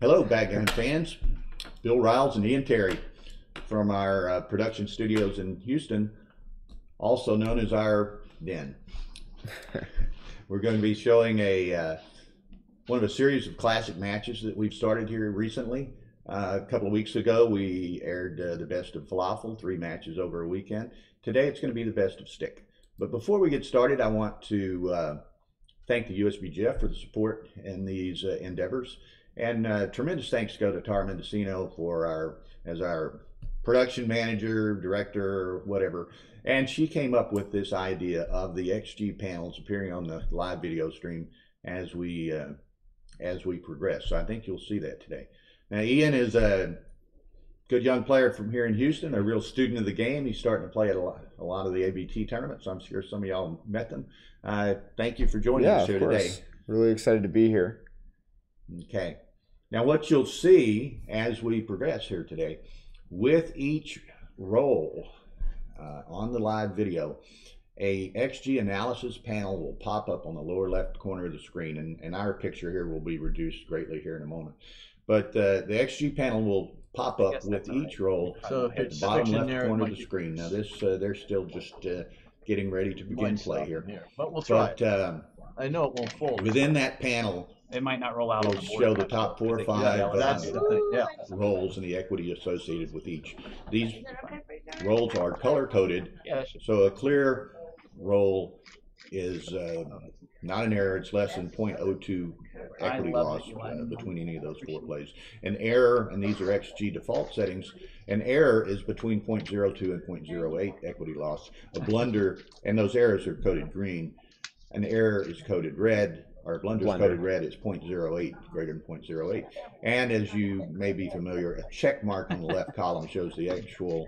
Hello, Backgammon fans. Bill Riles and Ian Terry from our production studios in Houston, also known as our den. We're going to be showing one of a series of classic matches that we've started here recently. A couple of weeks ago, we aired the best of falafel, 3 matches over a weekend. Today, it's going to be the best of stick. But before we get started, I want to thank the USBGF for the support in these endeavors. And tremendous thanks go to Tara Mendocino as our production manager, director, whatever. And she came up with this idea of the XG panels appearing on the live video stream as we progress. So I think you'll see that today. Now, Ian is a good young player from here in Houston, a real student of the game. He's starting to play at a lot of the ABT tournaments. I'm sure some of y'all met them. Thank you for joining us here today. Really excited to be here. Okay. Now, what you'll see as we progress here today, with each roll on the live video, a XG analysis panel will pop up on the lower left corner of the screen, and our picture here will be reduced greatly here in a moment. But the XG panel will pop up with each roll at the bottom left corner of the screen. Now, they're still just getting ready to begin play here. But we'll try it. I know it won't fold. Within that panel, it might not roll out. We'll show the top 4 or 5 that's the thing. Yeah. rolls and the equity associated with each. These rolls are color coded, so a clear roll is not an error. It's less than 0.02 equity loss between any of those 4 plays. An error, and these are XG default settings, an error is between 0.02 and 0.08 equity loss. A blunder, and those errors are coded green. An error is coded red. Our blunder is coded red is 0.08, greater than 0.08. And as you may be familiar, a check mark on the left column shows the actual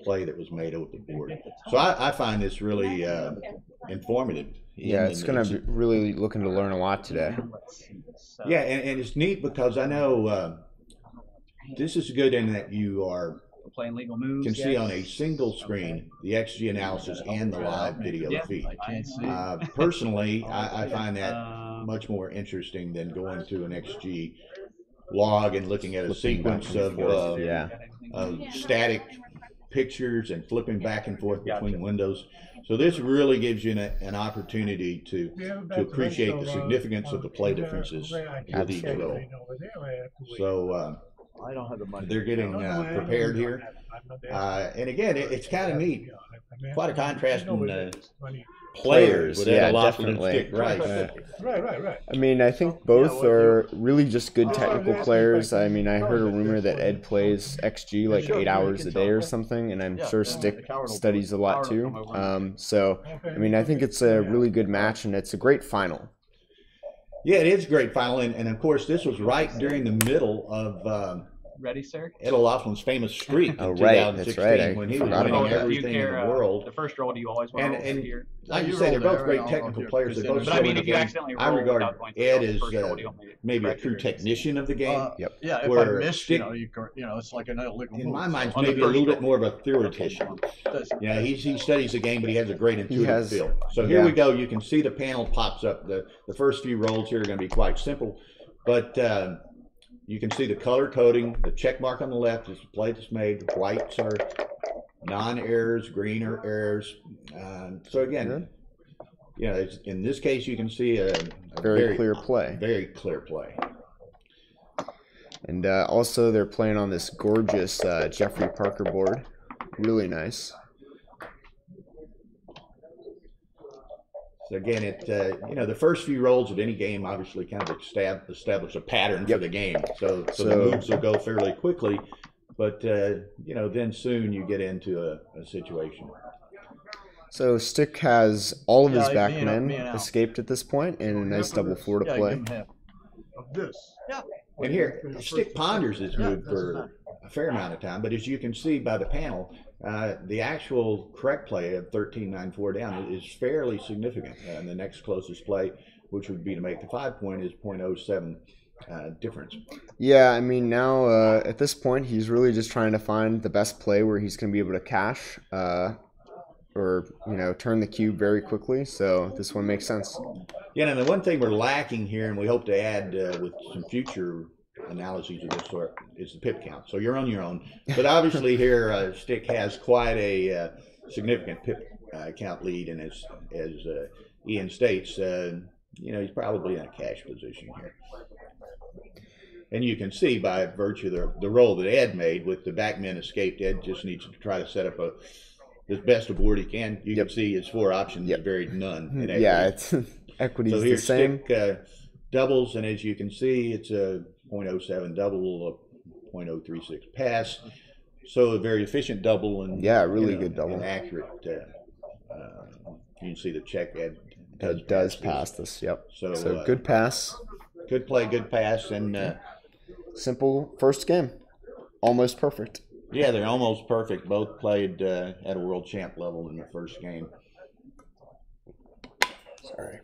play that was made over the board. So I find this really informative. Yeah, it's going to be really looking to learn a lot today. Yeah, and it's neat because I know this is good in that you are playing legal moves. Can see on a single screen the XG analysis and the live video feed. Personally, I find that much more interesting than going to an XG log and looking at a sequence of static pictures and flipping back and forth between windows. So this really gives you an opportunity to appreciate the significance of the play differences with each roll. So I don't have the money. They're getting prepared here. And again, it's kind of neat. Quite a contrast in players. Yeah, definitely. Right. I mean, I think both are really just good technical players. I mean, I heard a rumor that Ed plays XG like 8 hours a day or something, and I'm sure Stick studies a lot too. So, I mean, I think it's a really good match, and it's a great final. Yeah, it is a great final, and of course, this was right during the middle of Ready, sir? Ed O'Loughlin's famous streak in 2016 that's right. when he was winning everything in the world. The first roll, do you always want to roll here? Like you say, they're both great technical players. They're both. But I mean, if you accidentally roll, I regard Ed as maybe a true true technician of the game. Yeah, if I miss, Stick, it's like an illegal move. In my mind, maybe a little bit more of a theoretician. Yeah, he studies the game, but he has a great intuitive feel. So here we go. You can see the panel pops up. The first few rolls here are going to be quite simple, but you can see the color coding. The check mark on the left is the play that's made. The whites are non-errors, green are errors. So again, in this case, you can see a very clear play. Very clear play. And also, they're playing on this gorgeous Jeffrey Parker board. Really nice. So again, the first few rolls of any game obviously kind of establish a pattern for the game. So the moves will go fairly quickly, but then soon you get into a situation. So Stick has all of his backmen escaped at this point, and a nice double 4 to play. And here, Stick ponders this move for a fair amount of time, but as you can see by the panel, the actual correct play of 13-9-4 down is fairly significant. And the next closest play, which would be to make the 5-point, is 0.07 difference. Yeah, I mean, now at this point, he's really just trying to find the best play where he's going to be able to cash or turn the cube very quickly. So this one makes sense. Yeah, and the one thing we're lacking here, and we hope to add with some future analyses of this sort is the pip count. So you're on your own. But obviously here, Stick has quite a significant pip count lead, and as Ian states, he's probably in a cash position here. And you can see by virtue of the roll that Ed made with the backmen escaped, Ed just needs to try to set up as best a board he can. You can see his 4 options buried none in equity. Yeah, it's equity is the same. Stick doubles, and as you can see, it's a 0.07 double, a 0.036 pass. So a very efficient double, and really good double, and accurate. You can see the check Ed does pass this. Yep. So good pass. Good play, good pass, and simple first game, almost perfect. Yeah, they're almost perfect. Both played at a world champ level in the first game. Sorry.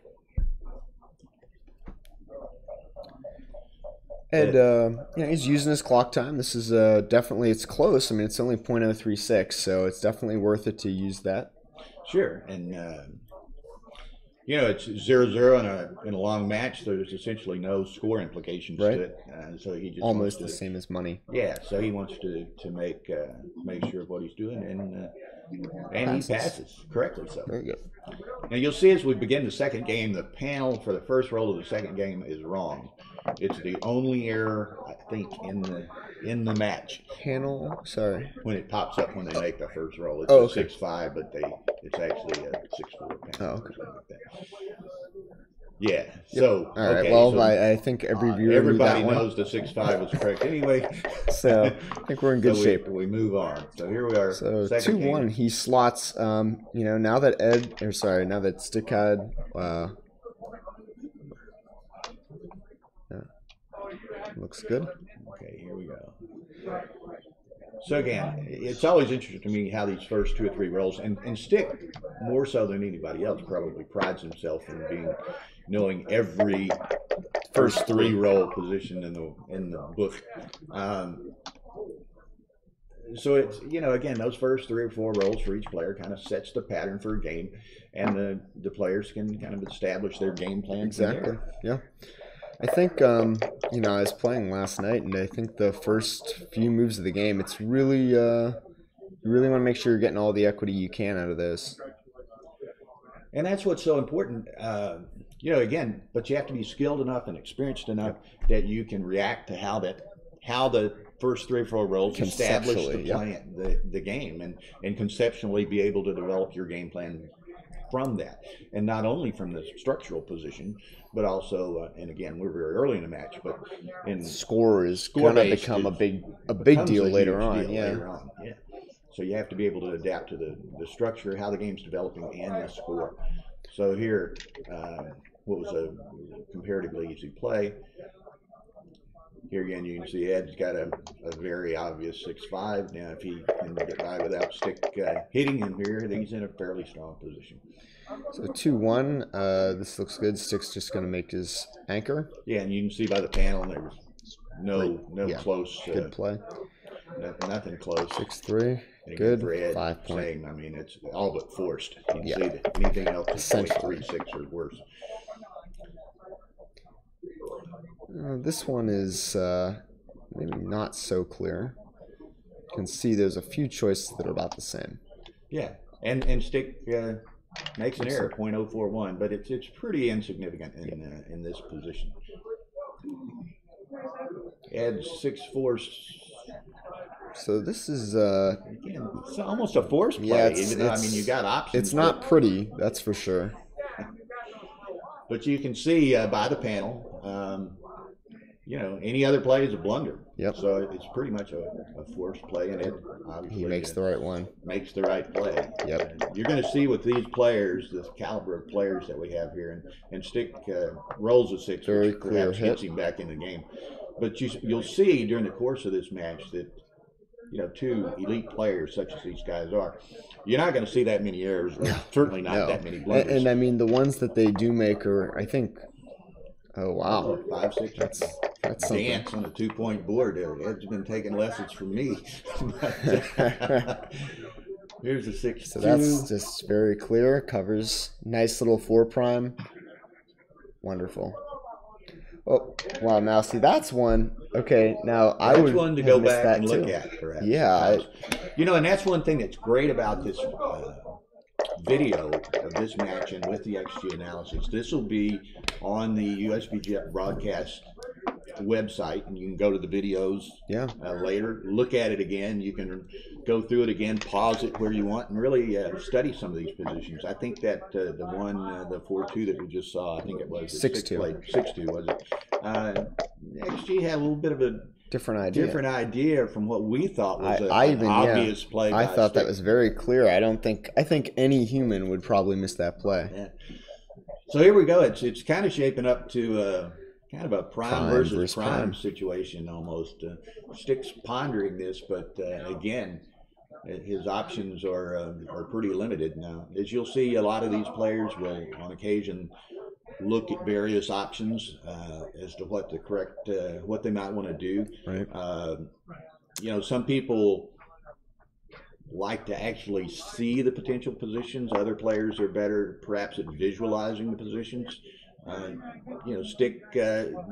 Ed, he's using his clock time. This is definitely, it's close. I mean, it's only 0.036, so it's definitely worth it to use that. Sure, and it's 0-0 in a long match. So there's essentially no score implications to it. So he just almost the same as money. Yeah, so he wants to make sure of what he's doing, and he passes correctly. So very good. Now you'll see as we begin the second game, the panel for the first roll of the second game is wrong. It's the only error I think in the match. Panel, sorry. When it pops up when they make the first roll, it's a 6-5, but it's actually a 6-4 panel. Oh, okay. Like that. Yeah. So all right. Okay, well, so, I think everybody knows the 6-5 is correct anyway. So I think we're in good shape. We move on. So here we are. So 2-1. He slots. Now that Stick had. Looks good. Okay, here we go. So again, it's always interesting to me how these first 2 or 3 rolls, and Stick more so than anybody else probably prides himself in knowing every first 3 roll position in the book. So it's again, those first 3 or 4 rolls for each player kind of sets the pattern for a game, and the players can kind of establish their game plan. Exactly. Yeah. I think, I was playing last night, and I think the first few moves of the game, it's really, you really want to make sure you're getting all the equity you can out of this. And that's what's so important, again, but you have to be skilled enough and experienced enough that you can react to how the first 3 or 4 rolls establish the plan, the game, and conceptually be able to develop your game plan from that, and not only from the structural position, but also, and again, we're very early in the match, but score going to become a big deal later on. Yeah. So you have to be able to adapt to the structure, how the game's developing, and the score. So here, what was a comparatively easy play. Here again, you can see Ed's got a very obvious 6-5. Now, if he can get by without Stick hitting him here, he's in a fairly strong position. So 2-1. This looks good. Stick's just going to make his anchor. Yeah, and you can see by the panel there's no close. Good play. Nothing close. 6-3. Good. For Ed, 5 point. saying, I mean, it's all but forced. You can see that anything else is 3-6 or worse. This one is maybe not so clear. You can see there's a few choices that are about the same. Yeah, and Stick makes an error, 0.041, but it's pretty insignificant in this position. Ed's 6-4. So this is again, it's almost a force play. Yeah, you got options. It's not pretty, that's for sure. But you can see by the panel, any other play is a blunder. Yep. So it's pretty much a forced play, and it obviously he makes the right one. Makes the right play. Yep. You're going to see with these players, the caliber of players that we have here, and Stick rolls a 6, very which clear perhaps hit. gets him back in the game. But you'll see during the course of this match that 2 elite players such as these guys are, you're not going to see that many errors, certainly not that many blunders. And I mean, the ones that they do make are, I think, oh wow, 5, 6. That's dance on a 2-point board. Ed's been taking lessons from me. Here's a 6-2. So that's just very clear. Covers nice little 4'. Wonderful. Oh, wow. Now, see, that's one. Okay, now I That's would one to have go missed back that and look too. at, perhaps. Yeah, and that's one thing that's great about this video of this match and with the XG analysis. This will be on the USBGF broadcast website, and you can go to the videos later, look at it again. You can go through it again, pause it where you want, and really study some of these positions. I think that the 4-2 that we just saw, I think it was 6-2. 6-2 was it? XG had a little bit of a different idea from what we thought was an obvious play. I thought that was very clear. I think any human would probably miss that play. Yeah. So here we go. It's kind of shaping up to kind of a prime versus prime situation almost. Stick's pondering this, but again, his options are pretty limited now. As you'll see, a lot of these players will, on occasion, look at various options as to what the correct, what they might want to do. Right. Some people like to actually see the potential positions. Other players are better, perhaps, at visualizing the positions. Stick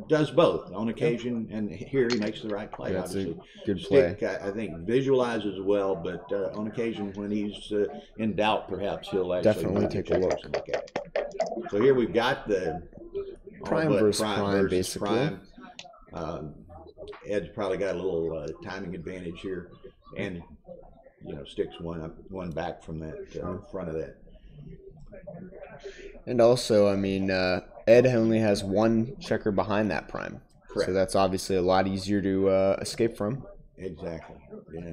does both on occasion, and here he makes the right play. That's obviously, a good play. Stick, I think, visualizes well, but on occasion, when he's in doubt, perhaps he'll actually definitely take a look at it. So here we've got the prime versus prime, basically. Ed's probably got a little timing advantage here, and Stick's one back from that front of that. And also, I mean, Ed only has one checker behind that prime. Correct. So that's obviously a lot easier to escape from. Exactly, yeah.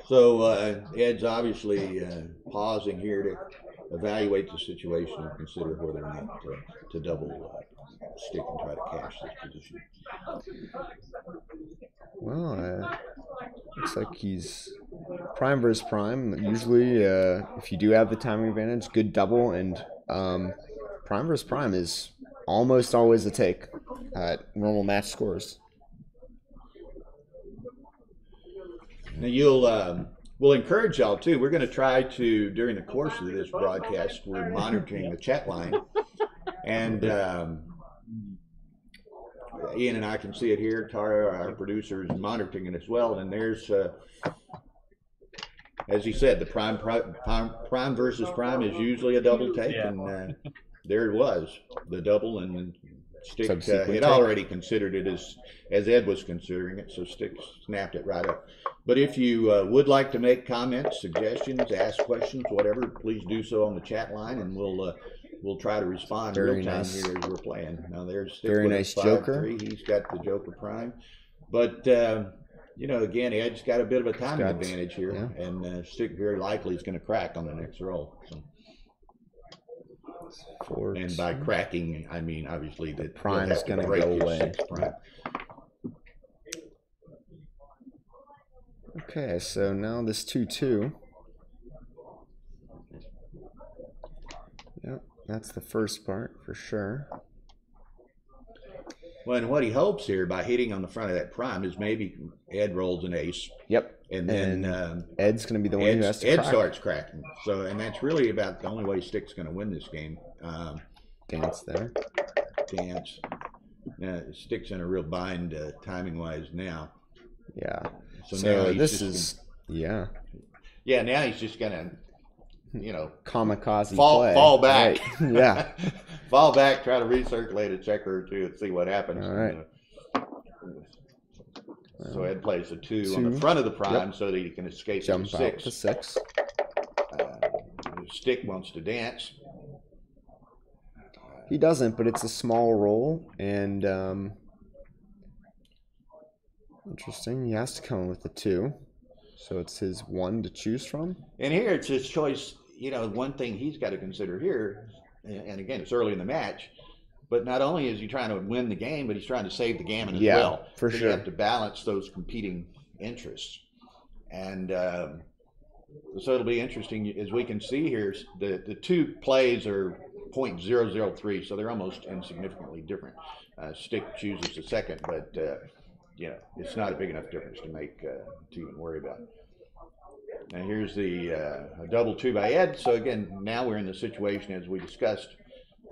So Ed's obviously pausing here to evaluate the situation and consider whether or not to double Stick and try to cash this position. Well, looks like he's prime versus prime. Usually, if you do have the timing advantage, good double, and prime versus prime is almost always a take at normal match scores. Now we'll encourage y'all too. We're going to try to, during the course of this broadcast, we're monitoring the chat line, and Ian and I can see it here. Tara, our producer, is monitoring it as well. And there's, as he said, the prime versus prime is usually a double take, and there it was, the double, and Stick had already considered it as Ed was considering it, so Stick snapped it right up. But if you would like to make comments, suggestions, ask questions, whatever, please do so on the chat line, and we'll try to respond real time here as we're playing. Now there's Stick very with nice 5-3. joker. He's got the joker prime, but again, Ed's got a bit of a timing advantage here, and Stick very likely is going to crack on the next roll. So. And by cracking, I mean obviously that prime is going to go away. Okay, so now this 2-2. Yep, that's the first part for sure. Well, and what he hopes here by hitting on the front of that prime is maybe Ed rolls an ace. Yep. And then Ed's going to be the one who has to Ed starts cracking. So, and that's really about the only way Stick's going to win this game. Dance there. Dance. Stick's in a real bind timing-wise now. Yeah. So now this is Yeah, now he's just going to, kamikaze fall back. Right. Yeah. Fall back, try to recirculate a checker or two and see what happens. All right. So Ed plays a 2 on the front of the prime so that he can escape jump to 6. Out to 6. Stick wants to dance. He doesn't, but it's a small roll, and interesting. He has to come in with the 2, so it's his 1 to choose from. And here it's his choice. One thing he's got to consider here, and again, it's early in the match, but not only is he trying to win the game, but he's trying to save the gammon as well. For so sure. You have to balance those competing interests. And so it'll be interesting. As we can see here, the 2 plays are 0.003, so they're almost insignificantly different. Stick chooses the second, but it's not a big enough difference to make to even worry about. Now here's the a double 2 by Ed. So again, now we're in the situation as we discussed,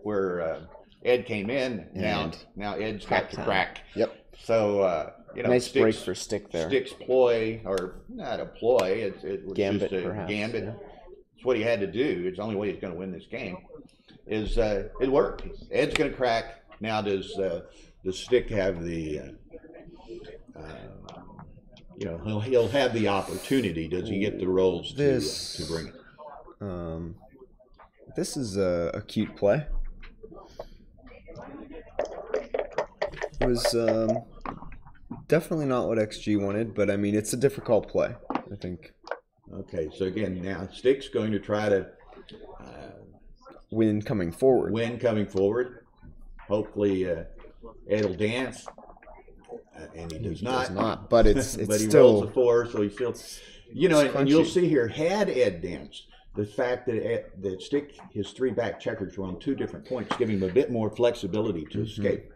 where Ed came in. Now Ed's got to crack. Yep. So nice break for Stick there. Stick's ploy, or not a ploy. It was gambit, just a perhaps. Gambit. It's what he had to do. It's the only way he's going to win this game. It worked. Ed's going to crack. Now does Stick have the? He'll have the opportunity. Does he get the rolls to bring it? This is a cute play. It was definitely not what XG wanted, but I mean, it's a difficult play, I think. Okay, so again, now Stick's going to try to win coming forward. Hopefully, Ed will dance, and he does not. But it's but he still rolls a 4, so he still, and you'll see here, had Ed danced, the fact that Stick, his 3-back checkers were on 2 different points, giving him a bit more flexibility to escape.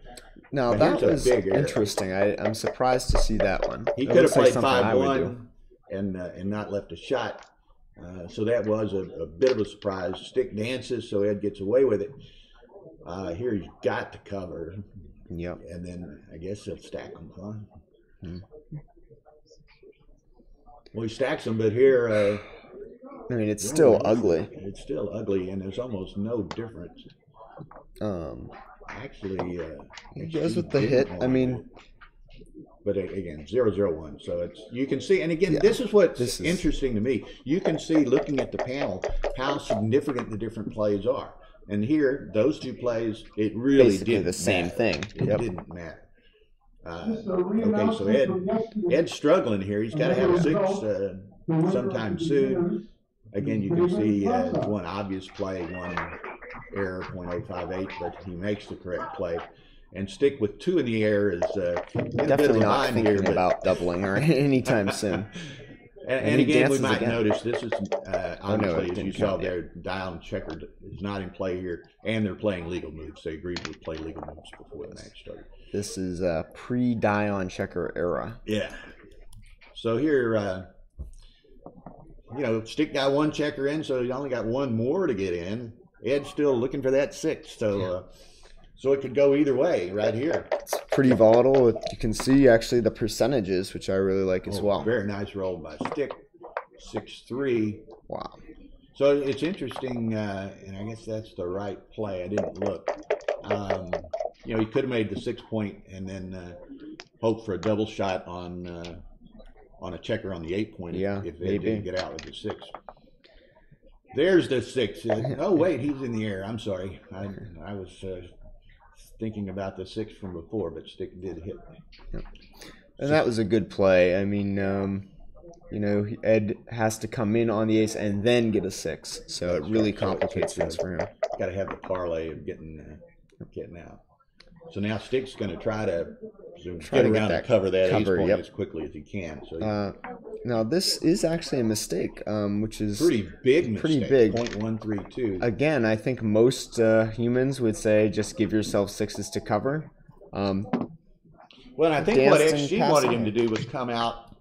Now that was interesting. I'm surprised to see that one. He could have played 5-1 and not left a shot. So that was a bit of a surprise. Stick dances, so Ed gets away with it. Here he's got to cover. Yep. And then I guess he'll stack them, huh? Well, he stacks them, but here... I mean, it's still ugly. It's still ugly, and there's almost no difference. Actually, he goes with the hit. I mean, but again, 0-0-1. So you can see, and again, this is what's interesting to me. You can see, looking at the panel, how significant the different plays are. And here, those 2 plays, it really basically didn't the same matter. thing. It didn't matter. Okay, so Ed's struggling here. He's got to have a 6 sometime soon. Again, you can see one obvious play, one error, 0.058, but he makes the correct play. And Stick with 2 in the air is definitely not thinking about doubling or anytime soon. and again, we might notice this is obviously, as you saw there, dial and checker is not in play here, and they're playing legal moves. They agreed to play legal moves before the match started. This is a pre-Dion checker era. Yeah. So here, Stick got 1 checker in, so he only got 1 more to get in. Ed's still looking for that 6, so so it could go either way right here. It's pretty volatile. You can see actually the percentages, which I really like as well. Very nice roll by Stick, 6-3. Wow. So it's interesting, and I guess that's the right play. I didn't look. He could have made the 6-point and then hope for a double shot on a checker on the 8-point if they didn't get out with the 6. There's the 6. Oh wait, he's in the air. I'm sorry. I was thinking about the 6 from before, but Stick did hit me. Yep. And that was a good play. I mean, Ed has to come in on the ace and then get a 6, so it really complicates things for him. Got to have the parlay of getting out. So now Stick's going to try to get around and cover that ace point as quickly as he can. So now this is actually a mistake, which is pretty big. Pretty big. 0.132. Again, I think most humans would say just give yourself 6s to cover. Well, I think what XG wanted him to do was come out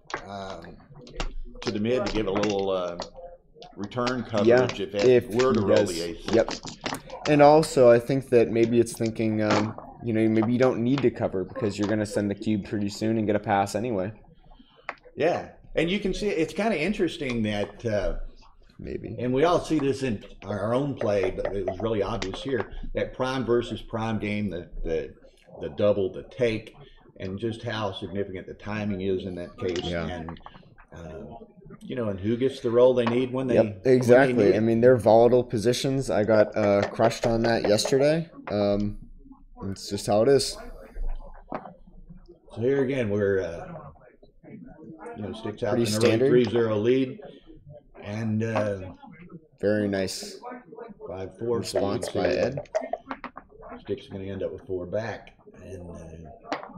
to the mid to give a little return coverage if Ed were to roll the ace. Yep. And also, I think that maybe it's thinking, maybe you don't need to cover because you're going to send the cube pretty soon and get a pass anyway. Yeah. And you can see it's kind of interesting that maybe, and we all see this in our own play, but it was really obvious here, that prime versus prime game, the double, the take, and just how significant the timing is in that case. Yeah. And and who gets the roll they need when they exactly. When they need it. I mean, they're volatile positions. I got crushed on that yesterday. It's just how it is. So here again, we're Sticks out in a standard 3-0 lead, and very nice 5-4 response by Ed. Stick's going to end up with 4 back, and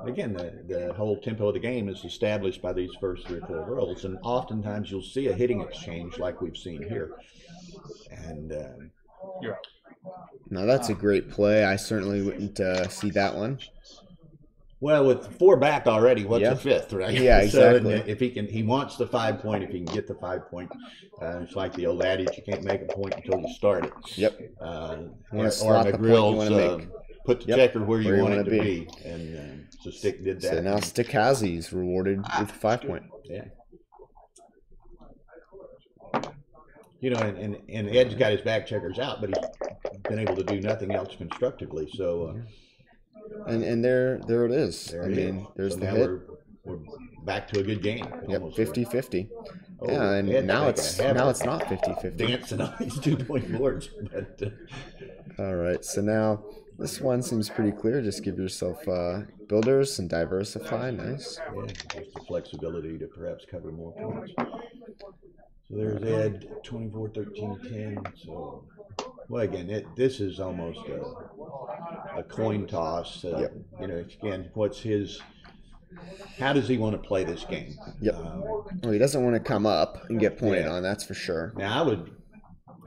again, the whole tempo of the game is established by these first 3 or 4 rolls, and oftentimes you'll see a hitting exchange like we've seen here. And now that's a great play. I certainly wouldn't see that one. Well, with 4 back already, what's a 5th, right? Yeah, exactly. So if he wants the 5-point. If he can get the 5-point, it's like the old adage: you can't make a point until you start it. Yep. Or McGrill's put the checker where you want it to be. And so Stick did that. So now Stick has he's rewarded with 5 point. Yeah. You know, and Ed's got his back checkers out, but he's been able to do nothing else constructively. So, and there it is. There's so the now hit. We're back to a good game. Yep, 50-50. Oh, yeah, and Ed, now it's not 50-50. Dancing on these 2-point boards. But, all right, so now this one seems pretty clear. Just give yourself builders and diversify. Nice. Yeah, just the flexibility to perhaps cover more points. So there's Ed, 24, 13, 10. So, well, again, this is almost a coin toss. You know, again, what's his? How does he want to play this game? Yep. Well, he doesn't want to come up and get pointed on. That's for sure. Now, I would,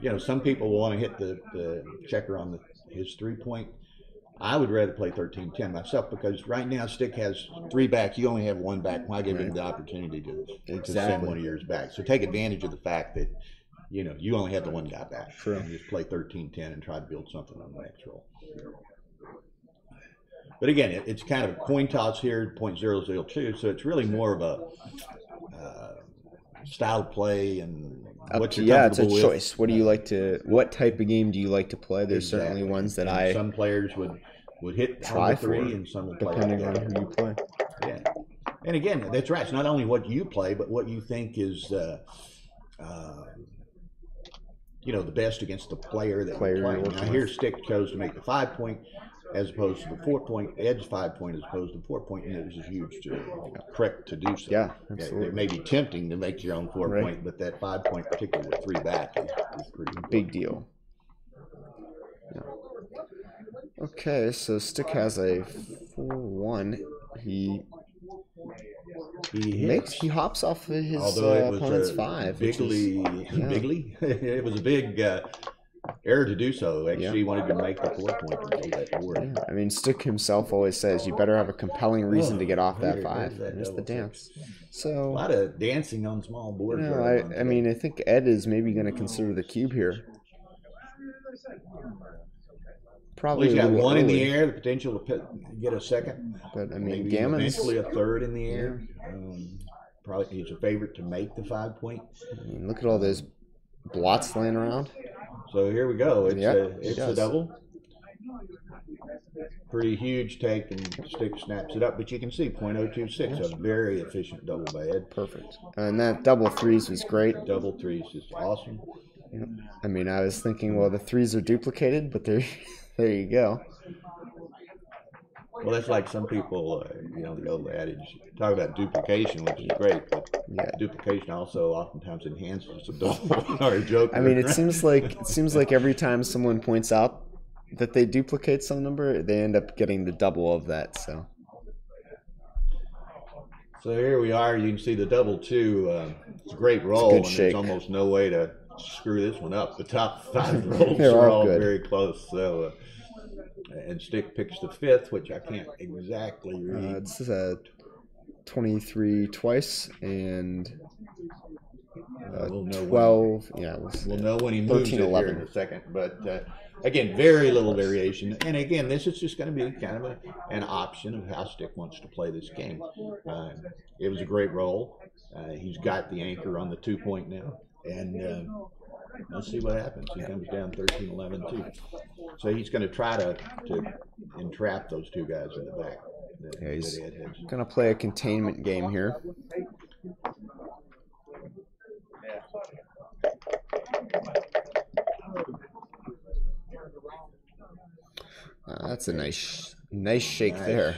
you know, some people will want to hit the checker on his 3-point. I would rather play 13-10 myself because right now Stick has 3 back. You only have 1 back. Why give him the opportunity to send one of yours back? So take advantage of the fact that, you know, you only have the 1 guy back. True. And just play 13-10 and try to build something on the next roll. But again, it's kind of a coin toss here, 0.002. So it's really more of a style of play and what you're comfortable with. It's a choice. What do you like to? What type of game do you like to play? There's certainly ones that some players would hit try 3 and some would play depending on who you play. Yeah, and again, that's right. It's not only what you play, but what you think is, you know, the best against the player that you're playing. Now here, Stick chose to make the 5-point as opposed to the 4-point. Ed's 5-point as opposed to 4-point, and it was a huge correct to do so. Yeah, absolutely. It may be tempting to make your own 4-point, but that 5-point, particularly with 3 back, is pretty big deal. Yeah. Okay, so Stick has a 4-1. He hops off of his opponent's 5. Bigly. It was a big error to do so. Actually, he wanted to make the 4-point and build that board. Yeah. I mean, Stick himself always says you better have a compelling reason to get off that 5. There's the dance. So a lot of dancing on small boards. You know, I mean, I think Ed is maybe going to consider the cube here. Probably he's got 1 in the air, the potential to get a 2nd. But I mean, maybe eventually a 3rd in the air. Probably he's a favorite to make the 5-point. I mean, look at all those blots laying around. So here we go. It's a double. Pretty huge take, and Stick snaps it up. But you can see 0.026, a very efficient double by Ed. Perfect. And that double 3s was great. Double 3s is awesome. Yep. I mean, I was thinking, well, the 3s are duplicated, but there you go. Well, that's like some people, you know, the old adage, talk about duplication, which is great, but duplication also oftentimes enhances a double or a joker. I mean, it seems like every time someone points out that they duplicate some number, they end up getting the double of that. So here we are. You can see the double 2. It's a great roll, and there's almost no way to screw this one up. The top 5 rolls are all very close. So. And Stick picks the 5th, which I can't exactly read. It's 23 twice and 12. We'll know when he moves 13, 11 in a second. But again, very little variation. And again, this is just going to be kind of an option of how Stick wants to play this game. It was a great roll. He's got the anchor on the 2-point now, and let's see what happens. He comes down 13-11 too. So he's going to try to entrap those 2 guys in the back. He's going to play a containment game here. That's a nice shake there.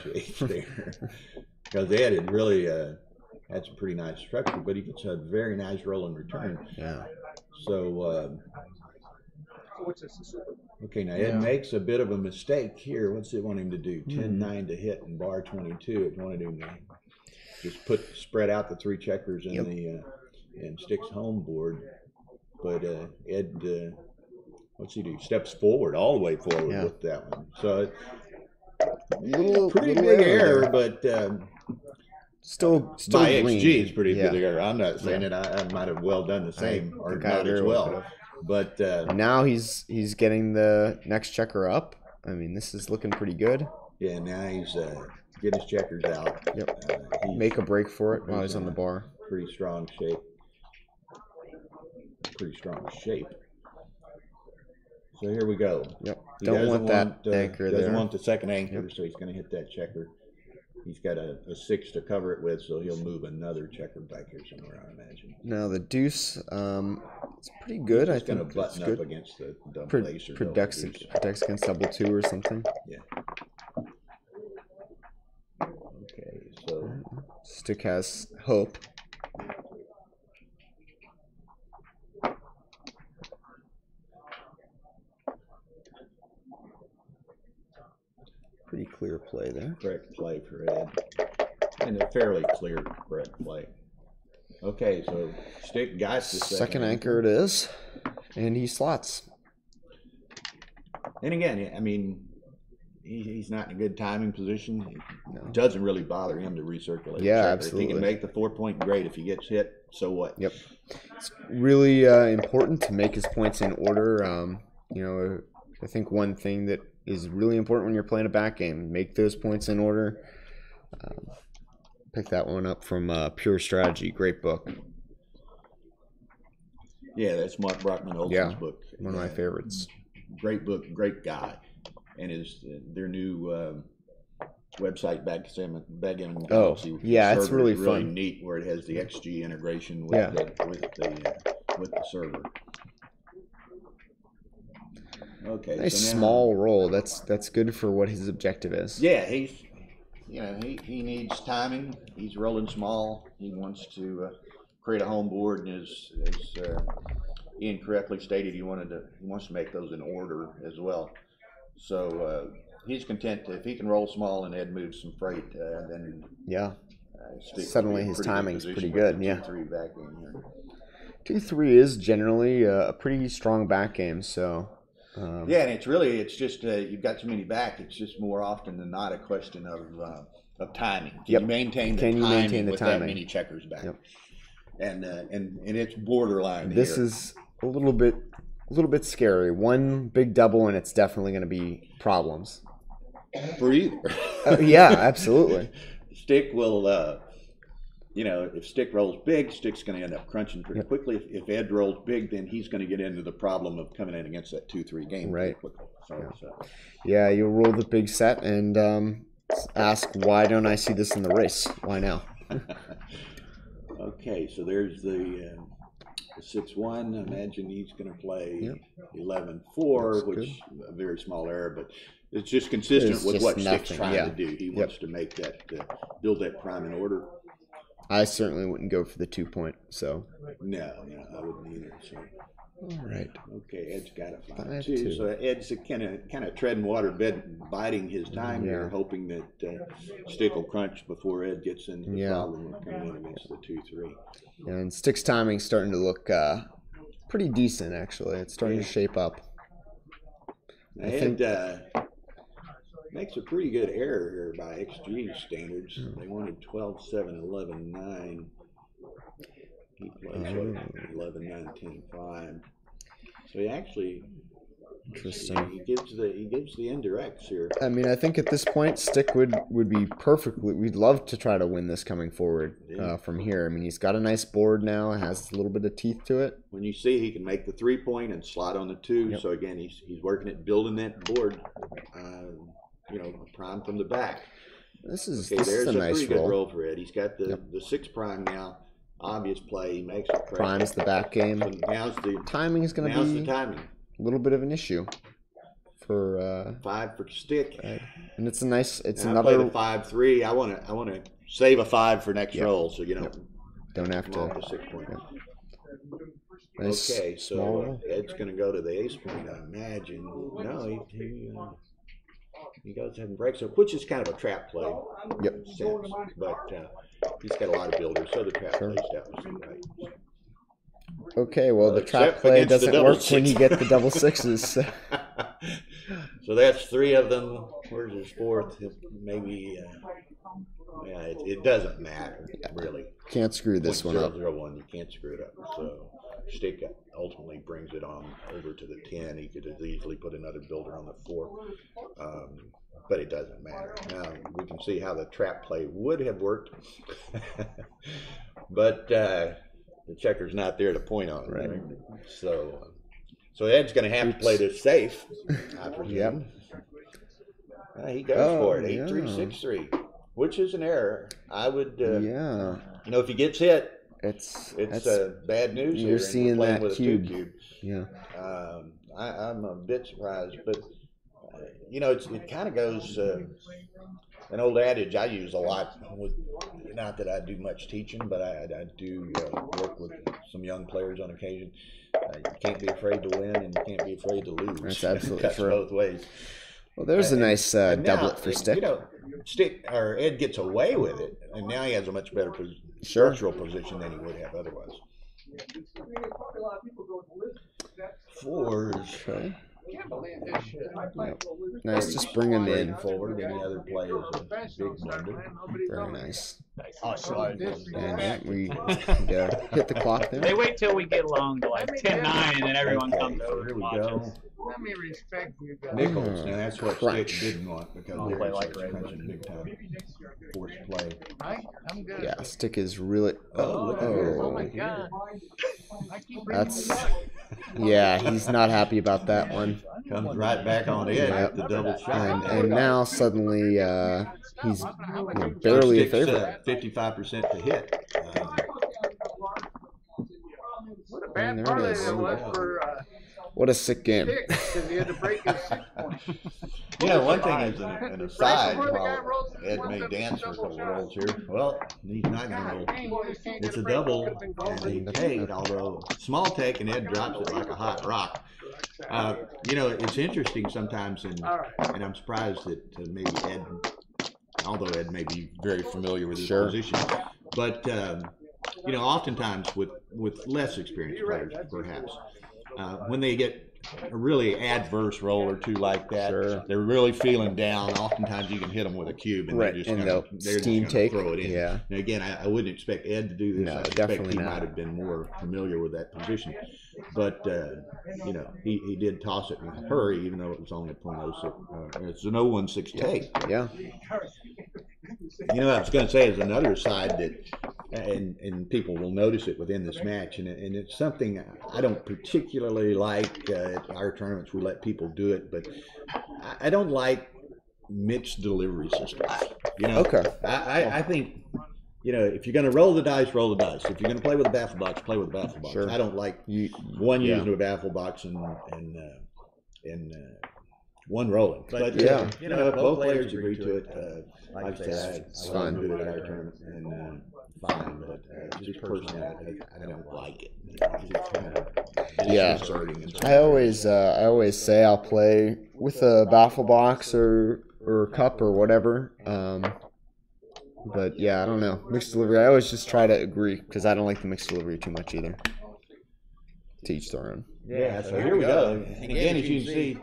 Because Ed had really had some pretty nice structure, but he gets a very nice roll in return. Yeah. So, okay, now Ed makes a bit of a mistake here. What's it want him to do? 10-9 to hit and bar 22. It wanted him to just spread out the 3 checkers in the and Stick's home board. But Ed, what's he do? Steps forward, all the way forward with that one. So, pretty big error, but still by XG is pretty big error. I'm not saying it. I might have well done the same or not as well. But now he's getting the next checker up. I mean, this is looking pretty good. Yeah, now he's getting his checkers out. Yep. Make a break for it while he's on the bar. Pretty strong shape. Pretty strong shape. So here we go. Yep. Don't want that anchor there. Doesn't want the second anchor, so he's going to hit that checker. He's got a 6 to cover it with, so he'll move another checker back here somewhere, I imagine. Now the deuce, it's pretty good. I think it's going to button up against the double ace or protects against double 2 or something. Yeah. Okay, so Stick has hope. Pretty clear play there. Correct play for Ed. And a fairly clear correct play. Okay, so Stick got the second anchor it is. And he slots. And again, I mean, he's not in a good timing position. It doesn't really bother him to recirculate. Yeah, absolutely. If he can make the 4-point, great. If he gets hit, so what? Yep. It's really important to make his points in order. You know, I think one thing that is really important when you're playing a back game, make those points in order. Pick that one up from Pure Strategy. Great book. Yeah, that's Mark Brockman Olson's book. One of my favorites. Great book, great guy. And their new website, Backgammon Galaxy. Yeah, it's really fun. Really neat, where it has the XG integration with the server. Okay. Nice small roll. That's good for what his objective is. Yeah, he needs timing. He's rolling small. He wants to create a home board, and as Ian correctly stated, he wants to make those in order as well. So he's content if he can roll small and Ed moves some freight. Then suddenly his timing's pretty good. Yeah. 2-3 back game here. 2-3 is generally a pretty strong back game. So. Yeah, and it's just you've got so many back. It's just more often than not a question of timing. Can you maintain the timing with that many checkers back? Yep. And it's borderline. This is a little bit scary. One big double, and it's definitely going to be problems for either. Yeah, absolutely. Stick will. If Stick rolls big, Stick's going to end up crunching pretty quickly. If Ed rolls big, then he's going to get into the problem of coming in against that 2-3 game pretty quickly. Yeah, you'll roll the big set and ask, why don't I see this in the race? Why now? Okay, so there's the 6-1. Imagine he's going to play 11-4, which is a very small error, but it's just consistent with what Stick's trying to do. He wants to make that, build that prime in order. I certainly wouldn't go for the 2-point. So no, I wouldn't either. So all right. Okay, Ed's got a 5-2. So Ed's kind of treading water, biding his time here, hoping that Stick will crunch before Ed gets into the problem of coming in against the 2-3. And Stick's timing's starting to look pretty decent, actually. It's starting to shape up. Ed makes a pretty good error here by XG standards. They wanted 12-7, 11-9. He plays 11-9, 10-5. So he actually, interesting. He gives the indirects here. I mean, I think at this point, Stick would be perfectly. We'd love to try to win this coming forward from here. I mean, he's got a nice board now. It has a little bit of teeth to it. When you see he can make the 3-point and slot on the 2. So again, he's working at building that board. Prime from the back. This is there's a nice pretty good roll for Ed. He's got the 6 prime now. Obvious play. He makes it. Prime's the back game. So now's the timing is going to be the timing. A little bit of an issue for 5 for Stick. And it's a nice. It's now another. I play the 5-3. I want to save a 5 for next roll. So don't have to. The 6 point. Nice. Okay, so Ed's going to go to the ace point. I imagine. No, he goes ahead and breaks it, which is kind of a trap play. Sense, but he's got a lot of builders, so the trap plays definitely right. Okay, well, the trap play doesn't work when you get the double sixes. So that's 3 of them. Where's his 4th? Maybe Yeah, it doesn't matter, really. Can't screw this one up. 0-0-1, you can't screw it up. So stick ultimately brings it on over to the 10. He could have easily put another builder on the 4. But it doesn't matter. Now we can see how the trap play would have worked. But the checker's not there to point on, right? So Ed's going to have to play this safe, I presume. He goes for it, 8-3-6-3, which is an error. I would, if he gets hit, it's bad news. You're seeing that with cube. A 2 cube. Yeah. I'm a bit surprised, but it kind of goes. An old adage I use a lot. Not that I do much teaching, but I do work with some young players on occasion. You can't be afraid to win, and you can't be afraid to lose. That's absolutely true. Both ways. Well, there's a nice doublet for Stick. Ed gets away with it, and now he has a much better structural position than he would have otherwise. 4s. Okay. Nice, just bring him in. Forward, any other play is a big blunder. Very nice. And we hit the clock there. They wait till we get along to like 10-9, and then everyone comes over. Here we go. Let me respect you guys. Nickels, now that's what Crunch. Stick didn't want because they're crunching big time. Forced play. I'm good. Yeah, Stick is really. Oh my God. That's. Yeah, he's not happy about that one. Comes right back on Ed at the double shot. And now suddenly he's barely a favorite. 55% to hit. What a bad there it parlay is. there was for What a sick game. Stick, because he had to break his 6 point. One thing is an aside, while Ed may dance for a couple rolls here. Well, he's not going to roll. It's a double, and he take, although small take, and Ed drops it like a hot rock. It's interesting sometimes, and I'm surprised that maybe Ed, although Ed may be very familiar with his position, but oftentimes with less experienced players, perhaps, when they get a really adverse roll or two like that, they're really feeling down. Oftentimes you can hit them with a cube, and they're just going to throw it in. Yeah. Now, again, I wouldn't expect Ed to do this. No, I expect definitely he not. might have been more familiar with that position. But, he did toss it in a hurry, even though it was only a .06. It's an 0-1-6 take. Yeah. I was going to say is another side that, and people will notice it within this match, and it's something I don't particularly like. At our tournaments, we let people do it, but I don't like mixed delivery systems. Okay. I think, if you're going to roll the dice, roll the dice. If you're going to play with a baffle box, play with a baffle box. Sure. I don't like one using a baffle box and one rolling. But if both players agree to it, like I said, I wasn't good at our tournament, and fine, but just personally, I don't like it. It's kind of disconcerting. I always say I'll play with a baffle box or cup or whatever. But yeah, I don't know. Mixed delivery, I always just try to agree because I don't like the mixed delivery too much either. To each their own. Yeah, so here we go. And again, as you can see,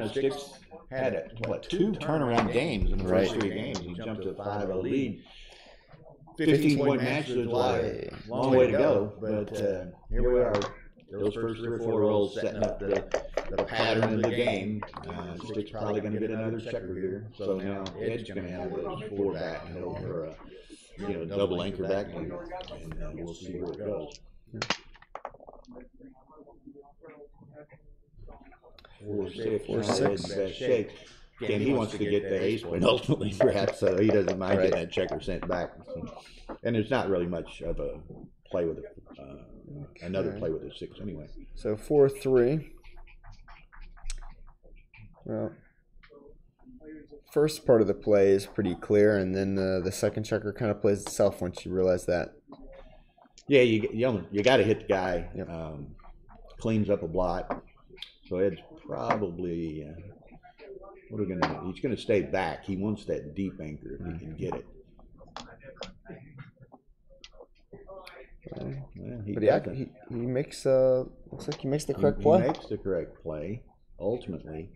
Sticks had two turnaround games in the first 3 games. He jumped to a 5-0 lead. 15-point match, there's a long way to go. But here we are. Those first 3 or 4 rolls setting up the pattern of the game. Stick's probably going to get another checker here. So now Ed's going to have those 4 back and hope for a double anchor back, and we'll see where it goes. 4-6. Best shake. Again, he wants to get the ace point ultimately, perhaps, so he doesn't mind getting that checker sent back. And there's not really much of a play with another play with a 6 anyway. So 4-3. Well, first part of the play is pretty clear, and then the second checker kind of plays itself once you realize that. Yeah, you got to hit the guy. Cleans up a blot. So Ed's probably he's gonna stay back. He wants that deep anchor if he can get it. He makes looks like he makes the correct play. He makes the correct play ultimately.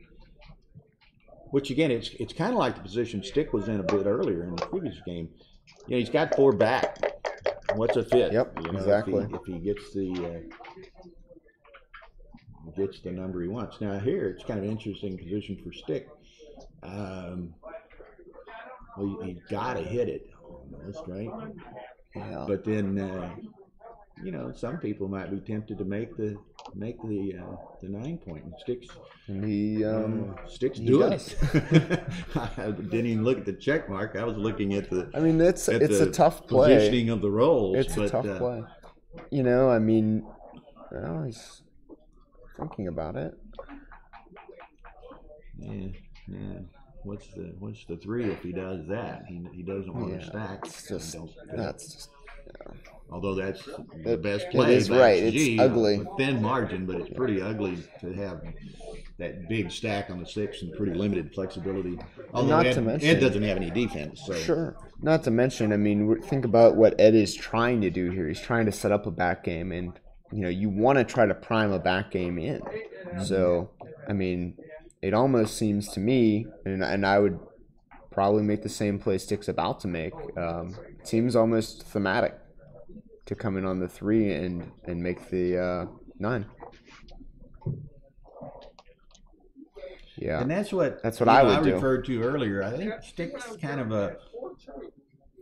Which again, it's kind of like the position Stick was in a bit earlier in the previous game. You know, he's got 4 back. What's a fit? Yep, you know, exactly. If he gets the number he wants. Now here, it's kind of an interesting position for Stick. Well, you got to hit it almost, right? Yeah. But then, you know, some people might be tempted to make the 9-point, and Sticks. And he doing does. it. I didn't even look at the check mark. I was looking at the. I mean, it's a tough play. Positioning of the rolls. It's a tough play. You know, I mean, well, he's thinking about it. Yeah. What's the 3 if he does that? He doesn't want to stack. That's just. Yeah. Although that's the best play. It is right. XG, it's ugly. A thin margin, but it's pretty ugly to have that big stack on the 6 and pretty limited flexibility. Although Ed doesn't have any defense. So. Sure. Not to mention, I mean, think about what Ed is trying to do here. He's trying to set up a back game, and you know, you want to try to prime a back game in. So, I mean, it almost seems to me, and I would probably make the same play Stick's about to make. It seems almost thematic to come in on the 3 and make the 9. Yeah, and that's what I would do. referred to earlier. I think Stick's kind of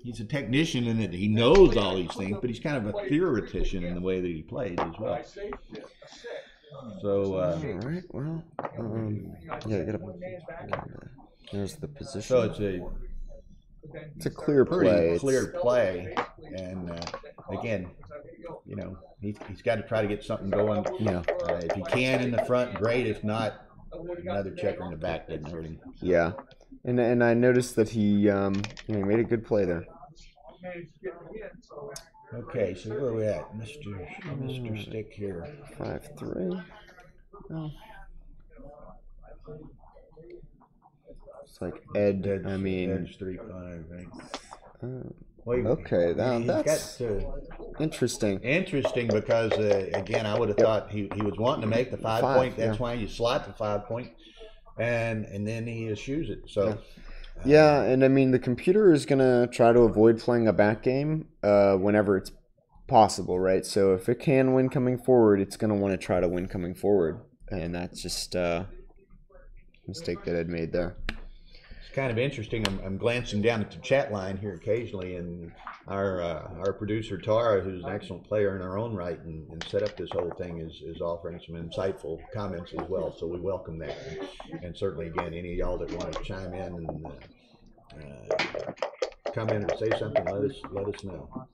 he's a technician in that he knows all these things, but he's kind of a theoretician in the way that he plays as well. So, all right. Well, yeah, there's the position. So it's a clear play. Clear play, and again, you know, he's got to try to get something going. Yeah. If he can in the front, great. If not, another checker in the back doesn't hurt him. Yeah, and I noticed that he made a good play there. Okay, so where are we at, Mr. Stick here? 5-3. Oh. It's like Ed. I mean, Ed's 3-5, right? Okay, that's interesting. Interesting because again, I would have thought he was wanting to make the 5-point. That's why you slot the 5-point, and then he eschews it. So. Yeah, and I mean, the computer is going to try to avoid playing a back game whenever it's possible, right? So if it can win coming forward, it's going to want to try to win coming forward. And that's just a mistake that Ed made there. It's kind of interesting. I'm glancing down at the chat line here occasionally, and our producer, Tara, who's an excellent player in her own right and set up this whole thing, is offering some insightful comments as well. So we welcome that. And certainly, again, any of y'all that want to chime in and come in or say something, let us know.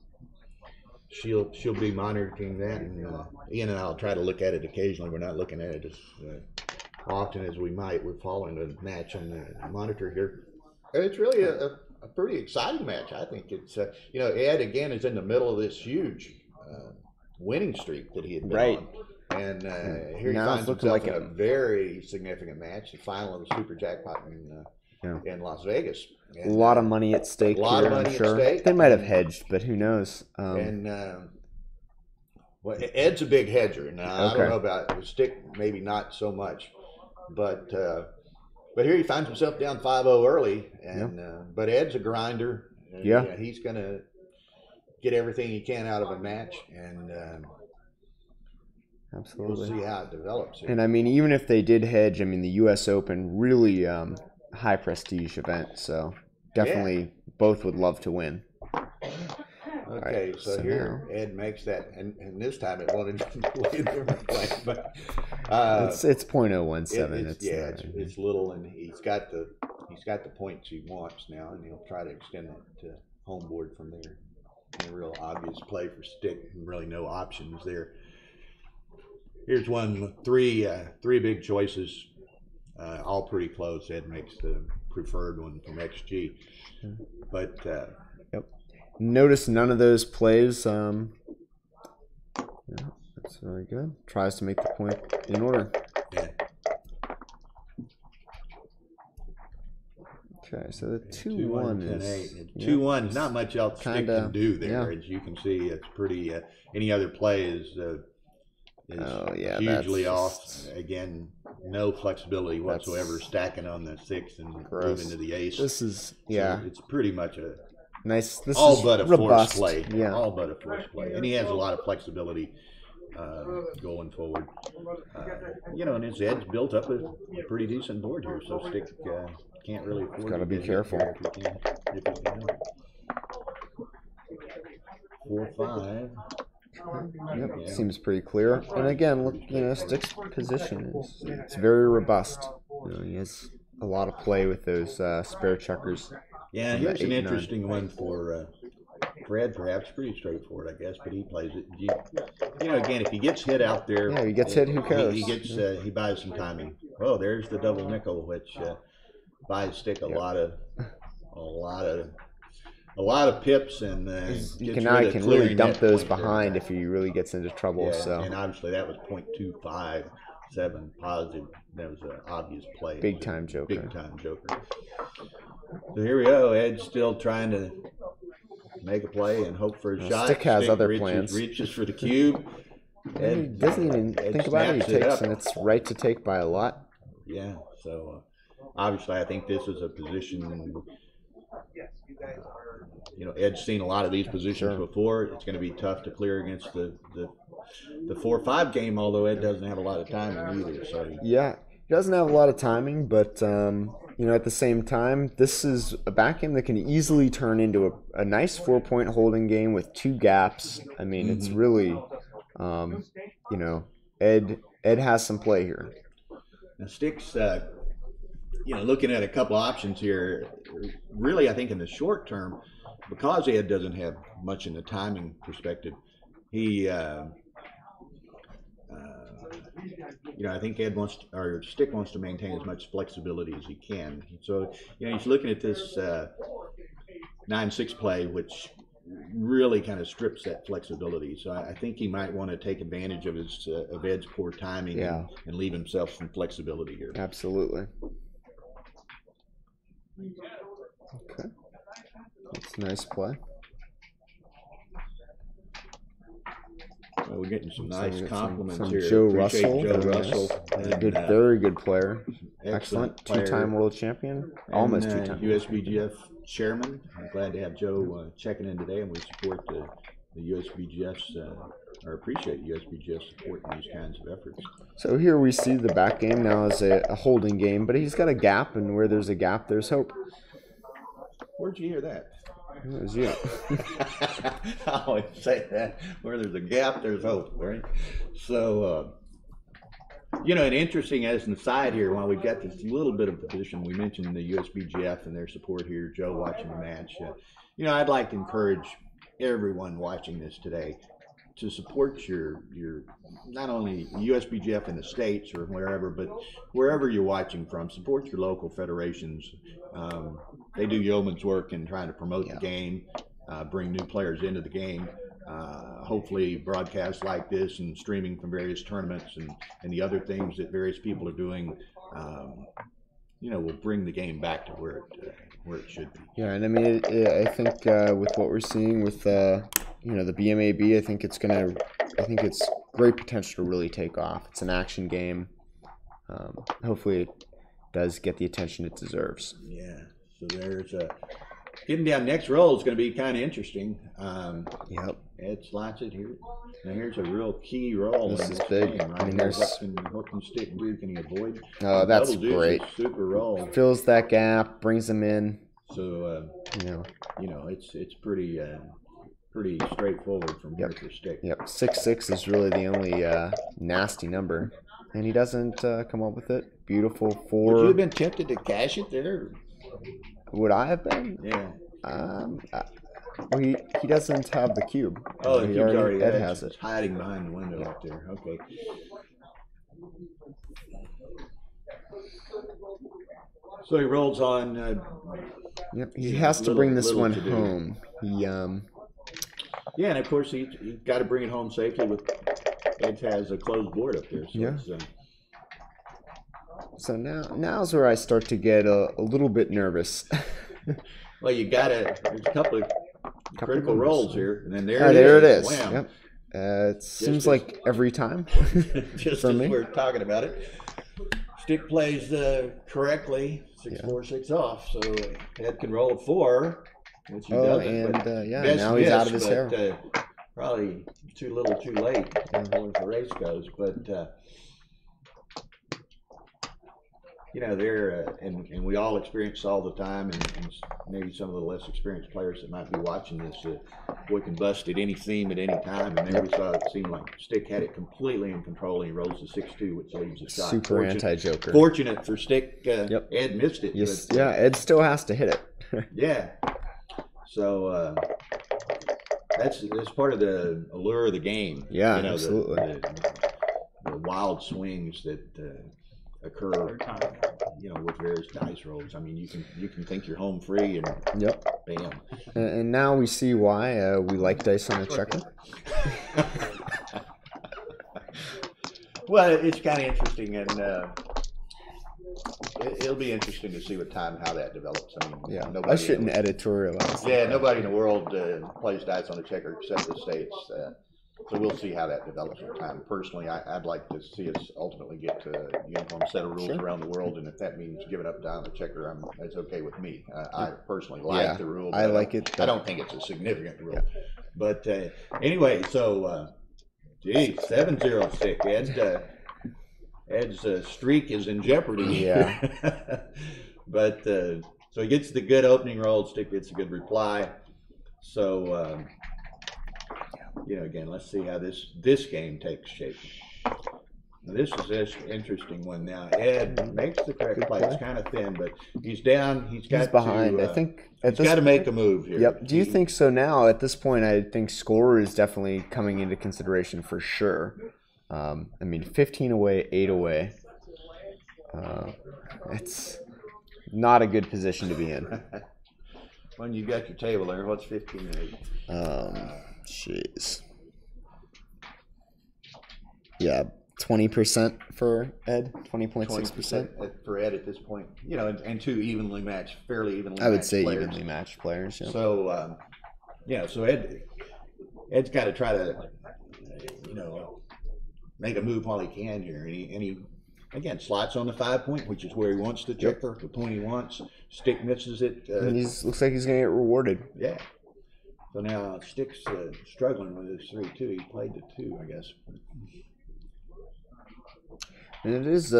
She'll be monitoring that, and Ian and I'll try to look at it occasionally. We're not looking at it as often as we might. We're following the match on the monitor here. And it's really a pretty exciting match. I think it's you know, Ed again is in the middle of this huge winning streak that he had been on. And here he finds himself in a very significant match, the final of the Super Jackpot in Las Vegas. And, a lot of money at stake here, I'm sure. They might have hedged, but who knows? Well, Ed's a big hedger. Now, I don't know about the Stick, maybe not so much. But here he finds himself down 5-0 early, and but Ed's a grinder. And, yeah. You know, he's going to get everything he can out of a match, and absolutely. We'll see how it develops here. And I mean, even if they did hedge, I mean, the U.S. Open, really high prestige event, so definitely both would love to win. Okay, right, so here now, Ed makes that, and this time it won't play a different play, but it's .017. It's little, and he's got the points he wants now, and he'll try to extend it to home board from there. A real obvious play for Stick, really no options there. Here's three big choices, all pretty close. Ed makes the preferred one from XG, but. Notice none of those plays. Yeah, that's very good. Tries to make the point in order. Yeah. Okay, so the 2-1 is 2-1. Not much else Stick can do there. Yeah. As you can see, it's pretty. Any other play is is Oh, yeah, hugely that's off. just- Again, no flexibility whatsoever, That's stacking on the 6 and gross. moving to the ace. This is, So yeah, it's pretty much a nice. This all is but a robust. forced play. Yeah. All but a forced play. And he has a lot of flexibility going forward. And his Ed's built up a pretty decent board here, so Stick can't really afford gotta to be get hit careful. there if he can. 4-5. Yep, Yeah. seems pretty clear. And again, look, Stick's position is it's very robust. He has a lot of play with those spare checkers. Yeah, on the here's an 8-9. interesting one for Fred, perhaps pretty straightforward, I guess, but he plays it. Again, if he gets hit out there, Yeah, he gets hit, who cares? He buys some timing. Oh, there's the double nickel, which buys Stick a lot of pips, and He gets can rid of really clearing dump that those point there. behind if he really gets into trouble. Yeah, So and obviously that was .257 positive. That was an obvious play. big time joker. Big time joker. So here we go. Ed's still trying to make a play and hope for a Well, shot. Stick has other plans. Reaches for the cube. And he doesn't even Ed think about it. He snaps takes, up. and it's right to take by a lot. Yeah. So obviously, I think this is a position. Ed's seen a lot of these positions Sure. before. It's going to be tough to clear against the 4-5 game. Although Ed doesn't have a lot of timing either. So Yeah, he doesn't have a lot of timing, but at the same time, this is a back game that can easily turn into a nice 4-point holding game with 2 gaps. I mean, it's really, Ed has some play here. Now Stick's, looking at a couple options here. Really, I think in the short term, because Ed doesn't have much in the timing perspective, he, I think Stick wants to maintain as much flexibility as he can. So, he's looking at this 9-6 play, which really kind of strips that flexibility. So I think he might want to take advantage of of Ed's poor timing and leave himself some flexibility here. Absolutely. Okay. That's a nice play. Well, we're getting some So nice we got compliments from here. Joe Appreciate Russell. Joe Very Russell. nice. And, Good, very good player. excellent Excellent. player. Two-time world champion. Almost And, two-time. USBGF chairman. I'm glad to have Joe checking in today, and we support the USBGF's, or appreciate USBGF's support in these kinds of efforts. So here we see the back game now is a holding game, but he's got a gap, and where there's a gap, there's hope. Where'd you hear that? It was you. I always say that. Where there's a gap, there's hope, right? So, and interesting as an aside here, while we've got this little bit of position, we mentioned the USBGF and their support here, Joe watching the match. I'd like to encourage everyone watching this today to support your not only USBGF in the States or wherever, but wherever you're watching from, support your local federations. They do yeoman's work in trying to promote the game, bring new players into the game. Hopefully broadcasts like this and streaming from various tournaments and the other things that various people are doing, will bring the game back to where it should be. Yeah, and I mean, I think with what we're seeing with the BMAB, I think it's great potential to really take off. It's an action game. Hopefully, it does get the attention it deserves. Yeah. So there's getting down next roll is going to be kind of interesting. Yep. Ed slots it here. Now here's a real key roll. This in is this big. game, right? I mean, there's- what can Stick do? Can he avoid? Oh, that's Double deuce great. is Super roll. Fills that gap, brings them in. So You know. it's pretty straightforward from here for Stick. Yep. 6-6 is really the only nasty number, and he doesn't come up with it. Beautiful Would you 4. have been tempted to cash it there? Would I have been? Yeah. He doesn't have the cube. Oh, the he cube's already Ed there. has It's it. hiding behind the window up there. Okay. So he rolls on. Yep. He Yeah, has to bring this little one to do. home. He Yeah, and of course he's got to bring it home safely. With Ed has a closed board up there. So Yeah. it's, So now's where I start to get a little bit nervous. well, there's a couple of critical numbers. rolls here, and then there There it is. Wham. Yep. It seems like every time. Just For as me. we're talking about it. Stick plays correctly, 6-4, 6 off, so Ed can roll a 4, which he doesn't. and but yeah, best now he's out of his but, hair. Probably too little, too late as far as the race goes. But you know, they're and we all experience all the time, and maybe some of the less experienced players that might be watching this, boy can bust at any seam at any time. And there we saw it seemed like Stick had it completely in control, and he rolls the 6-2, which leaves a shot. Super anti-joker. Fortunate for Stick, Ed missed it. Yes, but, yeah, Ed still has to hit it. yeah. So that's part of the allure of the game. Yeah, you know, absolutely. The wild swings that occur, you know, with various dice rolls. I mean, you can think you're home free, and bam. And now we see why we like dice on a checker. Well, it's kind of interesting, and it'll be interesting to see with time how that develops. I mean, Yeah, nobody I shouldn't editorialize. Yeah, nobody in the world plays dice on a checker except the States. So we'll see how that develops with time. Personally, I'd like to see us ultimately get to a uniform set of rules around the world, and if that means giving up down the checker, that's okay with me. I personally like the rule. I like it. I don't think it's a significant rule. But anyway, so, 7-0 Stick. Ed's streak is in jeopardy. Yeah. But so he gets the good opening roll. Stick gets a good reply. So you know, again, let's see how this game takes shape. Now, this is an interesting one. Now Ed makes the correct play. It's kind of thin, but he's down. He's behind. To, I think he's got to make a move here. Yep. Do you think so? Now at this point, I think score is definitely coming into consideration for sure. I mean, 15 away, 8 away. It's not a good position to be in. When you got your table there, what's 15 and 8? Jeez. Yeah, 20% for Ed, 20.6% for Ed at this point. You know, and two fairly evenly matched I would say players. evenly matched players. Yeah. So, so Ed's got to try to, you know, make a move while he can here. And he again, slots on the 5 point, which is where he wants the checker, the point he wants. Stick misses it. And looks like he's going to get rewarded. Yeah. So now Stick's struggling with his 3-2. He played the 2, I guess. And it is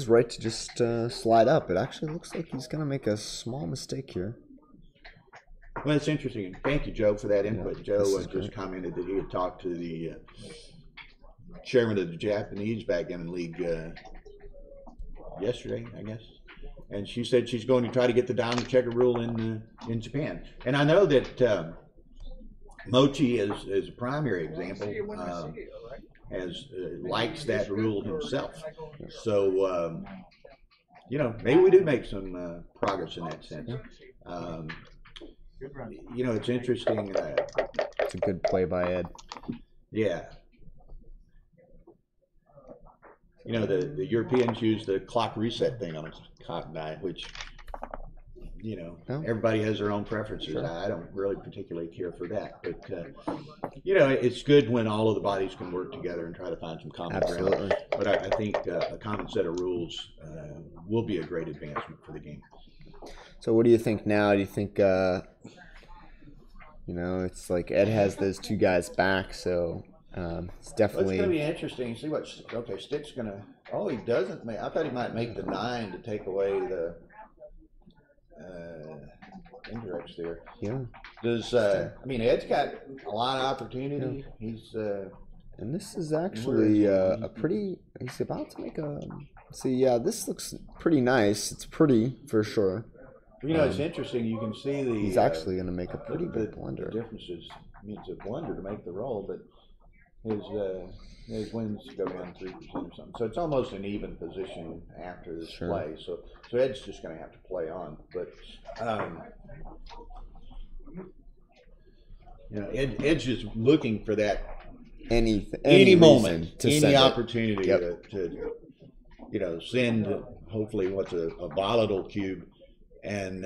right to just slide up. It actually looks like he's going to make a small mistake here. Well, it's interesting. Thank you, Joe, for that input. Yeah, Joe just commented that he had talked to the chairman of the Japanese backgammon league yesterday, I guess, and she said she's going to try to get the diamond checker rule in Japan. And I know that Mochi is a primary example. Likes that rule himself. So you know, maybe we do make some progress in that sense. You know, it's interesting. It's a good play by Ed. Yeah. You know, the Europeans use the clock reset thing on a cock die, which, you know, everybody has their own preferences. Sure. I don't really particularly care for that. But, you know, it's good when all of the bodies can work together and try to find some common ground. But I think a common set of rules will be a great advancement for the game. So what do you think now? Do you think, you know, it's like Ed has those two guys back, so it's definitely... Well, it's going to be interesting. See what... Okay, Stick's going to... Oh, he doesn't make... I thought he might make the 9 to take away the indirects there. Yeah. Does... I mean, Ed's got a lot of opportunity. Yeah. He's... and this is actually a pretty... He's about to make a... See, yeah, this looks pretty nice. It's pretty, for sure. You know, it's interesting. You can see the... He's actually going to make a pretty big blunder. The differences. I mean, it's a blunder to make the roll, but his wins go down 3% or something. So it's almost an even position after this play. So Ed's just going to have to play on. But, you know, Ed's just looking for that any moment, any opportunity to, you know, send hopefully what's a volatile cube. And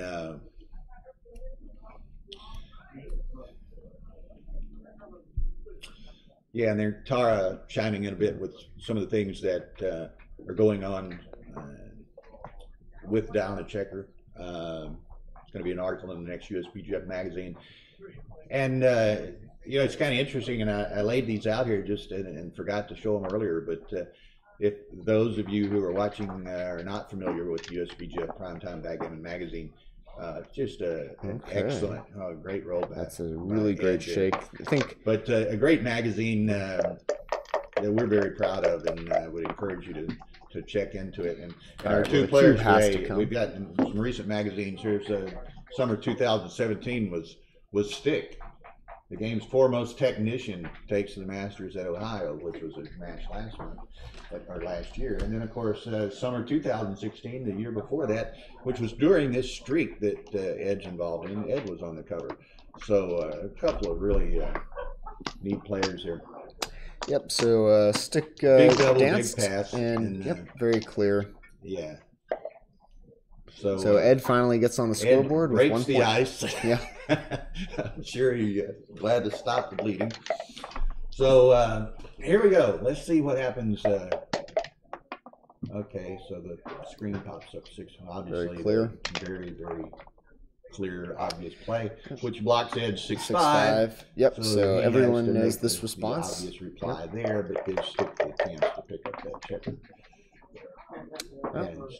Yeah, and they're chiming in a bit with some of the things that are going on with Down the Checker. It's going to be an article in the next USPGF magazine. And, you know, it's kind of interesting, and I laid these out here just and forgot to show them earlier, but if those of you who are watching are not familiar with USPGF Primetime Backgammon magazine, just an excellent, great rollback. That's a really great shake. I think, but a great magazine that we're very proud of, and I would encourage you to check into it. And our two players today, we've got some recent magazines. Here's summer 2017 was Stick. The game's foremost technician takes the Masters at Ohio, which was a match last year. And then, of course, summer 2016, the year before that, which was during this streak that Ed's involved in. Ed was on the cover. So a couple of really neat players here. Yep, so Stick big double, danced, big pass, and yep, very clear. Yeah. So Ed finally gets on the scoreboard with 1 point. Breaks the ice. Yeah. I'm sure he's glad to stop the bleeding. So here we go. Let's see what happens. Okay, so the screen pops up 6. Obviously, very clear. Very, very clear, obvious play, which blocks Ed 6-5. 6-5. Yep. So everyone knows this the response. Obvious reply there, but gives Stick the chance to pick up that checker.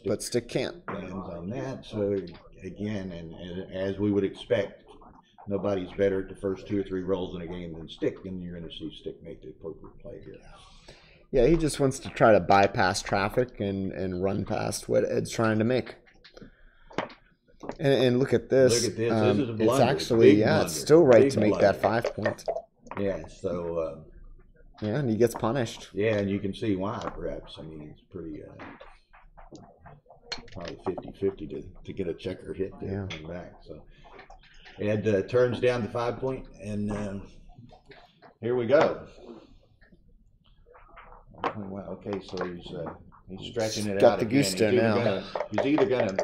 But Stick can't. Lands on that. So again, and as we would expect, nobody's better at the first 2 or 3 rolls in a game than Stick, and you're going to see Stick make the appropriate play here. Yeah, he just wants to try to bypass traffic and run past what Ed's trying to make. And look at this. Look at this. This is a blunder. It's actually, it's still right to make blunder. that 5 point. Yeah, so... yeah, and he gets punished. Yeah, and you can see why, perhaps. I mean, it's pretty... probably 50-50 to get a checker hit there and back. So Ed turns down the 5 point, and here we go. Okay, so he's stretching it got out. The gusto now. He's either gonna,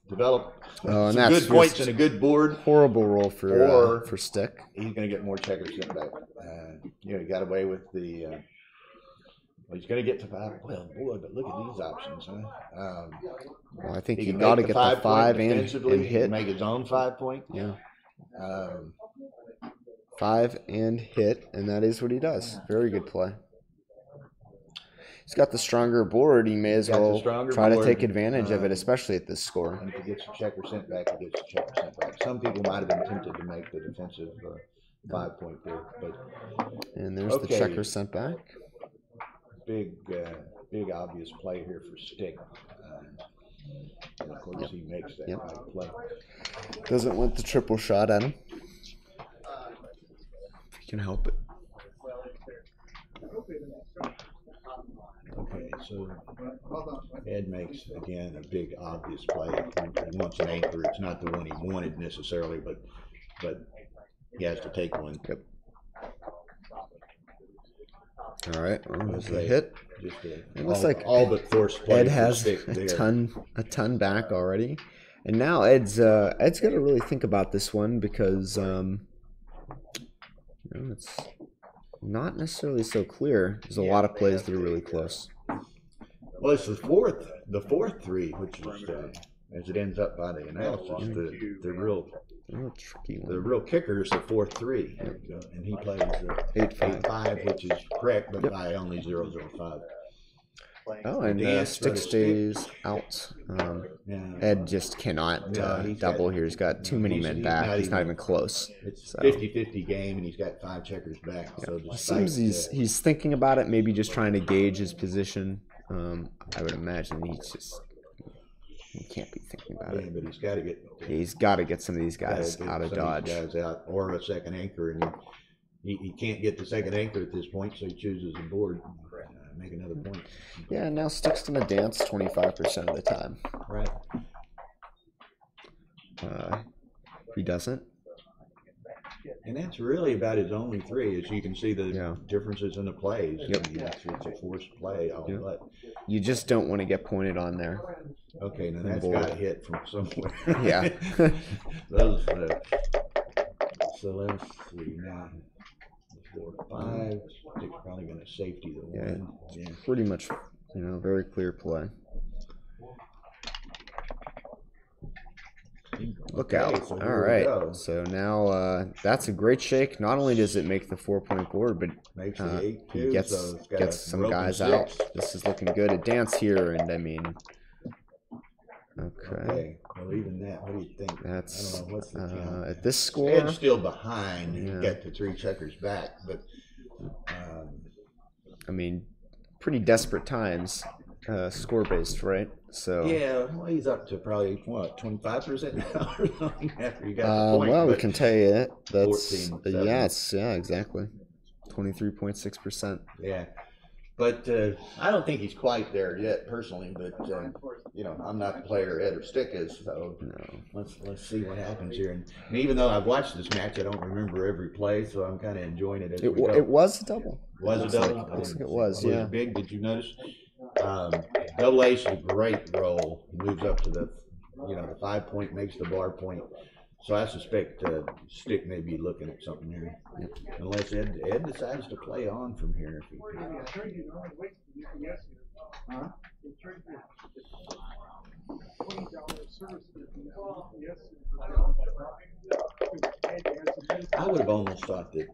develop and some good points and a good board. Horrible roll for Stick. He's gonna get more checkers sent back. He got away with the. He's going to get to 5. Well, boy, but look at these options, huh? Well, I think you got to get the 5 and hit. Make his own 5 point. Yeah. 5 and hit, and that is what he does. Very good play. He's got the stronger board. He may as well try to take advantage of it, especially at this score. And if he gets the checker sent back, he gets the checker sent back. Some people might have been tempted to make the defensive 5 point there, but and there's the checker sent back. Big obvious play here for Stick. And of course he makes that right play. Doesn't want the triple shot at him. If he can help it. Okay, so Ed makes, again, a big obvious play. He wants an anchor. It's not the one he wanted necessarily, but he has to take one. Yep. All right, there's a hit. It looks like all but forced play. Ed has a ton back already, and now Ed's got to really think about this one because it's not necessarily so clear. There's a lot of plays that are really close. Well, it's the fourth 3, which is as it ends up by the analysis, the real tricky one. The real kicker is the 4-3, and he plays the 8-5, which is correct, but by only 0-0-5. Oh, and Stick stays out. Ed just cannot double here. He's got too many men back. He's not even close. It's 50-50 game, and he's got 5 checkers back. So it seems he's thinking about it, maybe just trying to gauge his position. I would imagine he can't be thinking about it. But he's got to get some of these guys out of Dodge. Guys out, or a second anchor, and he can't get the second anchor at this point, so he chooses a board. Make another point. Yeah, and now Stick's gonna dance 25% of the time. Right. He doesn't. And that's really about his only 3, as you can see the differences in the plays. Yep. It's a forced play, but you just don't want to get pointed on there. Okay, now that's got to hit from somewhere. Yeah. Those So let's see now. 4-5. Stick's probably going to safety the Yeah, one. Yeah. pretty much, very clear play. Look out. So All right. So now that's a great shake. Not only does it make the 4-point board, but makes the 8 he too, gets, so it's got gets a some broken guys 6. out. This is looking good. A dance here, and I mean, Okay. Well, even that, what do you think? That's I don't know what's the count. at this score. Ed's still behind. Yeah. You got the 3 checkers back, but I mean, pretty desperate times, score based, right? So yeah, well, he's up to probably what 25% now or something after you got the point. well, we but can tell you that's 14-7. yeah, exactly, 23.6%. Yeah, but I don't think he's quite there yet, personally. But I'm not the player Ed or Stick is, so let's see what happens here. And even though I've watched this match, I don't remember every play, so I'm kind of enjoying it as we go. It was a double. Was it double? Looks like it was. Was Yeah. it big? Did you notice? Double ace is a great roll. He moves up to the 5 point, makes the bar point. So I suspect Stick may be looking at something here, unless Ed decides to play on from here. I would have almost thought that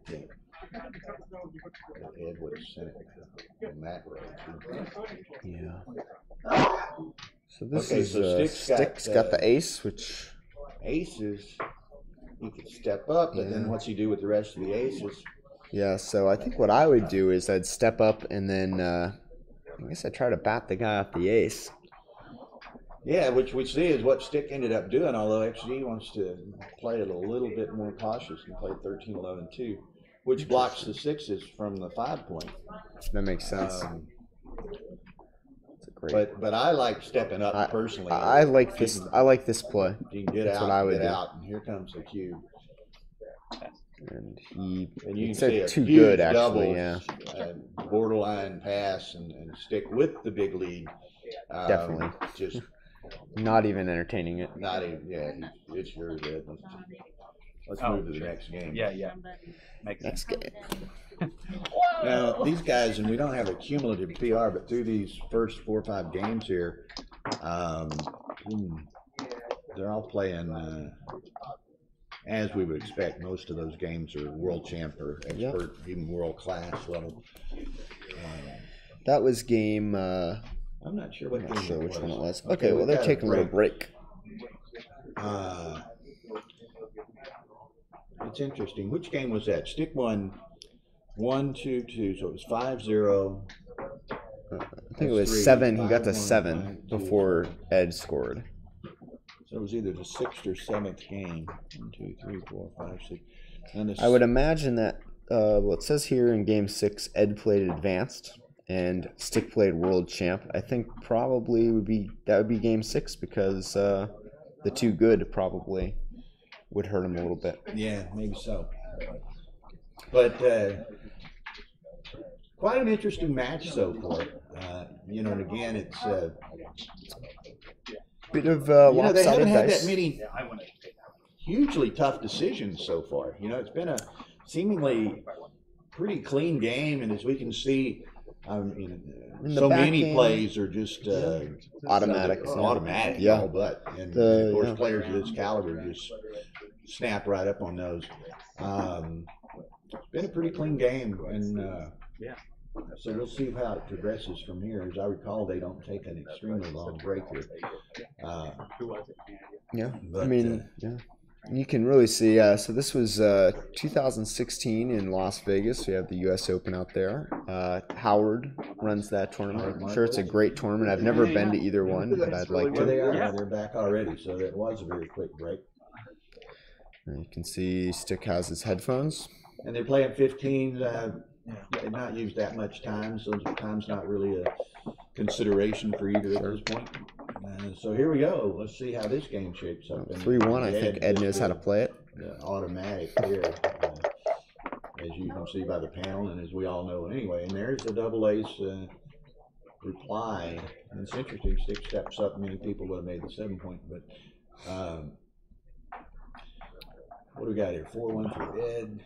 Ed would have sent it in that way. Yeah. So this is Stick's got the ace, which aces. He could step up, but then what's he do with the rest of the aces? Yeah. So I think what I would do is I'd step up and then I guess I'd try to bat the guy off the ace. Yeah, which we see is what Stick ended up doing, although XG wants to play it a little bit more cautious and play 13-11-2, which blocks the 6s from the 5 point. That makes sense. That's a great. But I like stepping up personally. I like this. I like this play. You can get That's out, what I would get do. out, and here comes the cube. And he You said see a too huge good actually. double, borderline pass and Stick with the big lead. Definitely. Just not even entertaining it. not even. Yeah, it's yours, Ed. Let's move to the next game. Yeah. Next game. Now, these guys, and we don't have a cumulative PR, but through these first 4 or 5 games here, they're all playing as we would expect. Most of those games are world champ or expert, even world class level. That was game. I'm not sure what I'm not game sure it which was. one it was. Okay, well they're taking a little break. It's interesting. Which game was that? Stick won 1-2-2, so it was 5-0. I think it was 7. He got to 7 before Ed scored. So it was either the 6th or 7th game. 1, 2, 3, 4, 5, 6. And I would imagine that. Well, it says here in Game 6, Ed played advanced and Stick played world champ. I think probably would be Game 6 because the too good probably would hurt him a little bit. Yeah, maybe so. But quite an interesting match so far. And again, it's bit of they lopsided haven't had dice. that many hugely tough decisions so far. It's been a seemingly pretty clean game, and as we can see, so many plays are just automatic. Automatic, Yeah. all but. And of course, players of this caliber just snap right up on those. It's been a pretty clean game, and so we'll see how it progresses from here. As I recall, they don't take an extremely long break here. But, you can really see. So this was 2016 in Las Vegas. We have the U.S. Open out there. Howard runs that tournament. I'm sure it's a great tournament. I've never been to either one, but I'd like Well, they to. are. They're back already, so that was a very quick break. And you can see Stick has his headphones. And they're playing 15. They've not used that much time, so time's not really a consideration for either at this point. So here we go. Let's see how this game shapes up. 3-1. I think Ed knows how to play it. Automatic here, as you can see by the panel, and as we all know anyway. And there's the double ace reply. And it's interesting. Stick steps up. Many people would have made the 7 point, but What do we got here? 4-1 for Ed.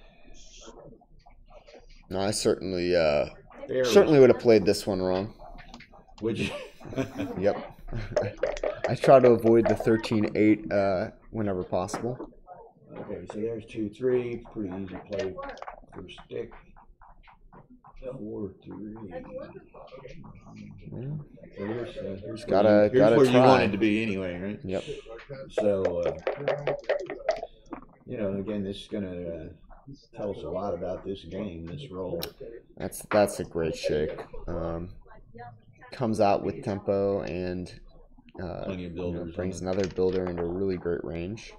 No, I certainly Barely. would have played this one wrong. Would you? Yep. I try to avoid the 13-8 whenever possible. Okay, so there's 2-3. Pretty easy play for Stick. 4-3. Yeah. So here's Gotta where you try. wanted to be anyway, right? Yep. So, you know, again, this is going to tell us a lot about this game, this roll. That's a great shake. Comes out with tempo and Plenty of builders. brings another builder into a really great range.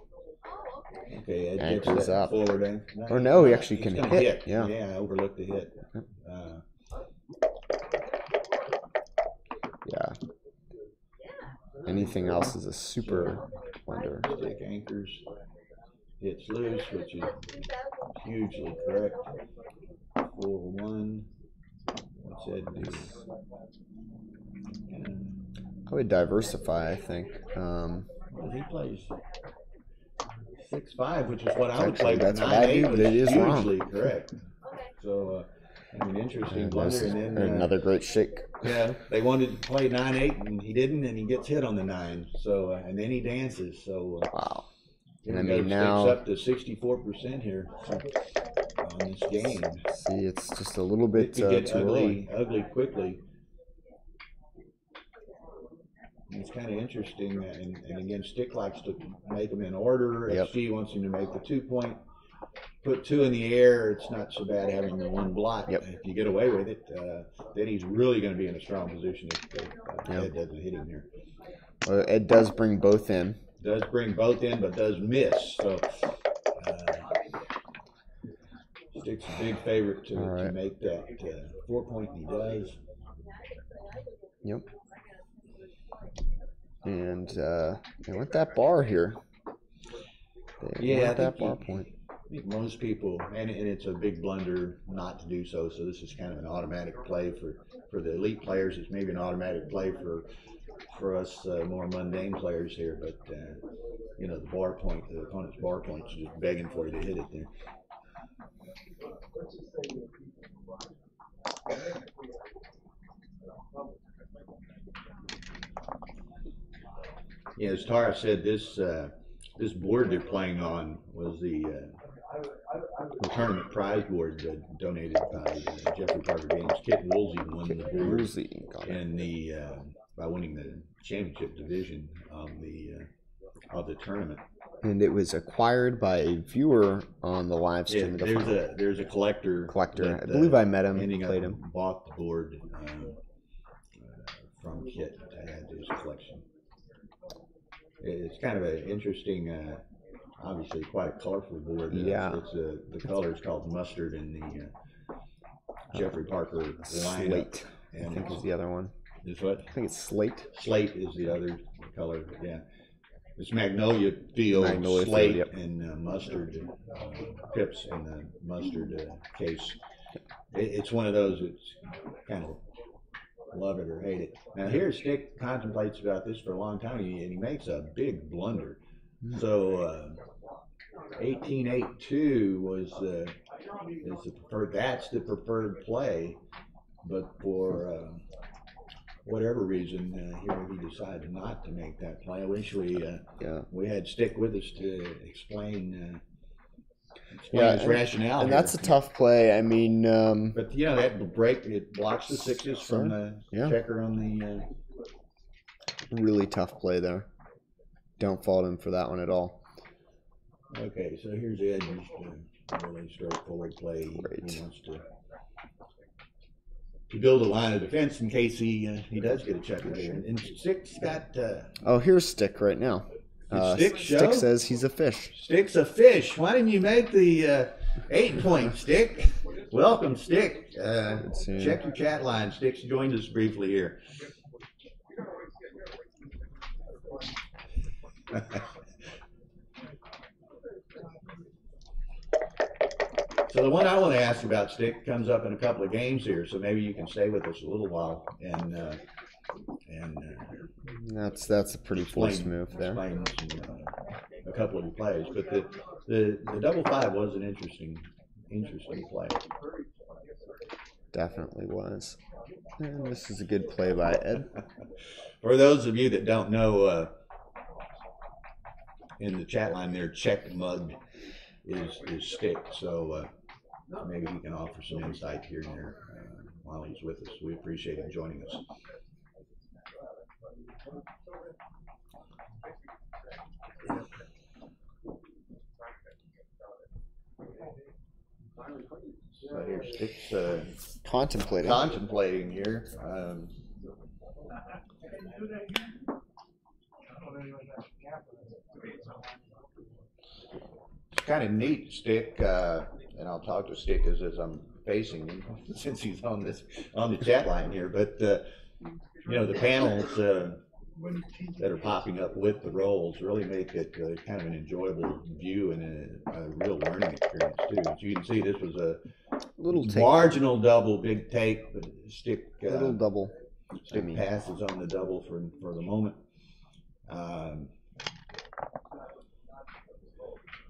Okay, Ed gets Anchors that up. forward. Or no, he actually He's can gonna hit. Yeah. Yeah, I overlooked the hit. Yeah. Anything else is a super blunder. Stick anchors. Hits loose, which is hugely correct. 4-1. What's Ed do? I would diversify, I think. Well, he plays 6-5, which is what I would play. That's But what I 9-8 do, was but it is hugely wrong. correct. So, I mean, interesting blunder. And then Another great shake. yeah, they wanted to play 9-8, and he didn't, and he gets hit on the 9. So, and then he dances. So, Wow. here And we I go. mean, now- Sticks up to 64% here on this game. See, it's just a little It bit could get too early. ugly quickly. It's kind of interesting, and again, Stick likes to make them in order. Yep. XG wants him to make the 2-point. Put 2 in the air. It's not so bad having the 1 block. Yep. If you get away with it, then he's really going to be in a strong position if Yep. Ed doesn't hit him here. Well, Ed does bring both in. Does bring both in, but does miss. So Stick's a big favorite to right. make that 4-point, and he does. Yep. And they want that bar here. They Yeah, I want that think bar point. I think most people, and it's a big blunder not to do so. So this is kind of an automatic play for the elite players. It's maybe an automatic play for us more mundane players here. But you know, the bar point, the opponent's bar point's just begging for you to hit it there. Yeah, as Tara said, this board they're playing on was the tournament prize board donated by Jeffrey Parker Games. Kit Woolsey won the board Woolsey got it. in the by winning the championship division of the tournament. And it was acquired by a viewer on the live Yeah, stream of the final. there's a collector. Collector. that, I believe I met him, ending up played him. Bought the board from Kit to add to his collection. It's kind of an interesting, obviously quite a colorful board. Yeah. It's the color is called mustard in the Jeffrey Parker lineup. Slate, I And think is the other one. is what? I think it's slate. Slate is the other color. Yeah. It's magnolia field, Magnolia slate, field, yep. and mustard pips in the mustard case. It's one of those that's kind of love it or hate it. Now here Stick contemplates about this for a long time, and he makes a big blunder. So 18-8-2 is the preferred. That's the preferred play, but for whatever reason, here he decided not to make that play. I wish we had Stick with us to explain his rationale. And here. that's a tough play. I mean, But you know that break, it blocks the sixes from the Yeah. checker on the. really tough play there. Don't fault him for that one at all. Okay, so here's Ed. Just a really straightforward play. Great. He wants to build a line of defense in case he does get a checker there. And Stick's got. Oh, here's Stick right now. Did Stick show? Stick says he's a fish. Stick's a fish. Why didn't you make the 8-point, Stick? Welcome, Stick. see. Check your chat line. Stick's joined us briefly here. So the one I want to ask about, Stick, comes up in a couple of games here, so maybe you can stay with us a little while. And And That's a pretty forced move there. Explain a couple of the plays, but the double five was an interesting play. Definitely was. And this is a good play by Ed. For those of you that don't know, in the chat line there, checked mugged is stick. So maybe he can offer some insight here and there while he's with us. We appreciate him joining us. So here, Stick's contemplating here. It's kind of neat, Stick, and I'll talk to Stick as I'm facing him since he's on the chat line here. But you know, the panels that are popping up with the rolls really make it kind of an enjoyable view and a real learning experience too. As you can see, this was a little take. Marginal double, big take, but Stick little double. Stick passes on the double for the moment.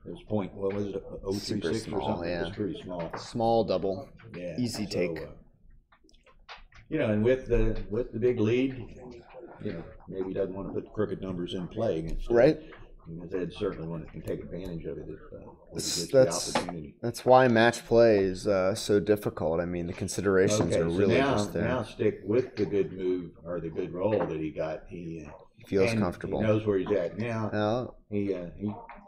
It was point, what was it, 036 or something? Yeah. It was pretty small. Small double. Yeah. Easy take. You know, and with the big lead, you know, maybe he doesn't want to put the crooked numbers in play against it. Right. Because Ed certainly can take advantage of it if he gets the opportunity. That's why match play is so difficult. I mean, the considerations are really just there. Now Stick with the good move or the good roll that he got. He feels comfortable. He knows where he's at now. He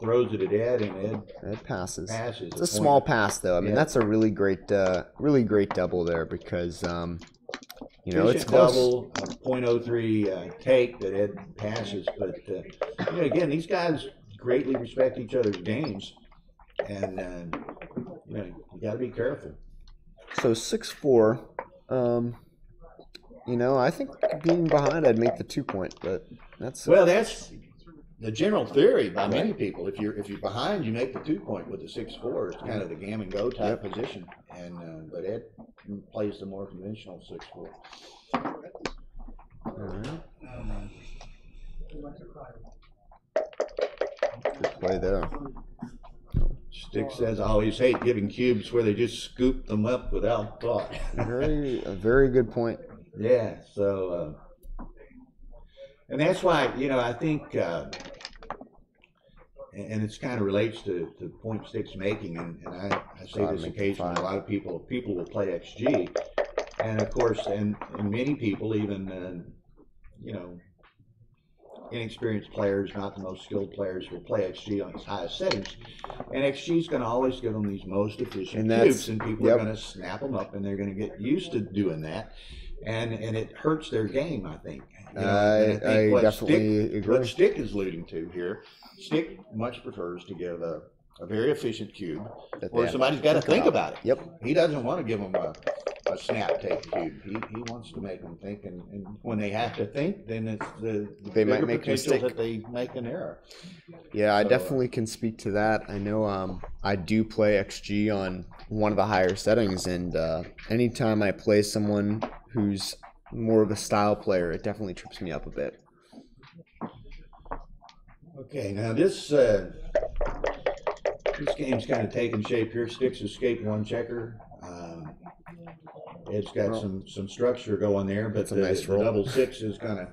throws it at Ed, and Ed passes. It's a small pass, though. I mean, that's a really great double there because you know, it's close. Double, 0.03 take that Ed passes, but you know, again, these guys greatly respect each other's games, and you know, you got to be careful. So 6-4. You know, I think being behind, I'd make the 2-point, but that's that's the general theory by many people. If you're behind, you make the 2-point with the 6-4. It's kind of the game and go type position, and but Ed plays the more conventional 6-4. All right. Good play there. Stick says, I always hate giving cubes where they just scoop them up without thought. A very good point. Yeah, so, and that's why, you know, I think, and it's kind of relates to the point Stick's making, and I say this occasionally, a lot of people will play XG, and of course, and many people, even, you know, inexperienced players, not the most skilled players, will play XG on its highest settings, and XG is going to always give them these most efficient cubes, and people are going to snap them up, and they're going to get used to doing that. And it hurts their game, I think. You know, I definitely agree. What Stick is alluding to here, Stick much prefers to give a very efficient cube where somebody's got to think about it. Yep. He doesn't want to give them a snap take cube. He wants to make them think, and when they have to think, then it's they might make a mistake that they make an error. Yeah, I definitely can speak to that. I know I do play XG on one of the higher settings, and anytime I play someone who's more of a style player, it definitely trips me up a bit. Okay, now this game's kind of taking shape here. Stick's escape one checker. It's got some structure going there, but the double six is going to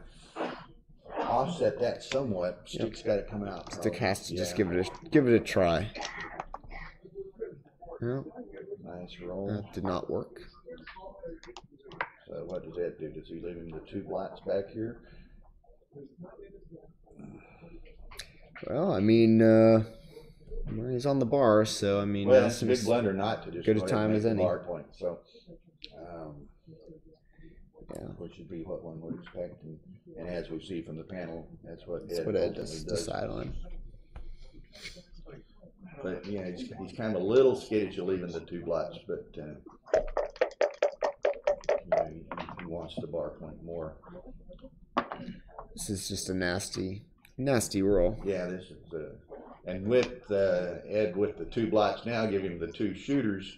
offset that somewhat. Stick's got to come out. Stick has to just give it a try. Yep. Nice roll. That did not work. So what does that do? Does he leave him the 2 blocks back here? Well, I mean, he's on the bar, so I mean, it's a big blunder not to just good a time as any. Bar point. So, which would be what one would expect, and as we see from the panel, that's what Ed does decide on. But yeah, he's kind of a little skittish of leaving the 2 blocks, but you know, he wants the bar point more. This is just a nasty roll. Yeah, this is and with Ed with the 2 blocks now, giving him the 2 shooters.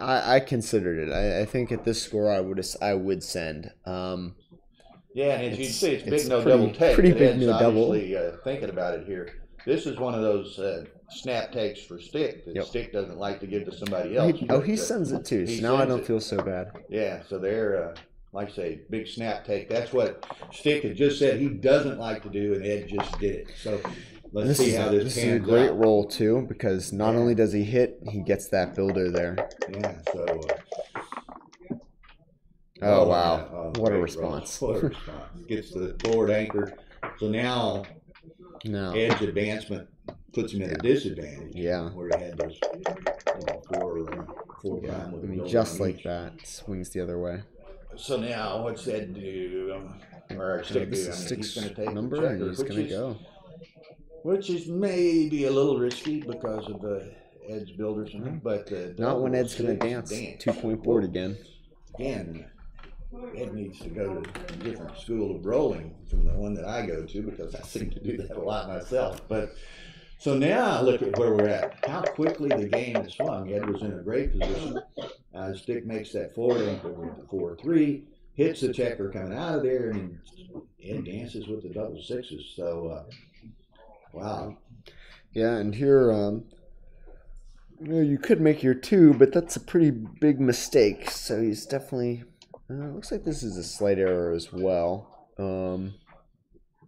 I considered it. I think at this score I would send. Yeah, and as you can see, it's big it's no pretty- double take. pretty but big Ed's no double. obviously thinking about it here. This is one of those snap takes for Stick that Yep. Stick doesn't like to give to somebody else. He sends it too. he So now I sends don't it. feel so bad. Yeah, so they're like I say, big snap take. That's what Stick had just said he doesn't like to do, and Ed just did it. So let's see how this is a pans great out. roll too, because not only does he hit, he gets that builder there. Yeah, so. Oh wow! yeah, What a great response! roll. What a response! Gets the forward anchor. So now No. Ed's advancement puts him at a disadvantage. Yeah. Where he had those four Yeah. prime with I a mean, builder just on like each. that, swings the other way. So now what's Ed do? Or Stick This do? is he's Stick's going to take number, the and checker, he's gonna go. Which is maybe a little risky because of Ed's builders, but Not when Ed's gonna Stick's dance 2-point board again. Again, Ed needs to go to a different school of rolling from the one that I go to because I seem to do that a lot myself. But so now look at where we're at. How quickly the game has swung. Ed was in a great position. Stick makes that forward anchor with the 4-3, hits the checker coming out of there, and Ed dances with the double sixes. So, wow. Yeah, and here, you could make your 2, but that's a pretty big mistake. So he's definitely. Looks like this is a slight error as well.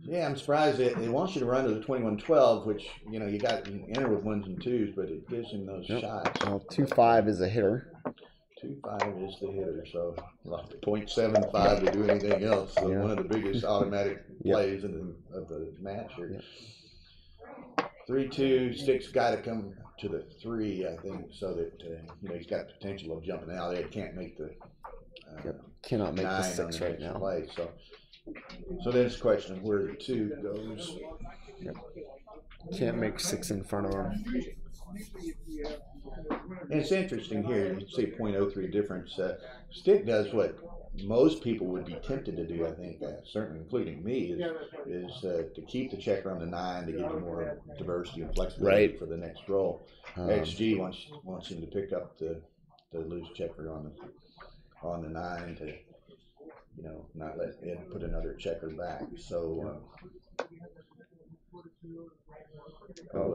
Yeah, I'm surprised it wants you to run to the 21-12, which you can enter with 1s and 2s, but it gives him those shots. Well, 2-5 is a hitter. 2-5 is the hitter, so 0.75 to do anything else. So Yeah. one of the biggest automatic plays of the match here. 3-2, Stick's got to come to the 3, I think, so that he's got potential of jumping out. They can't make the Cannot make the 9 6 on the right next now. play. So then it's a question of where the 2 goes. Can't make 6 in front of him. And it's interesting here. You see 0.03 difference. Stick does what most people would be tempted to do, I think, certainly including me, is to keep the checker on the 9 to give you more diversity and flexibility Right. for the next roll. XG wants him to pick up the loose checker on the 9 to not let Ed put another checker back. So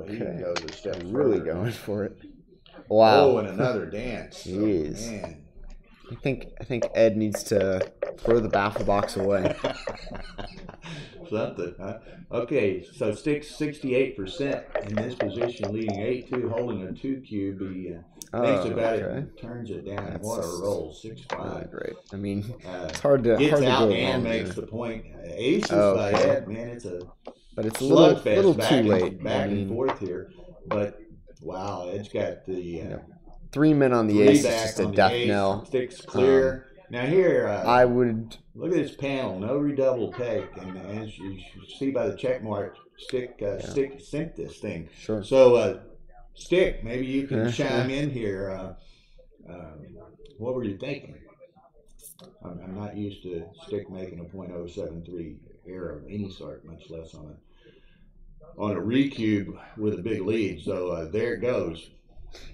he Okay. goes a step Really further. going for it. Wow. Oh, and another dance. Jeez. Oh, man. I think Ed needs to throw the baffle box away. Something, huh? Okay, so Stick's 68% in this position, leading 8-2, holding a 2 cube. He thinks about it and turns it down. That's What a roll, Really 6-5. great. I mean, it's hard to Gets out go and wrong makes there. the point. Aces by Ed, man, it's a But it's a slugfest little back too and, late. back I mean, and forth here. But wow, Ed's got the 3 men on the 3 ace is back just a on the death ace. knell. Stick's clear. Now here, I would. look at this panel, no redouble take, and as you see by the check mark, Stick sink this thing. Sure. So, Stick, maybe you can chime in here. What were you thinking? I'm not used to Stick making a .073 error of any sort, much less on a recube with a big lead. So there it goes.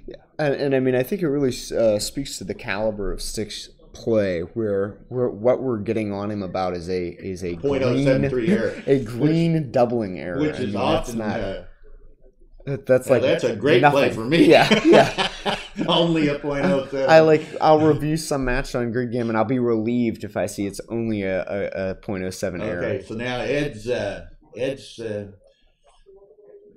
Yeah, and I mean, I think it really speaks to the caliber of Stick's play, where what we're getting on him about is a .073 error, a green doubling error, which is often that's like that's a great nothing. play for me. Yeah. Only a .07. I'll review some match on Grid Game, and I'll be relieved if I see it's only a .07 error. Okay, so now Ed's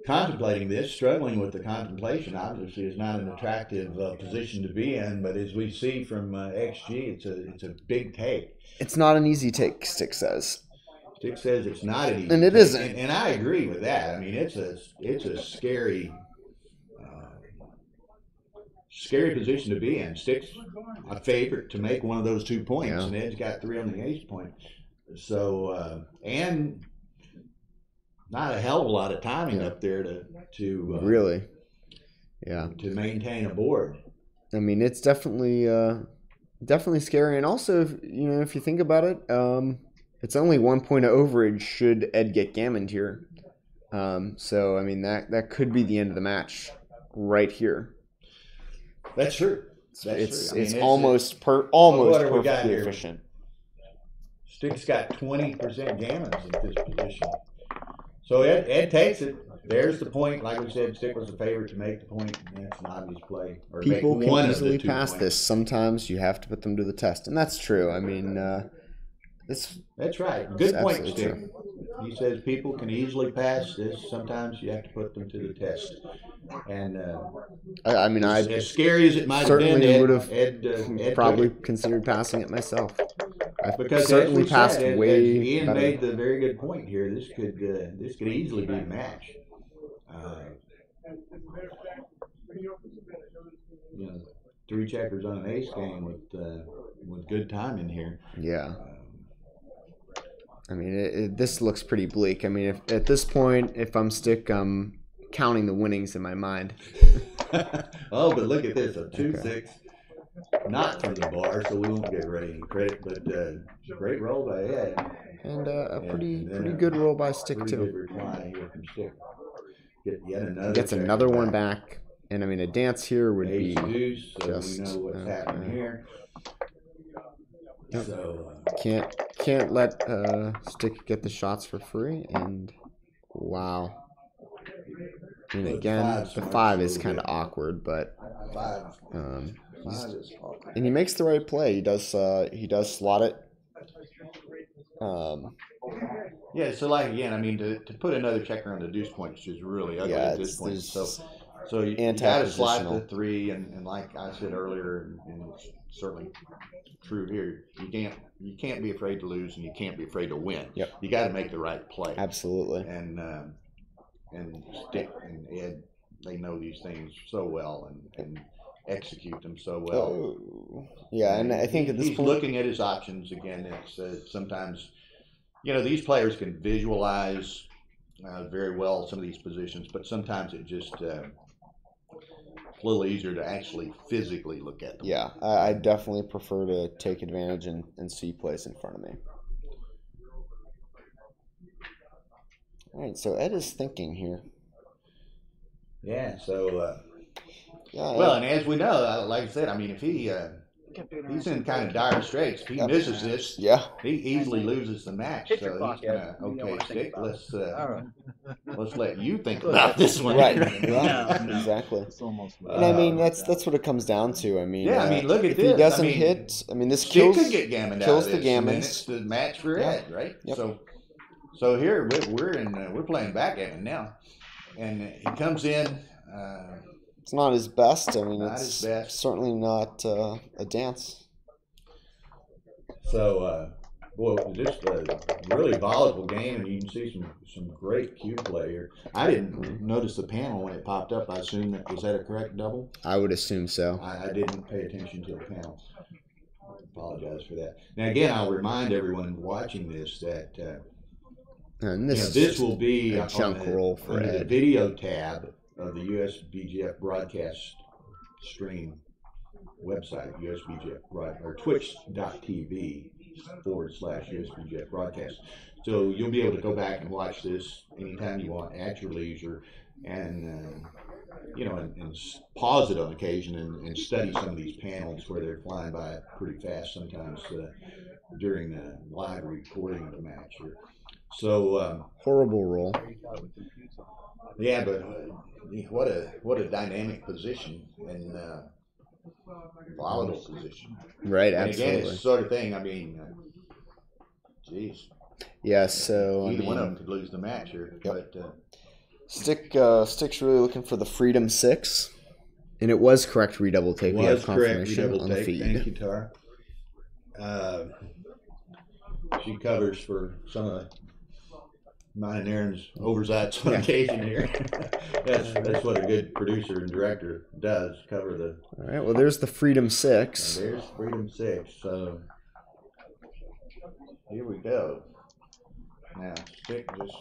contemplating this, struggling with the contemplation. Obviously, is not an attractive position to be in, but as we see from XG, it's a big take. It's not an easy take, Stick says. Stick says it's not an easy And it take, isn't. and I agree with that. I mean, it's a scary position to be in. Stick's a favorite to make one of those 2 points, and Ed's got 3 on the ace point. So and not a hell of a lot of timing up there to really, to maintain a board. I mean, it's definitely scary, and also if you think about it, it's only 1 point of overage should Ed get gammoned here. So I mean that could be the end of the match right here. That's true. It's true. I mean, almost what have we got perfectly here? efficient. Stick's got 20% gammons at this position. So Ed takes it. There's the point. Like we said, Stick was the favorite to make the point. That's an obvious play. Or People make one can of the easily 2 pass points. this. Sometimes you have to put them to the test, and that's true. I mean, That's right. Good It's point, absolutely Stick. true. He says people can easily pass this. Sometimes you have to put them to the test. And I mean, I as scary as it might have certainly been, would have Ed probably took it. considered passing it myself. I've Because certainly as we passed said, way as Ian better. made the very good point here. This could easily be a match. You know, 3 checkers on an ace game with good time in here. Yeah. I mean, this looks pretty bleak. I mean, if at this point, if I'm Stick, I'm counting the winnings in my mind. Oh, but look at this, a 2-6, not from the bar, so we won't get Ray any credit, but great roll by Ed. And a pretty then good roll by Stick, Pretty good too. reply here from Stick. Get yet another Gets checker another one back. And I mean, a dance here would Ace be deuce, so just, we know what's happening here. Yep. So can't let Stick get the shots for free. And wow. I mean, again, the 5 is kind of awkward, but and he makes the right play. He does slot it. yeah, so like again, I mean, to put another checker on the deuce point is just really ugly Yeah, at this point. there's So you got to slide the anti-positional. 3, and like I said earlier, and it's certainly true here. You can't be afraid to lose, and you can't be afraid to win. Yep. You got to make the right play. Absolutely. And Stick and Ed, they know these things so well and execute them so well. Oh. Yeah, and I think at this he's point, looking at his options again. It's sometimes, these players can visualize very well some of these positions, but sometimes it just a little easier to actually physically look at them. yeah, I definitely prefer to take advantage and see plays in front of me. All right, so Ed is thinking here. Yeah. So. Yeah. Well, and as we know, like I said, I mean, if he's in kind of dire straits. If he misses this, yeah, he easily loses the match. Hit So your clock, he's gonna Ed. You don't wanna think Stick. about it. Let's let you think about this one. right. No, Yeah, no. exactly. It's almost. And I mean, that's what it comes down to. I mean, Yeah, I mean, look at if this. he doesn't I mean, hit, I mean, this Stick kills could get gammoned out kills of the this, and then gammons. it's the match for Yeah. Ed, right? Yep. So here we're playing backgammon now, and he comes in. It's not his best. I mean, Not it's his best. certainly not a dance. So, boy, just a really volatile game, and you can see some great cue play here. I didn't notice the panel when it popped up. I assume was that a correct double? I would assume so. I didn't pay attention to the panel. I apologize for that. Now, again, I'll remind everyone watching this that And this is this will be a junk roll for under the Ed. video tab of the USBGF broadcast stream website, USBGF or twitch.tv/USBGF broadcast. So you'll be able to go back and watch this anytime you want at your leisure, and and pause it on occasion and study some of these panels where they're flying by pretty fast sometimes during the live recording of the match here. So Horrible roll. yeah, but what a dynamic position and volatile position. Right, And again, it's absolutely. the sort of thing. I mean, geez, Yeah, so I either one of them mean, could lose the match here. But Stick's really looking for the Freedom 6. And it was correct redouble take. We have was correct. confirmation Double on the take. feed. Thank you, Tara. She covers for some of mine and Aaron's oversights on Yeah. occasion here. that's what a good producer and director does, cover the. All right, well, there's the Freedom 6. There's Freedom 6. So here we go. Now, Stick just.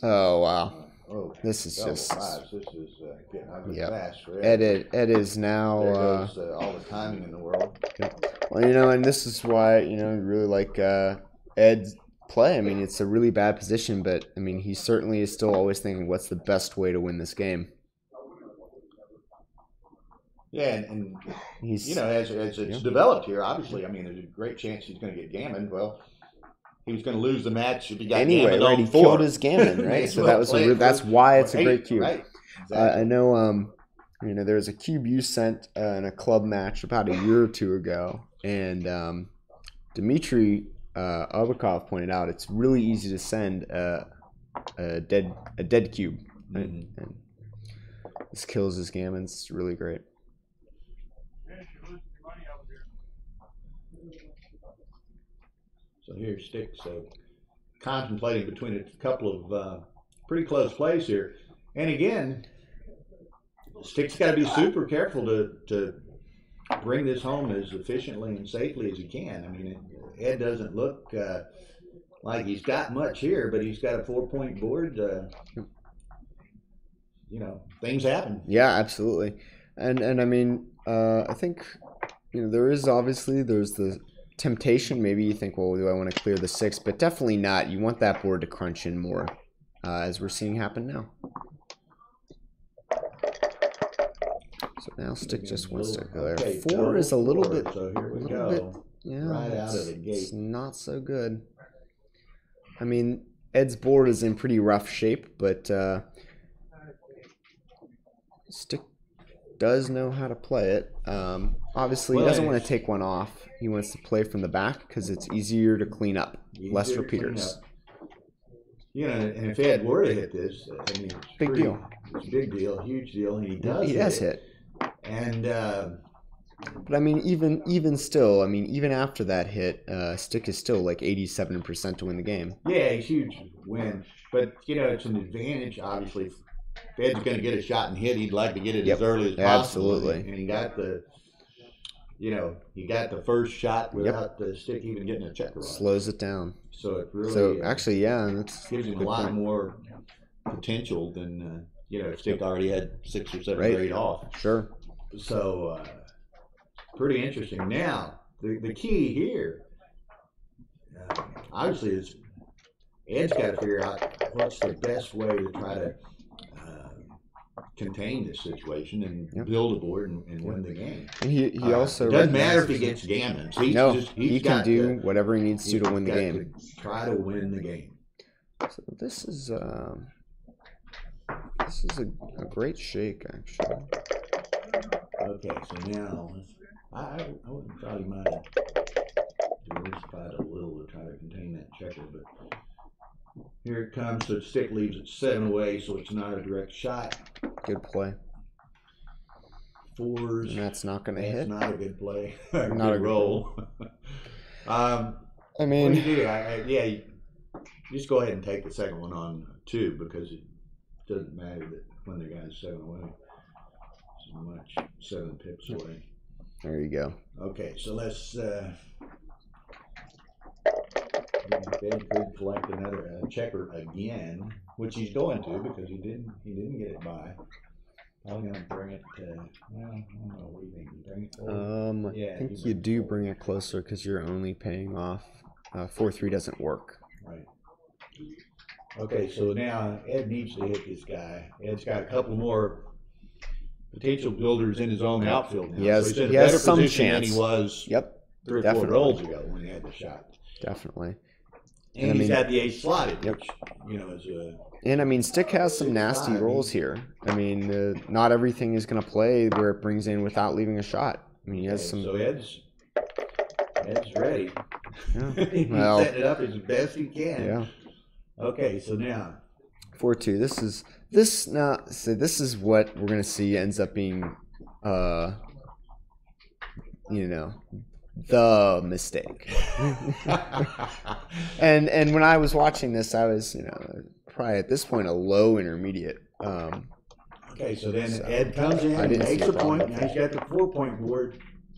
Oh, wow. Oh, This is double just. fives. This is getting ugly Yep. fast for Ed is now. There goes all the timing in the world. Well, and this is why, really like Ed's play. I mean, it's a really bad position, but, I mean, he certainly is still always thinking, what's the best way to win this game? Yeah, and He's you know, as it's developed here, obviously, I mean, there's a great chance he's going to get gammoned. Well, he was going to lose the match if he got anyway, gammoned right? on He 4. killed his gammon, right? So that was that's why it's a great cube. Right. Exactly. I know. You know, there was a cube you sent in a club match about a year or two ago, and Dmitry Abakov pointed out it's really easy to send a dead cube, right? And this kills his gammons. It's really great. So here's Stick. So contemplating between a couple of pretty close plays here, and again, Stick's got to be super careful to bring this home as efficiently and safely as he can. I mean, Ed doesn't look like he's got much here, but he's got a 4-point board. You know, things happen. Yeah, absolutely. And I mean, I think, you know, there's the temptation. Maybe you think, well, do I want to clear the 6? But definitely not. You want that board to crunch in more, as we're seeing happen now. So now Stick just wants to go there. Okay, 4 is a little bit, So here we go. yeah, Right out of the it's gate. not so good. I mean, Ed's board is in pretty rough shape, but Stick does know how to play it. Obviously, he doesn't want to take one off. He wants to play from the back because it's easier to clean up, less Easier to clean repeaters. up. You know, and if Ed were to hit this, I mean, it's Big deal. It's a big deal, huge deal, and he does. He does hit. And But I mean, even still, I mean, even after that hit, Stick is still like 87% to win the game. yeah, he's huge win. But you know, it's an advantage. Obviously, if Ed's going to get a shot and hit, he'd like to get it as early as possible. Absolutely. And he got the, you know, he got the first shot without the Stick even getting a checker on. Slows it down. So it really So actually, yeah, that's gives him a good lot point. more potential than you know, if Stick already had 6 or 7 Right. or 8 off. Sure. So pretty interesting. Now the key here, obviously, is Ed's got to figure out what's the best way to try to contain this situation and build a board and win the game. And he also it doesn't matter if he gets gammons. he can do whatever he needs to win the game. Try to win the game. So this is a great shake, actually. Okay, so now I wouldn't thought he might have diversified a little to try to contain that checker, but here it comes. So Stick leaves it 7 away, so it's not a direct shot. Good play. 4s. And that's not going to That's hit. not a good play. Not Not a a good roll. I What mean, do you do? Yeah, you just go ahead and take the second one on 2 because it doesn't matter that when the guy's 7 away. So much 7 pips away. there you go. Okay, so let's. Ed could collect another checker again, which he's going to because he didn't get it by. I'm gonna bring it to. Well, I don't know. What do you think? You bring it forward? I think you do bring it closer because you're only paying off. 4-3 doesn't work. Right. Okay, so now Ed needs to hit this guy. Ed's got a couple more potential builders in his own outfield now. He has- so he's in he a has better some position chance. than he was Yep, 3 or 4 definitely. rolls ago when he had the shot. Definitely. And I he's mean- got the ace slotted, Yep. which you know is a. And I mean, Stick has some nasty rolls here. I mean, not everything is going to play where it brings in without leaving a shot. I mean, he has some. So Ed's ready. Yeah. He's Well, setting it up as best he can. yeah. Okay, so now 4-2. This is what we're gonna see ends up being, the mistake. and when I was watching this, I was probably at this point a low intermediate. okay, so then So, Ed comes in, I didn't see makes a a problem point. with Now he's got the 4-point board.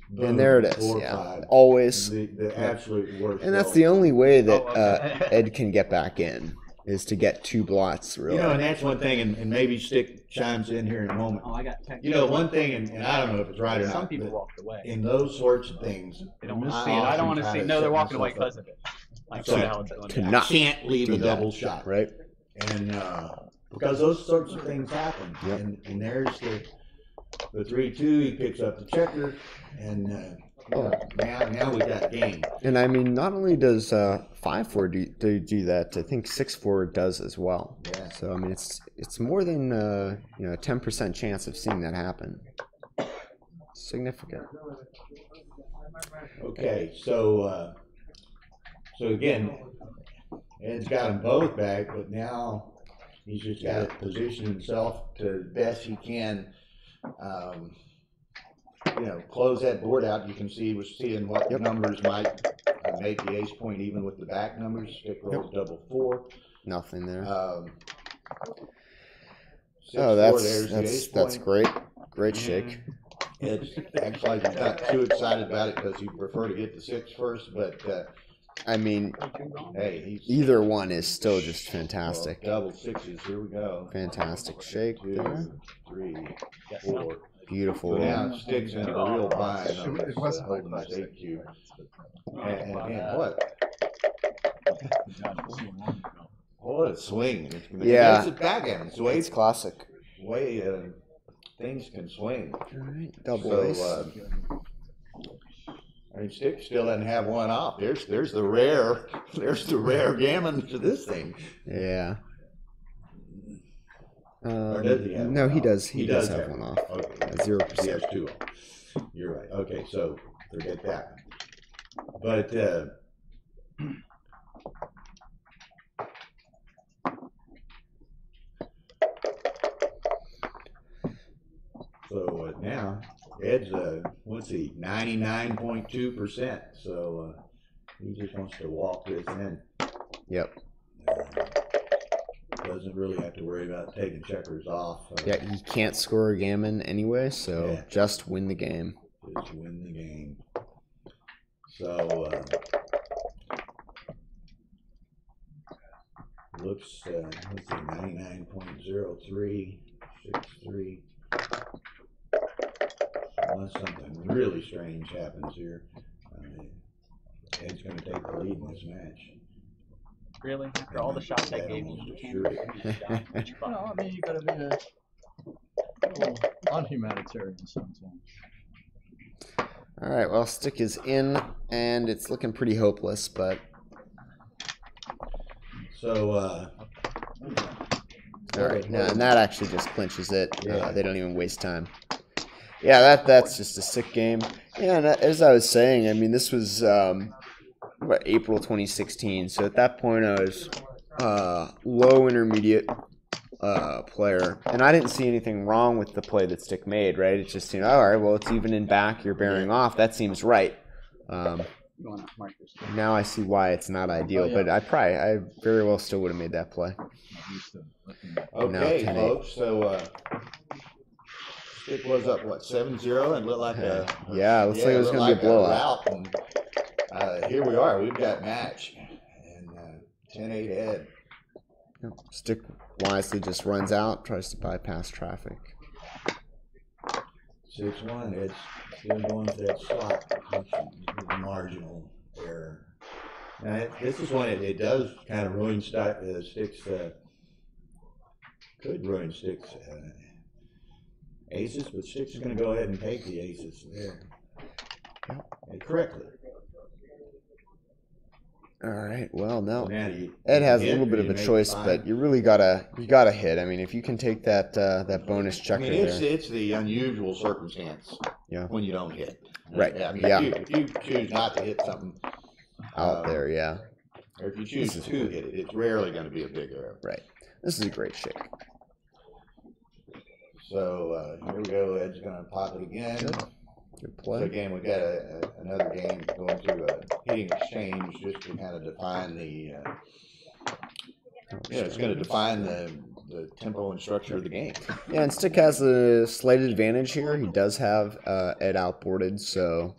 Boom, And there it is. 4 or Yeah, 5. always. The absolute worst. And that's roll. the only way that Ed can get back in is to get 2 blots. Really. And that's one thing, and maybe Stick chimes in here in a moment. Oh, I got technical. You know, one thing, and I don't know if it's right or not. Some people but walked away. in those sorts of things, They don't want to I see it. I don't want often to try see. to No, they're set walking away myself because of it. Like So, how it's to I not can't leave do a that. double shot, Right. and because those sorts of things happen, Yep. and there's the the 3-2, he picks up the checker, and now we got game. And I mean, not only does 5-4 do that, I think 6-4 does as well. Yeah. So I mean, it's more than a 10% chance of seeing that happen. Significant. Okay, so again, Ed's got them both back, but now he's just got to position himself to the best he can. Close that board out. You can see we're seeing what numbers might make the ace point even with the back numbers. Stick rolls double 4. Nothing there. 6-4, that's great. Great shake. It's actually he's not too excited about it because he prefer to get the 6 first, but I mean, hey, either one is still just fantastic. Double 6s. Here we go. Fantastic shake. 2, 3, 4. Beautiful. So now Stick's in a real bind on this holding this 8 cube. And what? What a swing. Yeah. It's a backgammon. It's It's classic. way things can swing. All right, double ace. I mean, Stick still doesn't have one off. There's the rare gammon to this thing. Yeah. Or does he have No, one he off? does. He does have one off. Okay. 0%. He has 2 off. You're right. Okay, so forget that. But so now Ed's what's he? 99.2%. So he just wants to walk this in. Yep. Doesn't really have to worry about taking checkers off. Yeah, he can't score a gammon anyway, so just win the game. Just win the game. So looks let's see, 99.03, 63. Unless something really strange happens here, Ed's going to take the lead in this match. Really? After all the shots I gave you, you can't reach button. No, I mean, you gotta be a little unhumanitarian sometimes. All right, well, Stick is in, and it's looking pretty hopeless, but... So, all right, no, and that actually just clinches it. Yeah. They don't even waste time. Yeah, that's just a sick game. Yeah, and as I was saying, I mean, this was April 2016. So at that point, I was low intermediate player, and I didn't see anything wrong with the play that Stick made. Right? It's just all right. Well, it's even in back. You're bearing off. That seems right. Now I see why it's not ideal, but I very well still would have made that play. okay, folks. So. Stick was up, what, 7-0, and looked like a... Yeah, looks like it was going to be a blowout. And, here we are. We've got match. And 10-8 Ed. Stick wisely just runs out, tries to bypass traffic. 6-1. Ed's still going to that slot. Marginal error. Now, this is when it does kind of ruin Stick's... could ruin Stick's... aces, but Stick's is going to go ahead and take the aces there. And correctly. All right. Well, no. Now Ed has a little bit of a choice, but you really gotta hit. I mean, if you can take that bonus checker there. It's the unusual circumstance. Yeah. When you don't hit. Right. I mean, if you choose not to hit something out there, yeah. Or if you choose to hit it, it's rarely going to be a big error. Right. This is a great shake. So here we go. Ed's going to pop it again. Good play. So again, we've got another game going through a hitting exchange just to kind of define the. It's going to define the tempo and structure of the game. Yeah, and Stick has a slight advantage here. He does have Ed outboarded, so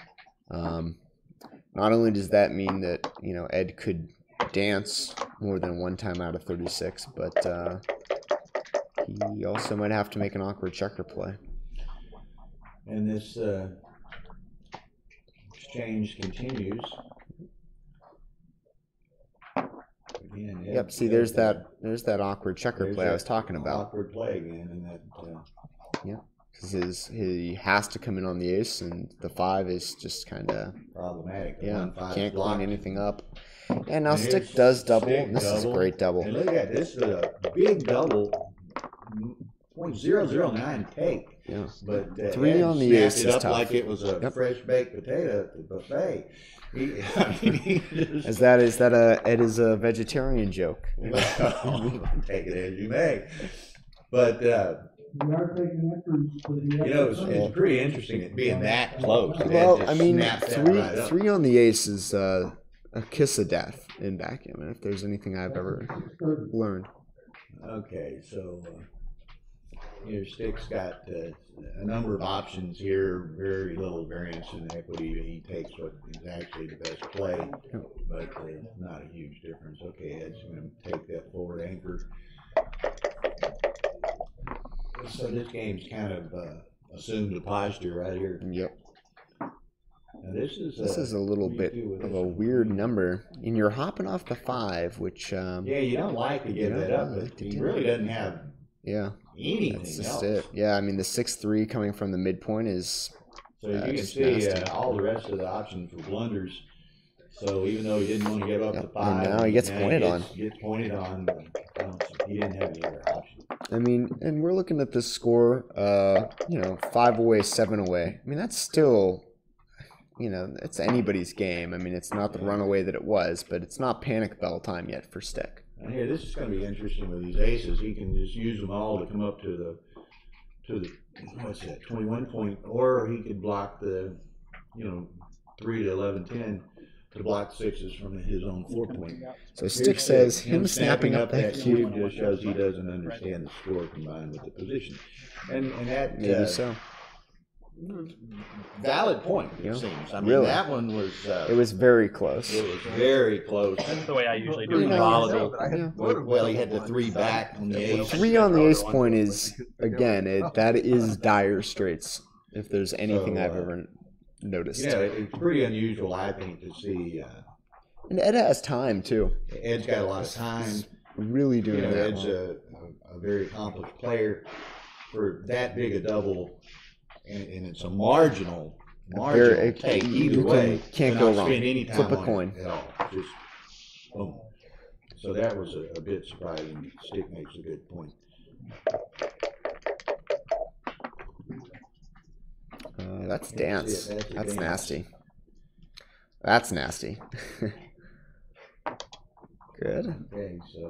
not only does that mean that Ed could dance more than one time out of 36, but he also might have to make an awkward checker play. And this exchange continues. Again, yep. See, there's that awkward checker play I was talking about. Awkward play again, and that. Yeah. because he has to come in on the ace, and the 5 is just kind of problematic. Yeah, 1-5 can't blocked. clean anything up. And now And stick here's does double. stick And this is a double. great double. And look at this is a big double. 0.009 take. Yeah. But 3 Ed on the snapped ace it is up tough. like it was a fresh baked potato at the buffet. Is that Ed is a vegetarian joke? Well, take it as you may. But it's pretty interesting it being that close. Well, Ed just I mean, snapped that right up. 3 on the ace is a kiss of death in backgammon, if there's anything I've ever learned. Okay, so your stick's got a number of options here, very little variance in equity. He takes what is actually the best play, but not a huge difference. Okay, Ed's going to take that forward anchor. So this game's kind of assumed a posture right here. Yep. Now this is a little bit of a weird number, and you're hopping off the 5, which yeah, you don't like to give that up, but he really doesn't have anything that's else. just it. Yeah, I mean the 6-3 coming from the midpoint is so you can just see nasty. all the rest of the options were blunders. So even though he didn't want to give up the 5, and now he gets pointed on. Gets pointed on. He didn't have any other option. I mean, and we're looking at this score, 5 away, 7 away. I mean, that's still, it's anybody's game. I mean, it's not the runaway that it was, but it's not panic bell time yet for Stick. And here, this is going to be interesting with these aces. He can just use them all to come up to the what's that, 21 point, or he could block the, 3 to 11, 10 to block 6s from his own 4 point. So Stick says him snapping up that cube just shows he doesn't understand the score combined with the position. And that maybe so. Valid point, it seems. I mean, really? That one was. It was very close. It was very close. That's the way I usually do it. Well, he had the 3 back on the ace. 3 on the ace point is, again, that is dire straits, if there's anything I've ever noticed. Yeah, it's pretty unusual, I think, to see. And Ed has time, too. Ed's got a lot of time. Really doing that. Ed's a very accomplished player. For that big a double, and it's a marginal take either way. Can't go wrong. Spend any time Flip a on coin. It at all. Just boom. So that was a bit surprising. Stick makes a good point. That's dance. That's dance. nasty. That's nasty. Good. Okay, so.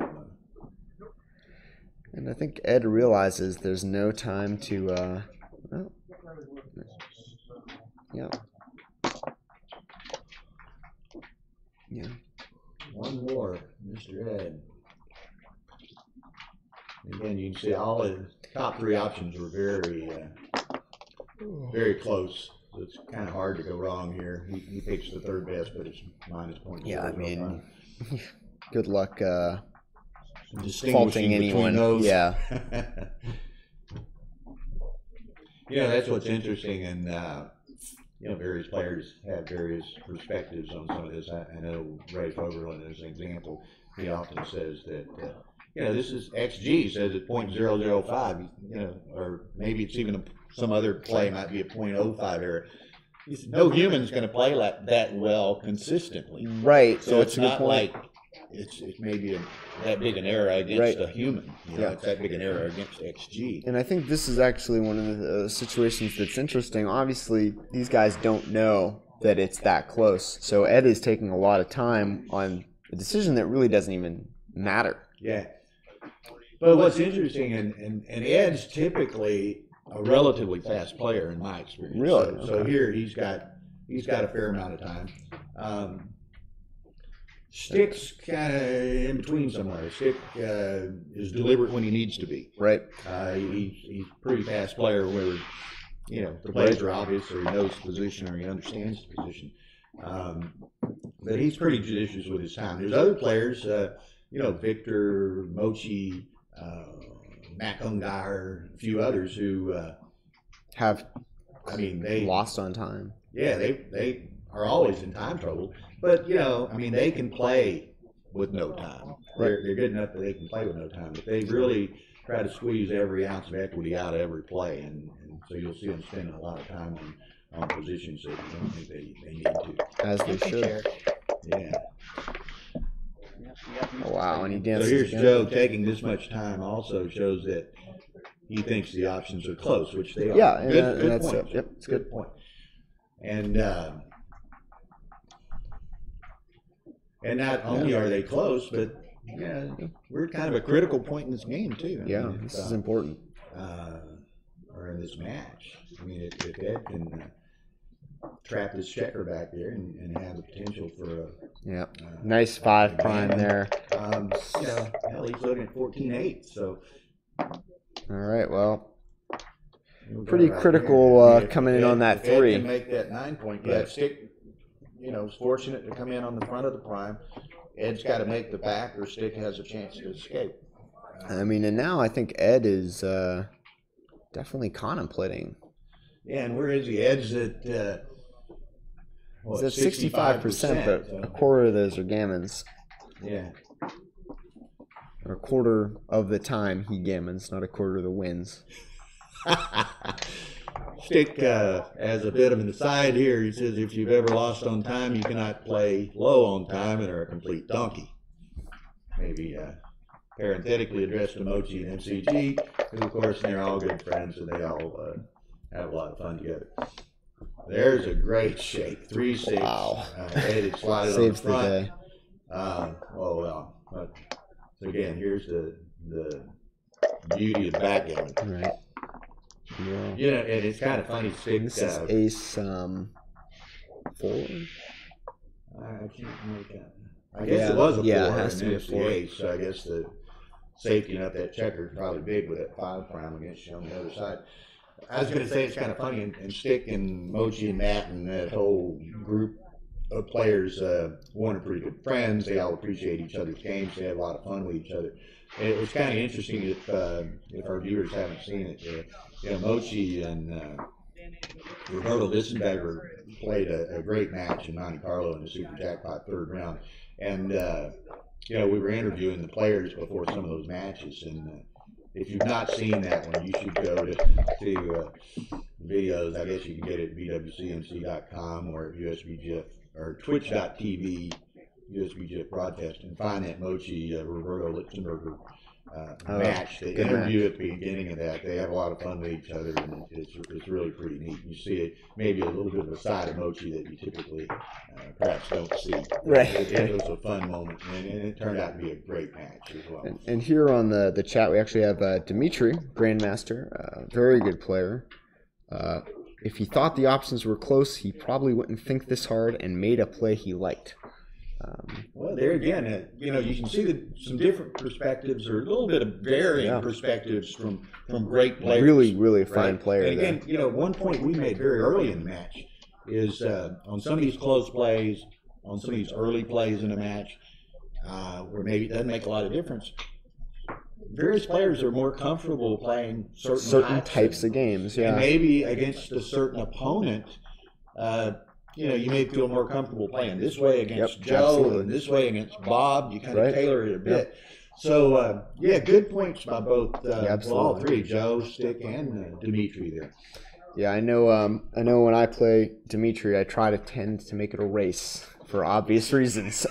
And I think Ed realizes there's no time to, yeah. One more, Mr. Ed. Again, you can see all the top 3 options were very close. So it's kind of hard to go wrong here. He picks the 3rd best, but it's -0.0. Yeah, I mean, good luck distinguishing faulting anyone. Those. Yeah. That's what's interesting, and various players have various perspectives on some of this. I know Ray Fogerland, as an example, he often says that this is XG says it's .005, or maybe it's even some other play might be a .05 error. No human's going to play like that well consistently, right? So it's not like it's maybe that big an error against a human. It's that big an error against XG. And I think this is actually one of the situations that's interesting. Obviously, these guys don't know that it's that close. So Ed is taking a lot of time on a decision that really doesn't even matter. Yeah. But what's interesting, and Ed's typically a relatively fast player in my experience. Really? So here he's got a fair amount of time. Stick's kind of in between somewhere. Stick is deliberate when he needs to be. Right. He's a pretty fast player where, the plays are obvious, or he knows the position, or he understands the position. But he's pretty judicious with his time. There's other players, Victor, Mochi, Matt Ungar, a few others who have, they lost on time. Yeah, they are always in time trouble. But they can play with no time. They're good enough that they can play with no time. But they really try to squeeze every ounce of equity out of every play, and so you'll see them spending a lot of time on positions that you don't think they need to. As they should. Yeah. Oh, wow, and he So dances here's again. Joe taking this much time also shows that he thinks the options are close, which they are. Yeah, and good that's point. it. Yep, it's Good point. And not only are they close, but yeah, we're kind of a critical point in this game too. Yeah, this is important. Or in this match. I mean, if Ed can trap this checker back there and have the potential for a nice 5 prime there. Hell, he's looking at 14-8. So. All right, well. Pretty critical coming in on that 3. Ed can make that 9 point. Yeah, Stick, is fortunate to come in on the front of the prime. Ed's got to make the back, or Stick has a chance to escape. I mean, and now I think Ed is definitely contemplating. Yeah, and where is he? Ed's at he's at 65%, but a quarter of those are gammons. Yeah. Or a quarter of the time he gammons, not a quarter of the wins. Stick, as a bit of an aside here, he says if you've ever lost on time, you cannot play low on time and are a complete donkey. Maybe parenthetically addressed to Mochi and MCG, who of course they're all good friends and they all have a lot of fun together. There's a great shake, 3-6. Wow. Headed slide Saves on the front. the day. Oh well. So again, here's the beauty of backgammon. Right. Yeah. And it's kind of funny. Stick. This is ace 4. I can't make out. I guess it was a 4. Yeah, it has to be a it's 4. The ace, so I guess the safety nut that checker is probably big with that 5 prime against you on the other side. I was going to say it's kind of funny, and Stick and Mochi and Matt and that whole group of players, one are pretty good friends. They all appreciate each other's games. They have a lot of fun with each other. And it was kind of interesting if our viewers haven't seen it. Mochi and Roberto Lissenberger played a great match in Monte Carlo in the Super Jackpot 3rd round. And, we were interviewing the players before some of those matches. And if you've not seen that one, you should go to videos. I guess you can get it at bwcmc.com or at USBGF or twitch.tv USBGF broadcast and find that Mochi Roberto Lichtenberger match. The interview at the beginning of that, they have a lot of fun with each other, and it's really pretty neat. You see it maybe a little bit of a side of Mochi that you typically perhaps don't see. Right. It was a fun moment, and it turned out to be a great match as well. And here on the chat, we actually have Dimitri, Grandmaster, very good player. If he thought the options were close, he probably wouldn't think this hard and made a play he liked. Well, there again, you can see some different perspectives or a little bit of varying perspectives from great players. Really, really fine player. And again, one point we made very early in the match is on some of these close plays, on some of these early plays in the match, where maybe it doesn't make a lot of difference. Various players are more comfortable playing certain types of games, and maybe against a certain opponent. You may feel more comfortable playing this way against Joe and this way against Bob. You kind of tailor it a bit. So, good points by both, all three, Joe, Stick, and Dimitri there. Yeah, I know when I play Dimitri, I try to tend to make it a race for obvious reasons.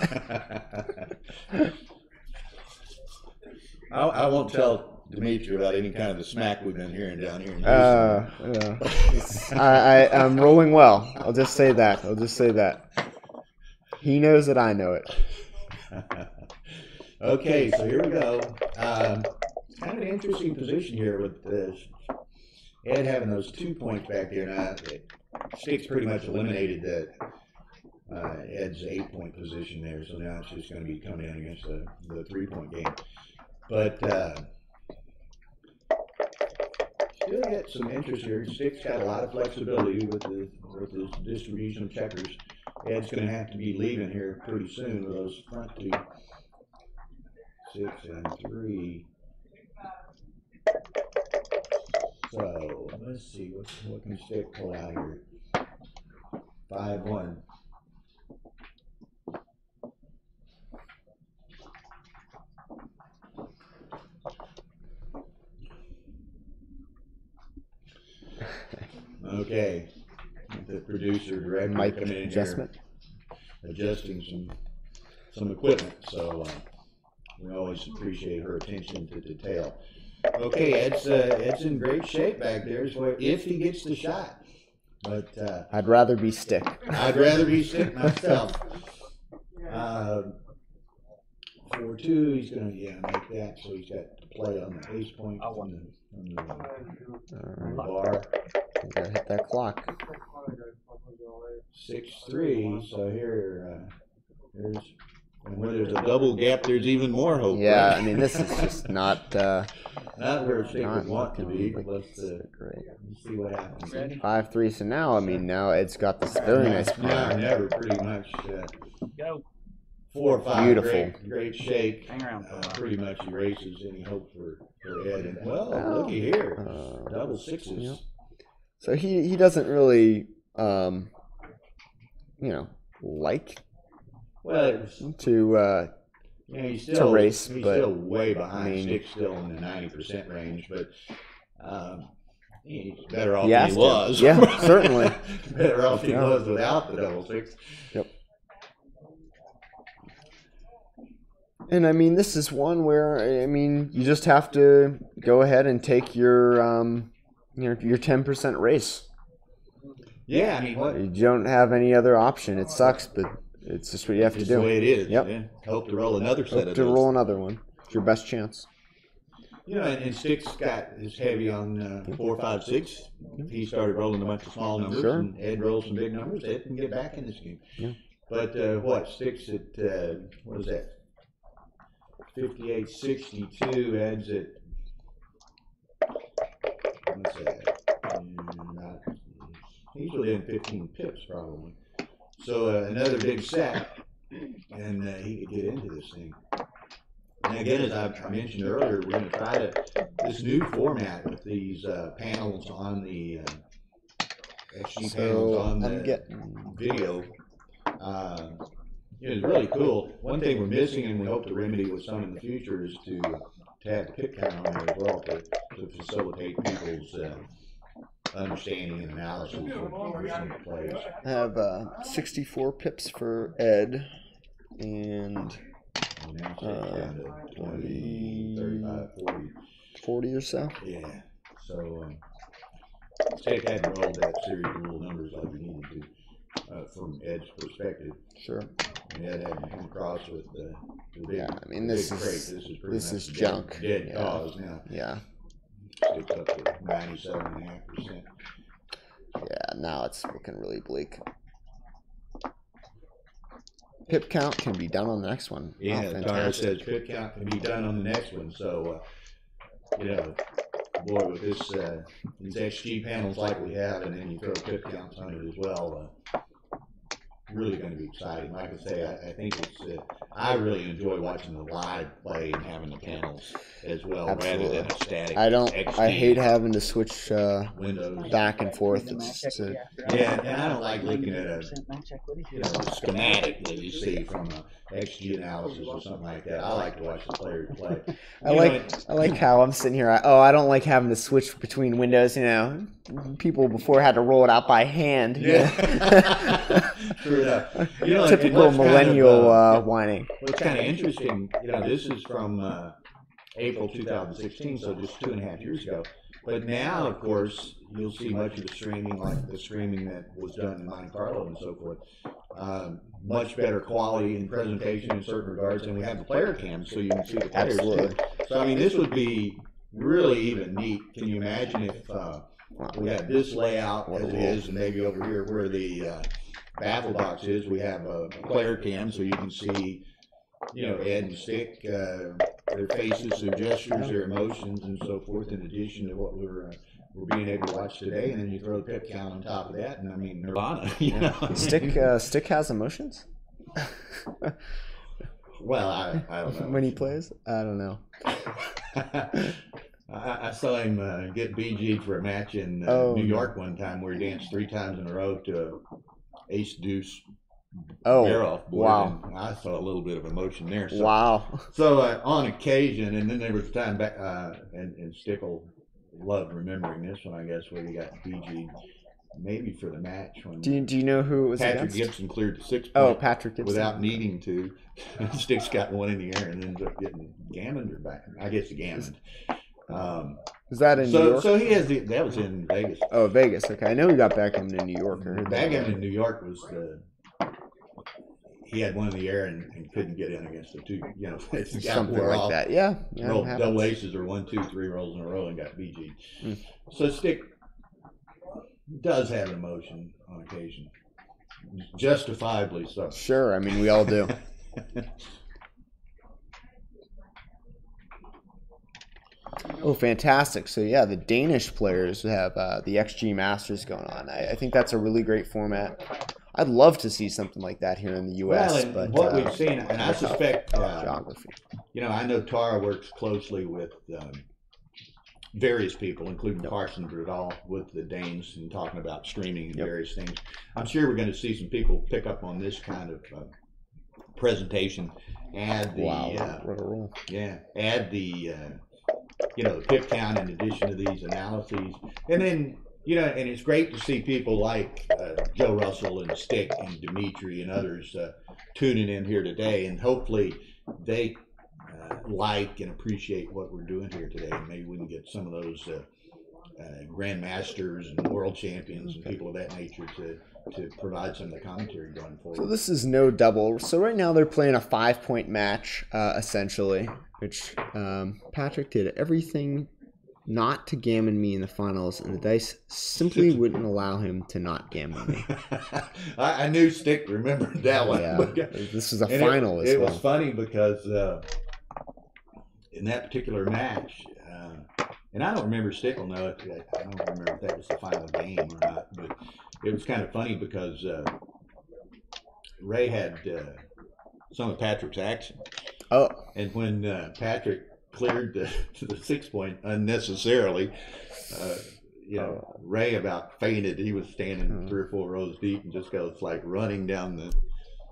I won't tell Dimitri about any kind of the smack we've been hearing down here in Houston. I'm rolling well. I'll just say that. He knows that I know it. Okay, so here we go. It's kind of an interesting position here with Ed having those 2 points back there. Now, Stick's pretty much eliminated that Ed's 8-point position there, so now it's just going to be coming in against the 3-point game. But still got some interest here. Stick's got a lot of flexibility with the distribution of checkers. Ed's going to have to be leaving here pretty soon with those front 2. 6 and 3. So let's see what can Stick pull out here. 5-1. Jay, the producer, director, Mic coming in adjustment. here, adjusting some equipment. So we always appreciate her attention to detail. Okay, Ed's in great shape back there, so if he gets the shot. But I'd rather be stick. I'd rather be stick myself. 4-2, he's gonna make that, so he's got to play on the ace point from the bar. You gotta hit that clock. 6-3. So there's. And where there's a double gap, there's even more hope. Yeah, right? I mean, this is just not where Stick would not want to be, looking but let's great. see what happens. 5-3. So now, I mean, now Ed's got this very nice Now, plan. never pretty much. Go. 4 or 5. Beautiful. Great shake. Hang around. Pretty much erases any hope for Ed. And looky here, double sixes. Yep. So he doesn't really, like Well, to he's to race, he's but, still way behind. I mean, Stick's still in the 90% range, but he's better off He than has he to. was. Yeah, certainly. Better off than he Yeah. was without the double six. Yep. And I mean, this is one where I mean, you just have to go ahead and take your 10% race. Yeah, I mean, what? You don't have any other option. It sucks, but it's just what you have to It's do. the way it is. Yep. Yeah. Hope to roll another set Hope of to those. roll another one. It's your best chance. And Stick's got is heavy on 4, 5, 6. He started rolling a bunch of small numbers, Sure. and Ed rolls some big numbers. Ed can get back in this game. Yeah. But Stick's at what is that? 58, 62. Ed's at what's that? He's within 15 pips probably. So another big set, and he could get into this thing. And again, as I mentioned earlier, we're going to try this new format with these panels on the XG panels on I'm the getting video. It's really cool. One thing we're missing, and we hope to remedy with some in the future, is to have the pip count on there as well to facilitate people's understanding and analysis of some of the plays. I have 64 pips for Ed, and And now it's down to 20, 35, 40. 40 or so. Yeah. So Stick hadn't rolled that series of rule numbers like we needed to from Ed's perspective. Sure. And Ed hadn't come across with the big, Yeah, I mean, the this big is- crate. Pretty this much is junk. Dead Yeah. cause now. Yeah. Stick's up to 97.5%. Yeah, now it's looking really bleak. Pip count can be done on the next one. Yeah, Oh, Tara fantastic. says pit count can be done on the next one. So, boy, with this these XG panels like we have, and then you throw pit counts on it as well, really going to be exciting. Like I say, I think it's. I really enjoy watching the live play and having the panels as well, Absolutely. rather than a static. I hate having to switch Windows. back and forth. It's just Yeah, and I don't like looking at a schematic that you see from a XG analysis or something like that. I like to watch the players play. I like how I'm sitting here. I don't like having to switch between windows. People before had to roll it out by hand. Yeah. True enough. Typical millennial whining. What's kind of interesting, this is from April 2016, so just 2.5 years ago. But now, of course, you'll see much of the streaming, like the streaming that was done in Monte Carlo and so forth. Much better quality and presentation in certain regards, and we have the player cams, so you can see the players. Absolutely. So, I mean, this would be really even neat. Can you imagine if we had this layout as it is, and maybe over here where the baffle box is, we have a player cam, so you can see, Ed and Stick, their faces, their gestures, their emotions, and so forth, in addition to what we're being able to watch today. And then you throw the pip count on top of that, and I mean, nirvana. Stick has emotions. Well, I don't know. When he plays, I don't know. I saw him get BG'd for a match in New York one time where he danced 3 times in a row to Ace Deuce bear off board. Wow. And I saw a little bit of emotion there. So, Wow. So on occasion, and then there was a time back, and Stickle loved remembering this one, I guess, where he got BG'd maybe for the match when Do you know who it was Patrick against? Gibson cleared the 6 point. Oh, Patrick Gibson. Without needing to. Stick's got one in the air and ends up getting gammoned or back. I guess gammoned. Is that in New York? So he has that was in Vegas. Oh, Vegas. Okay, I know he got backgammon in New York. I heard that. Backgammon in New York was he had one in the air and couldn't get in against the two. You know, it's Something like off. that. Yeah. Rolled double aces or 1, 2, 3 rolls in a row and got BG. So Stick does have an emotion on occasion, justifiably so. Sure. I mean, we all do. Oh, fantastic. So, yeah, the Danish players have the XG Masters going on. I think that's a really great format. I'd love to see something like that here in the U.S. Well, and but what we've seen, and I suspect, geography. You know, I know Tara works closely with various people, including Carson Bredal, with the Danes and talking about streaming and various things. I'm sure we're going to see some people pick up on this kind of presentation. Add the add the you know, the pip count in addition to these analyses, and then you know, and it's great to see people like Joe Russell and Stick and Dimitri and others tuning in here today, and hopefully they like and appreciate what we're doing here today. And maybe we can get some of those grandmasters and world champions and people of that nature to provide some of the commentary going forward. So this is no double. So right now they're playing a 5-point match, essentially, which Patrick did everything not to gammon me in the finals, and the dice simply wouldn't allow him to not gammon me. I knew Stick remembered that one. Yeah, this is a final as well. It was funny because in that particular match, and I don't remember, Stick will know it, I don't remember if that was the final game or not, but it was kind of funny because Ray had some of Patrick's action. Oh. And when Patrick cleared the 6 point unnecessarily, you know, Ray about fainted. He was standing 3 or 4 rows deep and just goes like running down the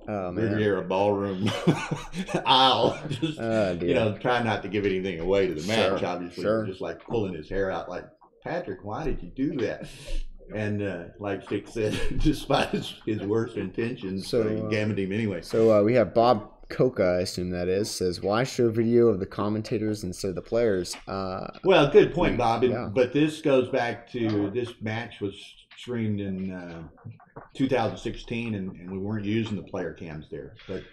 Riviera Ballroom aisle. Just, you know, try not to give anything away to the match, obviously. Just like pulling his hair out like, Patrick, why did you do that? And like Stick said, despite his worst intentions, he gammoned him anyway. So we have Bob Coca, I assume that is, says, why show video of the commentators instead of the players? Well, good point, Bob. But this goes back to, this match was streamed in 2016, and we weren't using the player cams there. But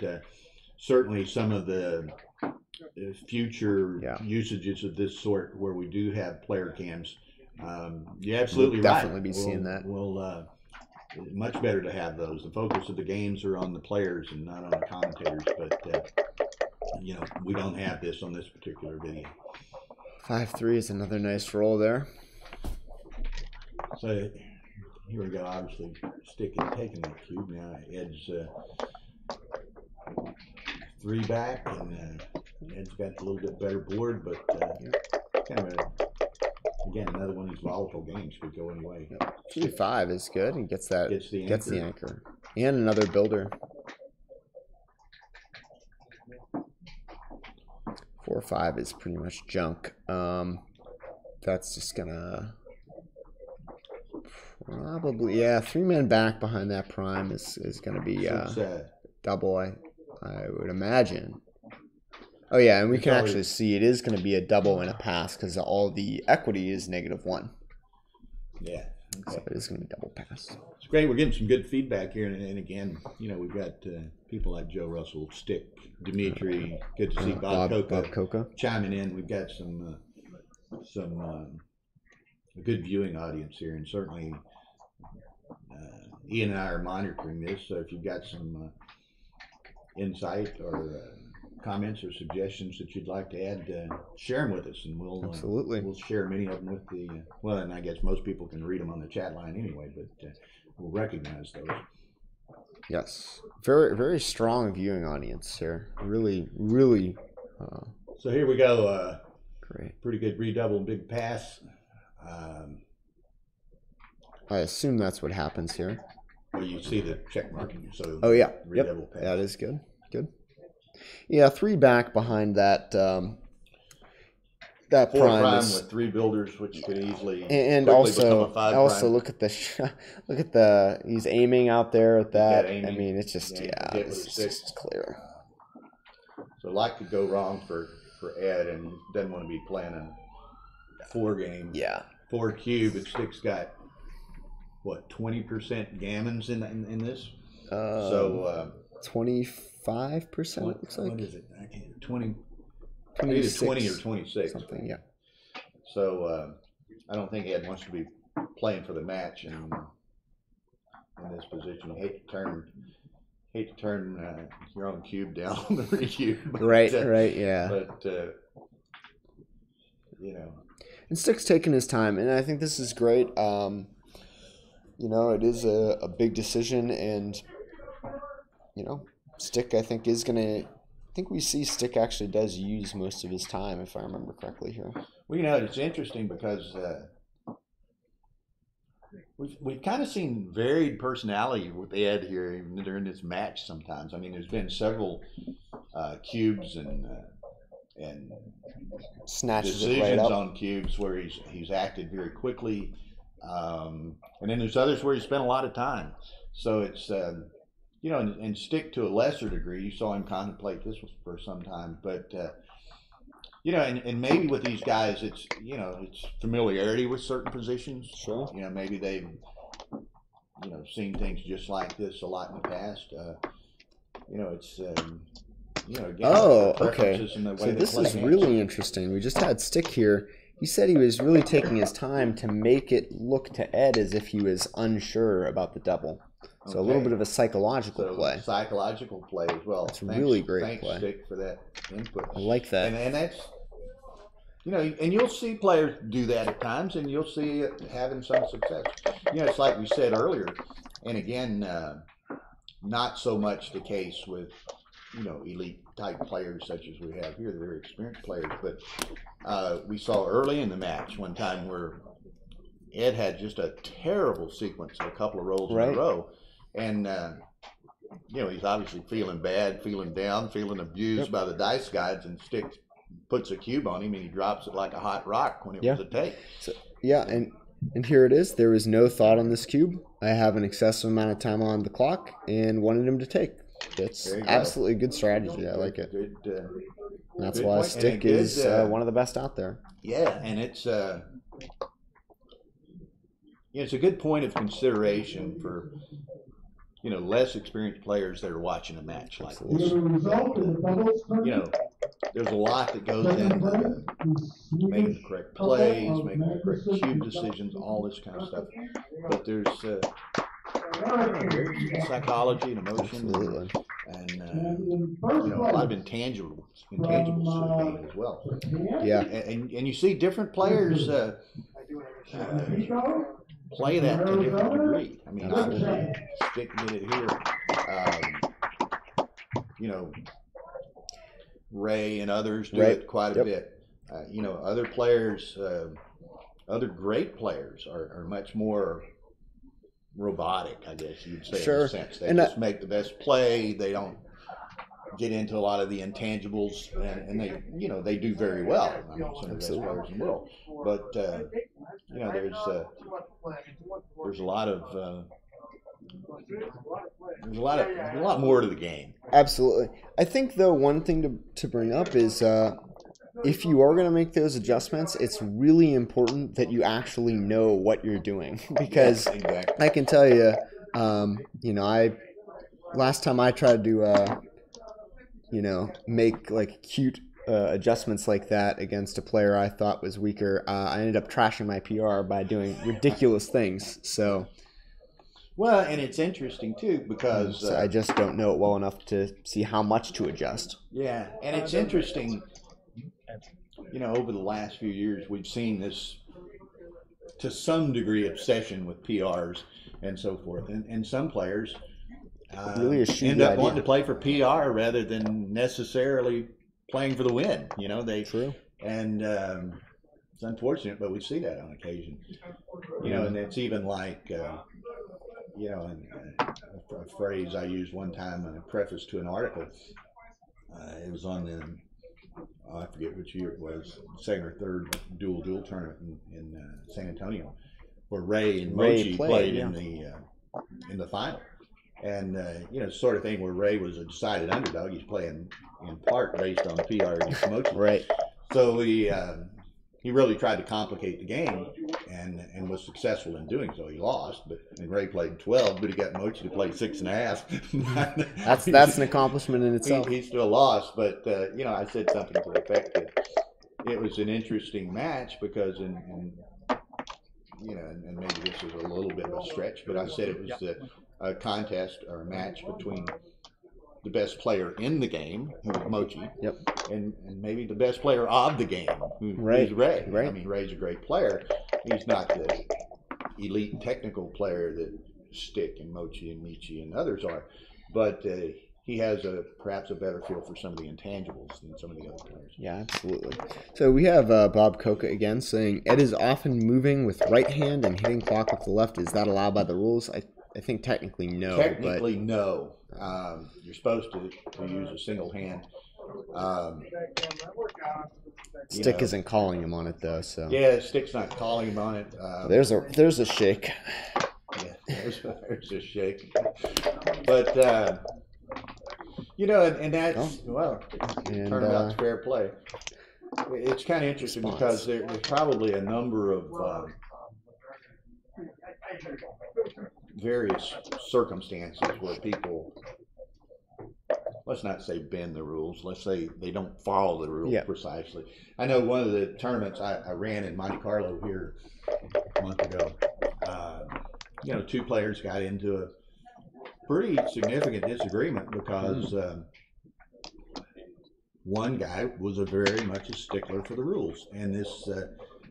certainly some of the future usages of this sort where we do have player cams, you're absolutely we'll right. Definitely be seeing that. We'll much better to have those. The focus of the games are on the players and not on the commentators, but you know, we don't have this on this particular video. 5-3 is another nice roll there. So here we go. Obviously, Stick is taking that cube now. Ed's 3 back, and Ed's got a little bit better board, but kind of again, another one of these volatile games could go anyway. 3-5 is good. He gets that. Gets the anchor. And another builder. 4-5 is pretty much junk. That's just gonna probably 3-man back behind that prime is gonna be double. I would imagine. Oh yeah, and we can actually see it is going to be a double and a pass because all the equity is -1. Yeah. Okay. So it is going to be double pass. It's great. We're getting some good feedback here, and again, you know, we've got people like Joe Russell, Stick, Dimitri. Good to see Bob Coca chiming in. We've got some a good viewing audience here, and certainly Ian and I are monitoring this. So if you've got some insight or comments or suggestions that you'd like to add, share them with us, and we'll share many of them with the and I guess most people can read them on the chat line anyway, but we'll recognize those. Yes, very, very strong viewing audience here. Really. So here we go. Great. Pretty good redouble, big pass. I assume that's what happens here. Well, you see the check marking. So redouble pass. That is good. Good. Yeah, 3 back behind that that 4 prime prime is, with 3 builders, which could easily and quickly become also a 5 also prime. look at the he's aiming out there at that. I aiming. mean, it's just Yeah, hit with this a is stick. just clear. So a lot could go wrong for Ed, and he doesn't want to be playing a 4 game. Yeah. 4 cube. It stick's got what 20% gammons in this. So 25%. what, Looks like. what is it? I can't 20. 26, Either 20 or 26. something. Yeah. So I don't think Ed wants to be playing for the match in this position. You hate to turn your own cube down on the recube. But, Right. Yeah. But you know. And Stick's taking his time, and I think this is great. You know, it is a big decision, and you know, Stick I think is gonna. I think we see Stick actually does use most of his time, if I remember correctly here. Well, you know, it's interesting because we've kind of seen varied personality with Ed here even during this match. Sometimes, I mean, there's been several cubes and Snatches it right decisions up. on cubes where he's acted very quickly, and then there's others where he spent a lot of time. So it's you know, and Stick to a lesser degree. You saw him contemplate this for some time, but you know, and maybe with these guys, it's you know, it's familiarity with certain positions. Sure. You know, maybe they've you know seen things just like this a lot in the past. You know, it's you know, again, Oh, the okay. preferences and the way So they this play is games. really interesting. We just had Stick here. He said he was really taking his time to make it look to Ed as if he was unsure about the double. So a little Okay. bit of a psychological So play. psychological play as well. That's really great thanks, play. Stick, for that input. I like that. And that's, you know, and you'll see players do that at times, and you'll see it having some success. You know, it's like we said earlier, and again, not so much the case with, you know, elite type players such as we have here. They're very experienced players, but we saw early in the match one time where Ed had just a terrible sequence of a couple of rolls in Right. a row, and you know, he's obviously feeling bad, feeling down, feeling abused by the dice gods, and Stick puts a cube on him and he drops it like a hot rock when it was a take. So, yeah, and here it is. There was no thought on this cube. I have an excessive amount of time on the clock and wanted him to take. That's There you go. absolutely good strategy. I like it. Good, That's good why point. Stick And a good, is one of the best out there. yeah, and it's you know, it's a good point of consideration for you know less experienced players that are watching a match like this. You know, there's a lot that goes into making the correct plays, making the correct cube decisions, all this kind of stuff. But there's psychology and emotion Absolutely. and you know a lot of intangibles to the game as well. Yeah. And you see different players play that to a different degree. I mean, obviously, Stick did it here. You know, Ray and others do it quite a bit. You know, other players, other great players are much more robotic, I guess you'd say, in a sense. They just make the best play. They don't get into a lot of the intangibles, and they, you know, they do very well. I mean, some of the best players in the world. But you know, there's a lot of there's a lot more to the game. Absolutely. I think, though, one thing to bring up is if you are going to make those adjustments, it's really important that you actually know what you're doing. Because exactly. I can tell you, you know, last time I tried to, you know, make like cute adjustments like that against a player I thought was weaker, I ended up trashing my PR by doing ridiculous things. So. Well, and it's interesting too because so I just don't know it well enough to see how much to adjust. Yeah, and it's interesting. You know, over the last few years, we've seen this to some degree obsession with PRs and so forth, and some players really end up wanting to play for PR rather than necessarily playing for the win. You know, True. And it's unfortunate, but we see that on occasion. You know, and it's even like. You know, a phrase I used one time in a preface to an article. It was on I forget which year it was, second or third dual tournament in San Antonio, where Ray and Mochi played in the final. And you know, sort of thing where Ray was a decided underdog. He's playing in part based on PR against Mochi. Right. So he really tried to complicate the game, and was successful in doing so. He lost, and Ray played 12, but he got Mochi to play 6.5. That's an accomplishment in itself. He still lost, but you know, I said something to the effect that it was an interesting match because you know, and maybe this is a little bit of a stretch, but I said it was a contest or a match between the best player in the game, who was Mochi, and maybe the best player of the game, who's Ray. Right. I mean, Ray's a great player. He's not the elite technical player that Stick and Mochi and Michi and others are, but he has perhaps a better feel for some of the intangibles than some of the other players. Yeah, absolutely. So we have Bob Coca again saying, Ed is often moving with right hand and hitting clock with the left. Is that allowed by the rules? I think technically no. Technically no. You're supposed to use a single hand. Stick isn't calling him on it though, so. Yeah, Stick's not calling him on it. There's a shake. Yeah, there's a shake. But you know, and that's turnabout's fair play. It's kind of interesting because there's probably a number of various circumstances where people, let's not say bend the rules, let's say they don't follow the rules precisely. I know one of the tournaments I ran in Monte Carlo here a month ago, you know, two players got into a pretty significant disagreement because one guy was very much a stickler for the rules, and this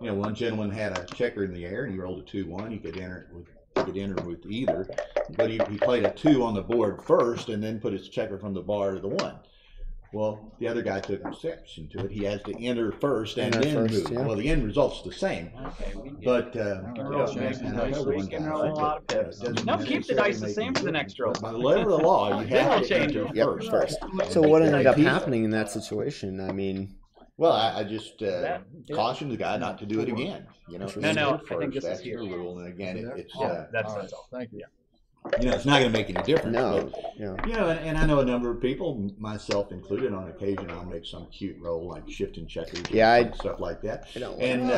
you know, one gentleman had a checker in the air and he rolled a 2-1. He could enter with either, but he played a 2 on the board first and then put his checker from the bar to the 1. Well, the other guy took exception to it. He has to enter first and then move. Yeah. Well, the end result's the same. Okay, But you know, and I know one guy. No, keep the dice the same for the next roll. By the letter of the law, you have to change enter first. So what ended up happening in that situation? I mean, well, I just cautioned the guy not to do it again. You know, no, I think this is that's here. the rule, and again, it's That's all. Thank you. you know, it's not going to make any difference. no. But, Yeah. you know, and I know a number of people, myself included, on occasion I'll make some cute roll like shifting checkers, stuff like that. And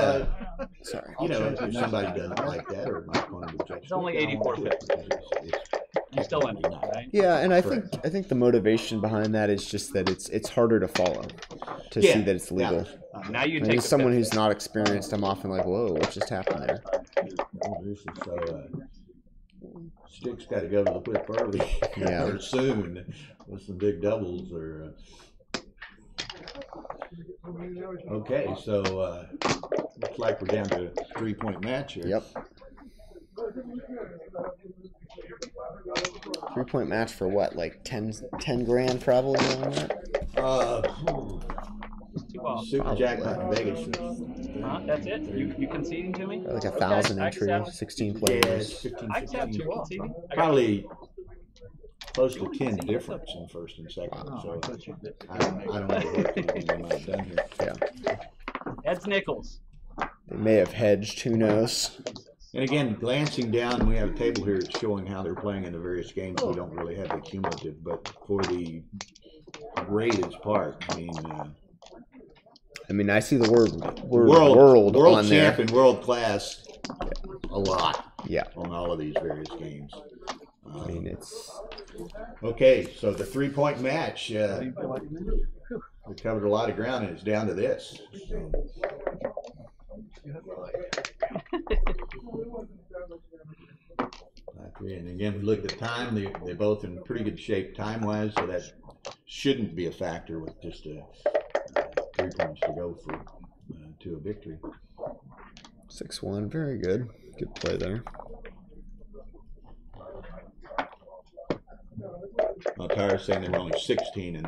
Sorry. you know, if somebody doesn't like that or might want to object, It's only 84 pips. You still in, right? Yeah, and I think the motivation behind that is just that it's harder to follow, to see that it's legal. Now you And take as someone who's not experienced, I'm often like, whoa, what just happened there? Oh, this is so. Stick's got to go to the whip early or soon with some big doubles or. Okay, so looks like we're down to a 3-point match here. Yep. 3-point match for what, like 10 grand probably on that? Super Jackpot in Vegas. That's it? You conceding to me? Like 1,000 entry, 16 players. 15, I accept 16. you conceding. Probably close to 10 difference in first and second. So I don't know what they might have done here. Yeah. Ed's nickels. They may have hedged, who knows? And again, glancing down, we have a table here that's showing how they're playing in the various games. We don't really have the cumulative, but for the greatest part, I mean, I see the word world on there. champ and world class a lot. Yeah. On all of these various games. I mean, it's okay. So the 3-point match, we covered a lot of ground, and it's down to this. So. And again, we looked at time. They're both in pretty good shape time-wise, so that shouldn't be a factor with just 3 points to go for to a victory. 6-1, very good. Good play there. Tyra's saying there were only 16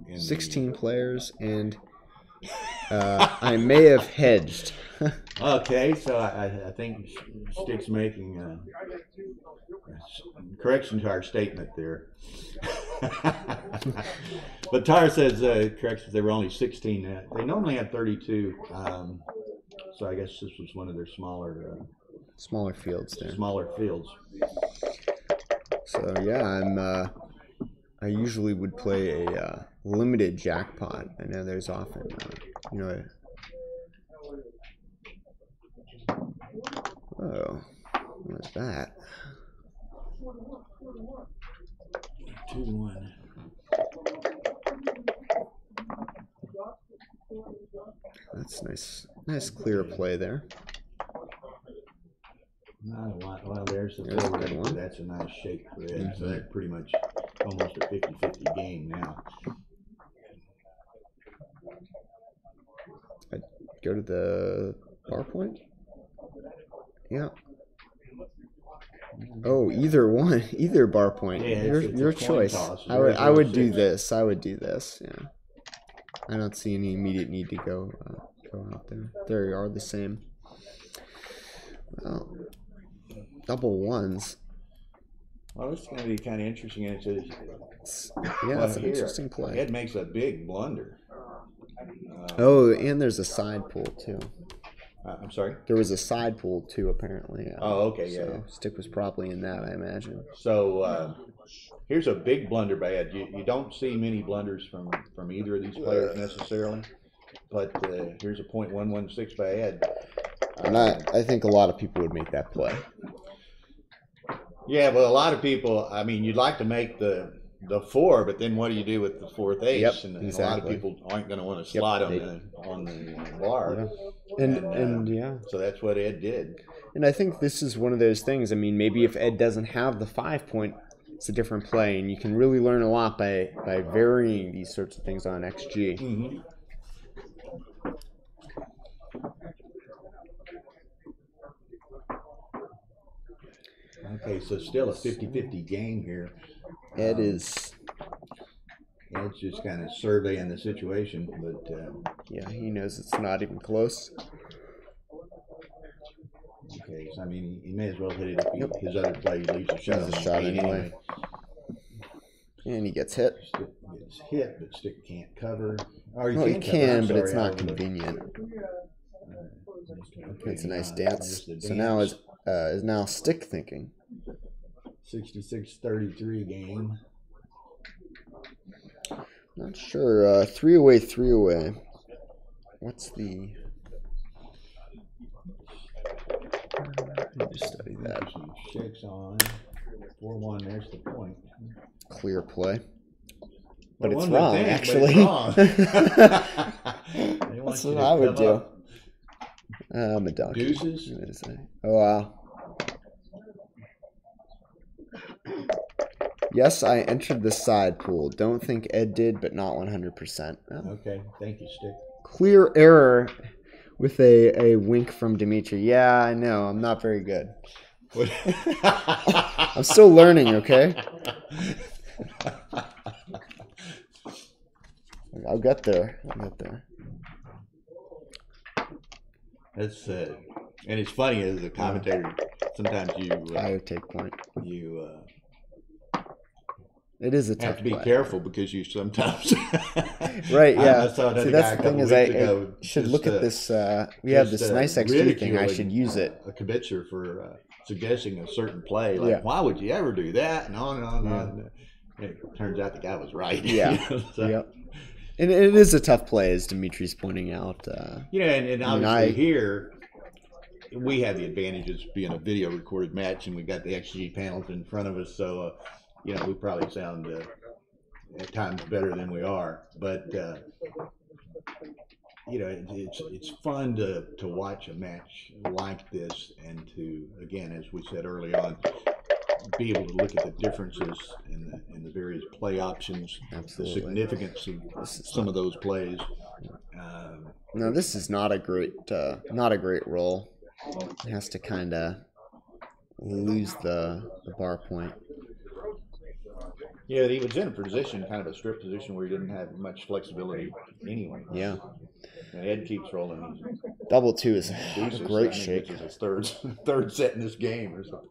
in 16 players, and I may have hedged. Okay, so I think Stick's making a correction to our statement there. But Tara says, corrections, they were only 16. They normally have 32. So I guess this was one of their smaller fields there. Smaller fields. So yeah, I usually would play a limited jackpot. I know there's often, oh, what is that? 2-1. That's nice clear play there. Not a lot. Well, there's the There's a good one. That's a nice shape for it. So that's pretty much almost a 50-50 game now. I'd go to the bar point. Yeah. Oh, either one, either bar point. Yeah, your it's a coin choice. toss. I would do this. I would do this. Yeah. I don't see any immediate need to go out there. They are the same. Well, double ones. Well, this is going to be kind of interesting. It's an Interesting play. Ed makes a big blunder. Oh, and there's a side pull too. I'm sorry? There was a side pull too, apparently. Oh, okay, yeah. So stick was probably in that, I imagine. So here's a big blunder by Ed. You don't see many blunders from either of these players necessarily, but here's a .116 by Ed. And I think a lot of people would make that play. Yeah, well, a lot of people, I mean, you'd like to make the 4, but then what do you do with the 4th ace? Yep, and exactly. A lot of people aren't going to want to slot on the bar. Yeah. And yeah. So that's what Ed did. And I think this is one of those things. I mean, maybe if Ed doesn't have the 5 point, it's a different play, and you can really learn a lot by varying these sorts of things on XG. Mm-hmm. Okay, so still a 50-50 game here. Ed's just kind of surveying the situation, but yeah, he knows it's not even close. okay, so I mean, he may as well hit it if his other play leaves a shot. Leaves a shot anyway. And he gets hit. Stick gets hit, but stick can't cover. Or Well, he cover. can, I'm but it's sorry, not convenient. Okay, It's a nice there's dance. the So now dance. is now stick thinking. 66-33 game. Not sure. 3 away, 3 away. What's the? Let me study that. Some 6 on 4-1. There's the point. Clear play. But Well, it's one would wrong, think, actually. But it's wrong. That's what I would do. I'm a donkey. Deuces? I'm gonna say. Oh wow. Yes, I entered the side pool. Don't think Ed did, but not 100%. Oh. Okay, thank you, Stick. Clear error with a wink from Dimitri. Yeah, I know. I'm not very good. I'm still learning, okay? I'll get there. That's and it's funny as a commentator. Sometimes I take point. It is a tough have to be play. careful because you sometimes Right, yeah. I saw another See, guy that's a the thing couple is weeks I ago should just, look at this. We have this nice XG thing. I should use it. A kibitzer for suggesting a certain play. Like, Yeah. why would you ever do that? And on and on and on. It turns out the guy was right. Yeah. So, Yep. And it is a tough play, as Dimitri's pointing out. and obviously here we have the advantage of being a video recorded match, and we got the XG panels in front of us, so we probably sound at times better than we are. But it's fun to watch a match like this, and to, again, as we said early on, be able to look at the differences in the various play options, Absolutely. the significance of some of those plays. No, this is not a great roll. It has to kind of lose the bar point. Yeah, he was in a position, kind of a strip position, where he didn't have much flexibility anyway. Yeah. And Ed keeps rolling. Double 2 is a Deuces. great I think shake. this is his third set in this game or something.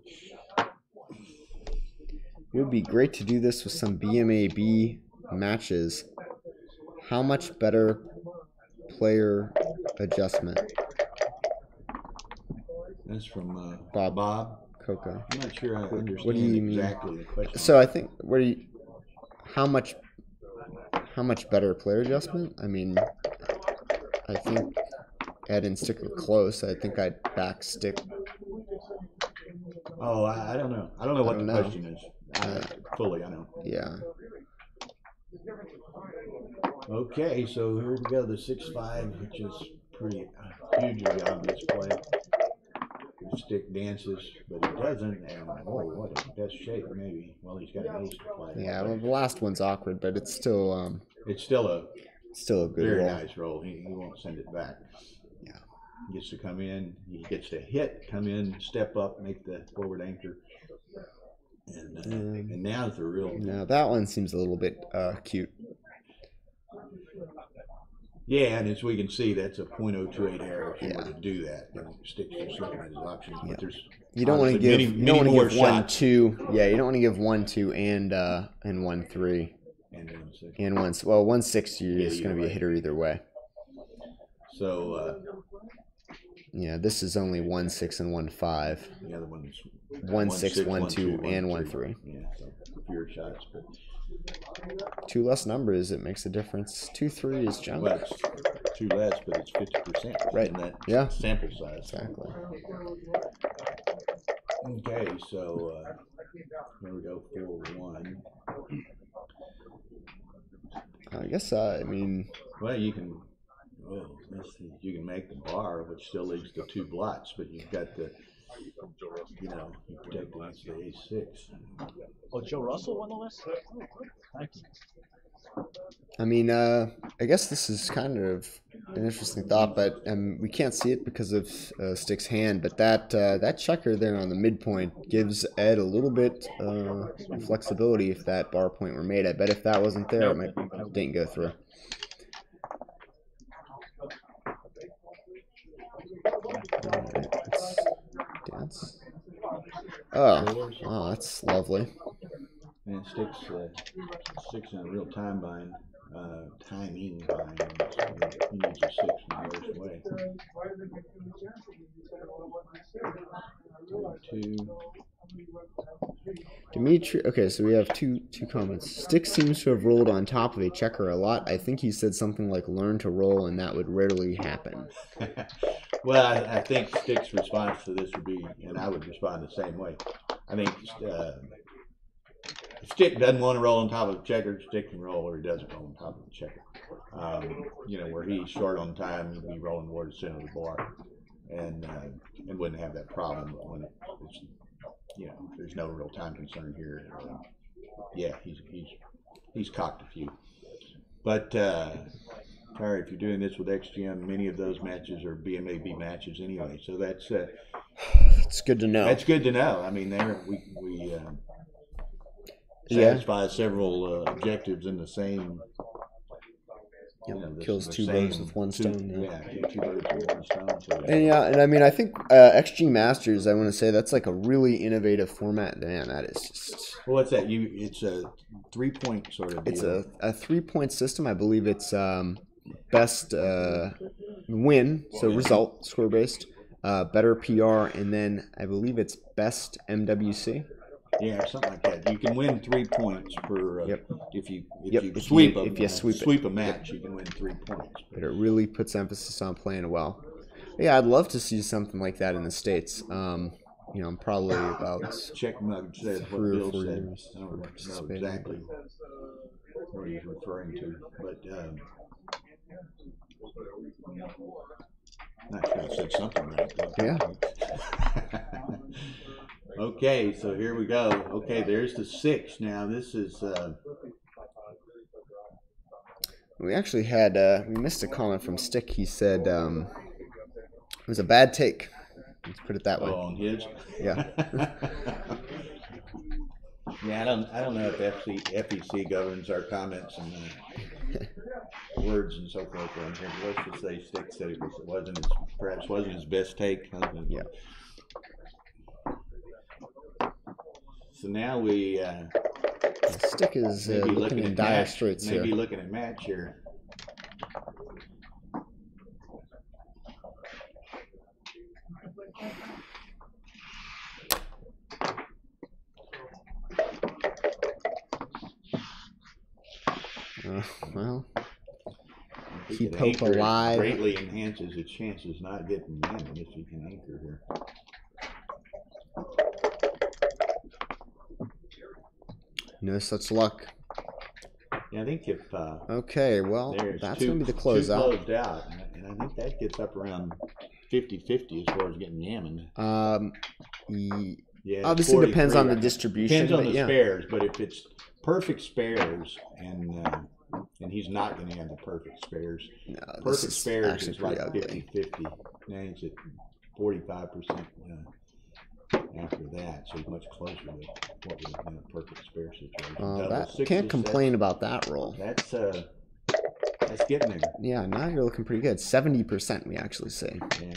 It would be great to do this with some BMAB matches. How much better player adjustment? That's from Bob Coco. I'm not sure I understand What do you mean? exactly the question. So I think how much better player adjustment? I mean, I think Ed and Stick are close. I think I'd back Stick. Oh, I don't know. I don't know what the question is. Fully, I know. Yeah. Okay, so here we go. The 6-5, which is pretty hugely obvious play. The Stick dances, but he doesn't. And oh, what a best shape, maybe. Well, he's got an ace to play. Yeah. Well, the last one's awkward, but it's still it's still a good very roll. nice roll. He won't send it back. Yeah. He gets to come in. He gets to hit, come in, step up, make the forward anchor. And now the real. Now that one seems a little bit cute. Yeah, and as we can see, that's a .028 error. If you were to do that, then Stick's just looking at his options. But there's you don't want to give many more shots. 1-2. Yeah, you don't want to give 1-2 and 1-3 and 1. Well, 1-6 is going to be a hitter either way. So yeah, this is only 1-6 and 1-5. The other one is 1-6, 1-2, and 1-3. Yeah, so fewer shots, but 2 less numbers, it makes a difference. 2-3 is junk. well, it's 2 less, but it's 50% Right. in that Yeah. sample size. Exactly. Okay, so here we go, 4-1. I guess I mean. Well, you can. Well, you can make the bar, which still leaves the 2 blots, but you've got the. You protect against the ace-6. Oh, Joe Russell won the list? Thanks. I mean, I guess this is kind of an interesting thought, but we can't see it because of Stick's hand. But that checker there on the midpoint gives Ed a little bit of flexibility if that bar point were made. I bet if that wasn't there, it didn't go through. Dance. Oh, wow, that's lovely. And Stick's in a real timing bind. He needs a 6 in the worst way. 2. Dimitri, okay, so we have two comments. Stick seems to have rolled on top of a checker a lot. I think he said something like learn to roll, and that would rarely happen. Well, I think Stick's response to this would be, and I would respond the same way. I think Stick doesn't want to roll on top of a checker. Stick can roll, or he doesn't roll on top of a checker. Where he's short on time, he'd be rolling toward the center of the bar, and wouldn't have that problem when it's, there's no real time concern here. Yeah, he's cocked a few, but Terry, if you're doing this with XGM, many of those matches are BMAB matches anyway, so that's good to know. That's good to know. I mean, we satisfy several objectives in the same. Kills 2 birds with 1 stone. Yeah, 2 birds with 1 stone. So and I mean, I think XG Masters, I want to say that's like a really innovative format. Man, that is just. Well, what's that? It's a 3-point sort of deal. It's a 3-point system. I believe it's best win, so result, score based, better PR, and then I believe it's best MWC. Yeah, something like that. You can win 3 points per if you sweep a match, you can win 3 points. But it really puts emphasis on playing well. Yeah, I'd love to see something like that in the States. I'm probably about check mug says what 3 Bill or 4 said. years. I don't know exactly what he's referring to, but not sure I said something right. Yeah. Okay, so here we go. Okay, there's the 6. Now this is. We actually had we missed a comment from Stick. He said it was a bad take. Let's put it that way. Oh, on his. Yeah. Yeah, I don't know if FEC governs our comments and words and so forth. Let's just say Stick said it wasn't his best take. Yeah. So now we Stick is maybe looking in at dire match. straits Maybe here. looking at match here. Well, He keep can hope anchor, it alive. greatly enhances his chances not getting jammed if he can anchor here. No such luck. Yeah, I think if Okay, well, there's that's two going to be the two closeout. closed out, and I think that gets up around 50-50 as far as getting jamming. Yeah, it's obviously depends 43 on the right now. distribution. Depends on but the yeah. spares, but if it's perfect spares and he's not going to have the perfect spares. No, this Perfect is spares actually is like pretty ugly. 50-50. Now he's at 45% after that, so he's much closer to what would have been a perfect spare situation. Double That sixes, can't complain about that roll. That's getting there. Yeah, now you're looking pretty good. 70%, we actually say. Yeah.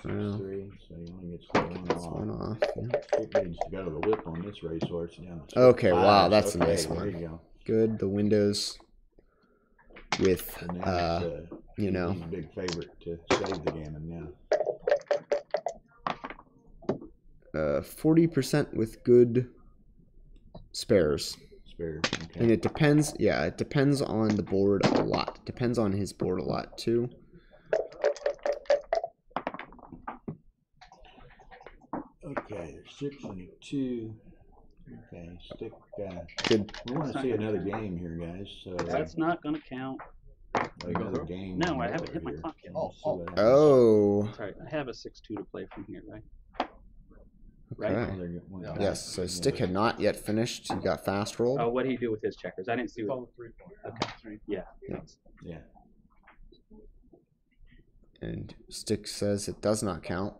Well, 6-3, so he only gets the one off. Yeah. Stick needs to go to the whip on this racehorse. Yeah. Okay, 5, wow, that's a okay, nice there one. you go. Good. The windows with, And now you know. he's a big favorite to save the gammon now. 40% with good spares. Spares. Okay. And it depends, yeah, it depends on the board a lot. It depends on his board a lot, too. Okay, 6 and a 2. Okay, stick. Good. We want to see another game here, guys. So That's not going to count. another game. No, I haven't hit my clock yet. Oh. Sorry, I have a 6-2 to play from here, right? Okay. Yes, so Stick had not yet finished. He got fast rolled. Oh, what did he do with his checkers? I didn't see what. Okay. Yeah. Yeah. And Stick says it does not count.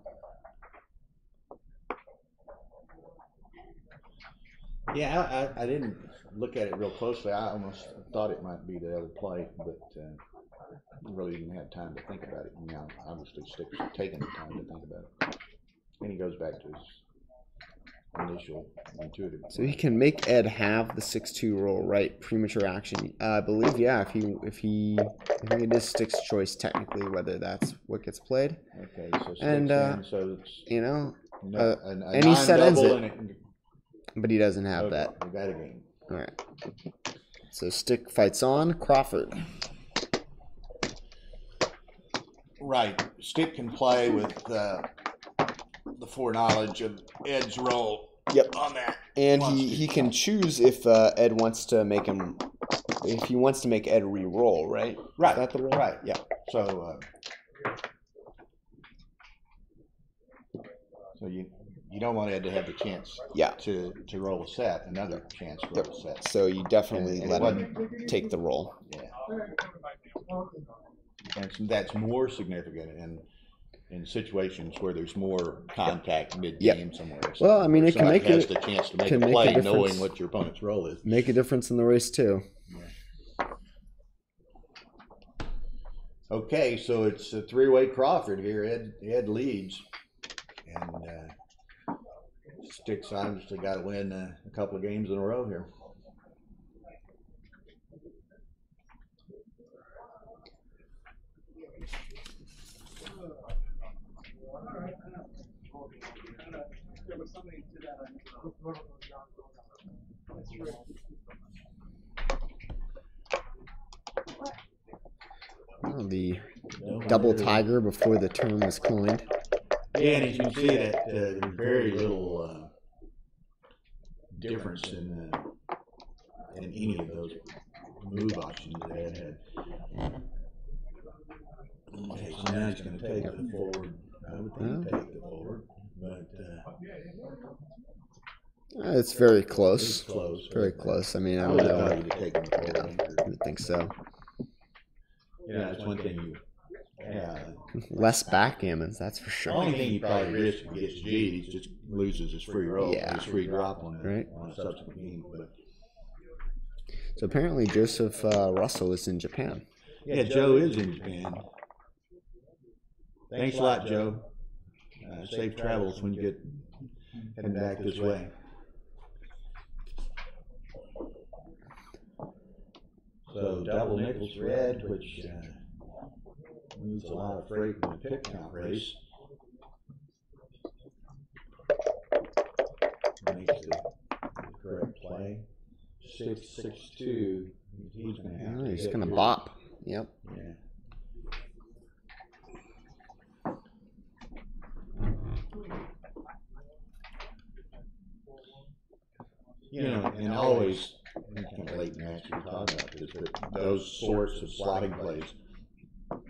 Yeah, I didn't look at it real closely. I almost thought it might be the other play, but really didn't have time to think about it. Now, obviously, Stick's taking the time to think about it. And he goes back to his initial intuitive. So he can make Ed have the 6-2 roll, right? Premature action. I believe, yeah. I think it is Stick's choice technically whether that's what gets played. Okay, so Stick's And in, so it's you know, a any set ends non-double it. and it. But he doesn't have Okay, that. we got a game. All right. So Stick fights on Crawford. Right, Stick can play with the foreknowledge of Ed's roll. Yep. On that. And he can choose if Ed wants to make him, if he wants to make Ed re-roll, right? Right. Is that the roll? Right. Yeah. So you don't want Ed to have the chance. Yeah. To roll a set, another chance to roll a set. So you definitely And let it him take the roll. Yeah. And that's more significant in situations where there's more contact mid-game somewhere. Well, I mean, where it can somebody make has it the chance to make can a make a play difference. knowing what your opponent's roll is. Make a difference in the race too. Okay, so it's a three-way Crawford here. Ed leads, and Stick's obviously got to win a couple of games in a row here. Oh, the double tiger before the term was coined. Yeah, and as you can see that there's very little difference in any of those move options that Ed had. Okay, so now he's going to take the forward. I would think take the forward, but It's very close. it's close. Very close. I mean, I I don't would know. have you to take him forward. I would think so. Yeah, that's one thing you. Less backgammons, that's for The sure. only thing he probably risks if he gets G'd, he just loses his free roll, Yeah. his free drop on Right. a subsequent game. But So apparently Joseph Russell is in Japan. yeah, Joe is in Japan. Thanks a lot, Joe. Safe travels when you get heading back this way. So double nickels for Ed, which moves a lot of freight in the pick count race. Makes the correct play. 6-6-2. He's going to have to. He's going to bop. Yep. Yeah. You know, and always, kind of late match we talk about this, but those sorts of slotting plays,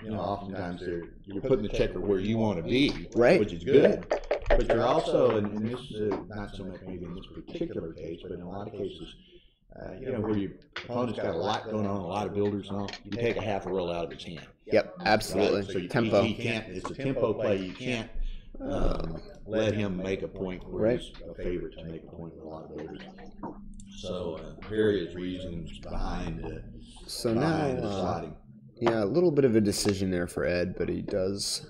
you know, oftentimes you're putting the checker where you want to be, right, which is good. But you're also, and this not so much maybe in this particular case, but in a lot of cases, you know, where your opponent's got a lot going on, a lot of builders and all, you take a half a roll out of his hand. Yep, absolutely. Right? So tempo. You can't, it's a tempo play. You can't let him make a point where he's a favorite to make a point with a lot of builders. So various reasons behind the slotting. Yeah, a little bit of a decision there for Ed, but he does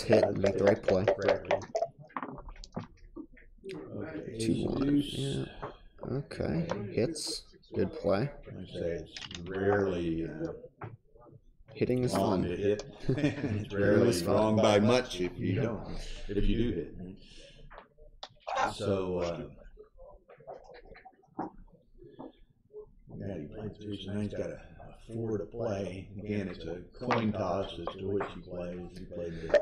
hit and make the right play. Okay, 2-1. Yeah. Okay, hits. Good play. I'd say it's rarely hitting is wrong fun. to hit. It's rarely wrong by much if you don't. If you do hit. So yeah, he played 3, so now he's got a 4 to play. Again, it's a coin toss as to which he plays. He played the,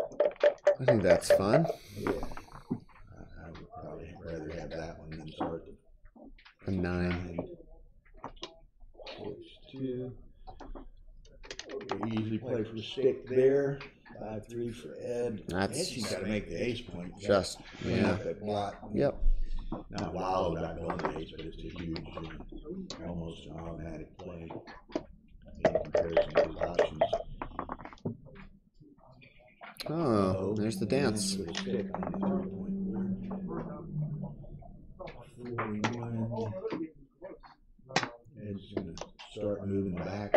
I think that's fun. yeah. I would probably rather have that one than start A 9. 6-2. Easy play for stick there. 5-3 for Ed. He's got to make the ace point. Just, yeah. That blot. Yep. Not wild about going to ace, but it's a huge, almost an automatic play in comparison to his options. Oh, there's the dance. 41. Ed's going to start moving back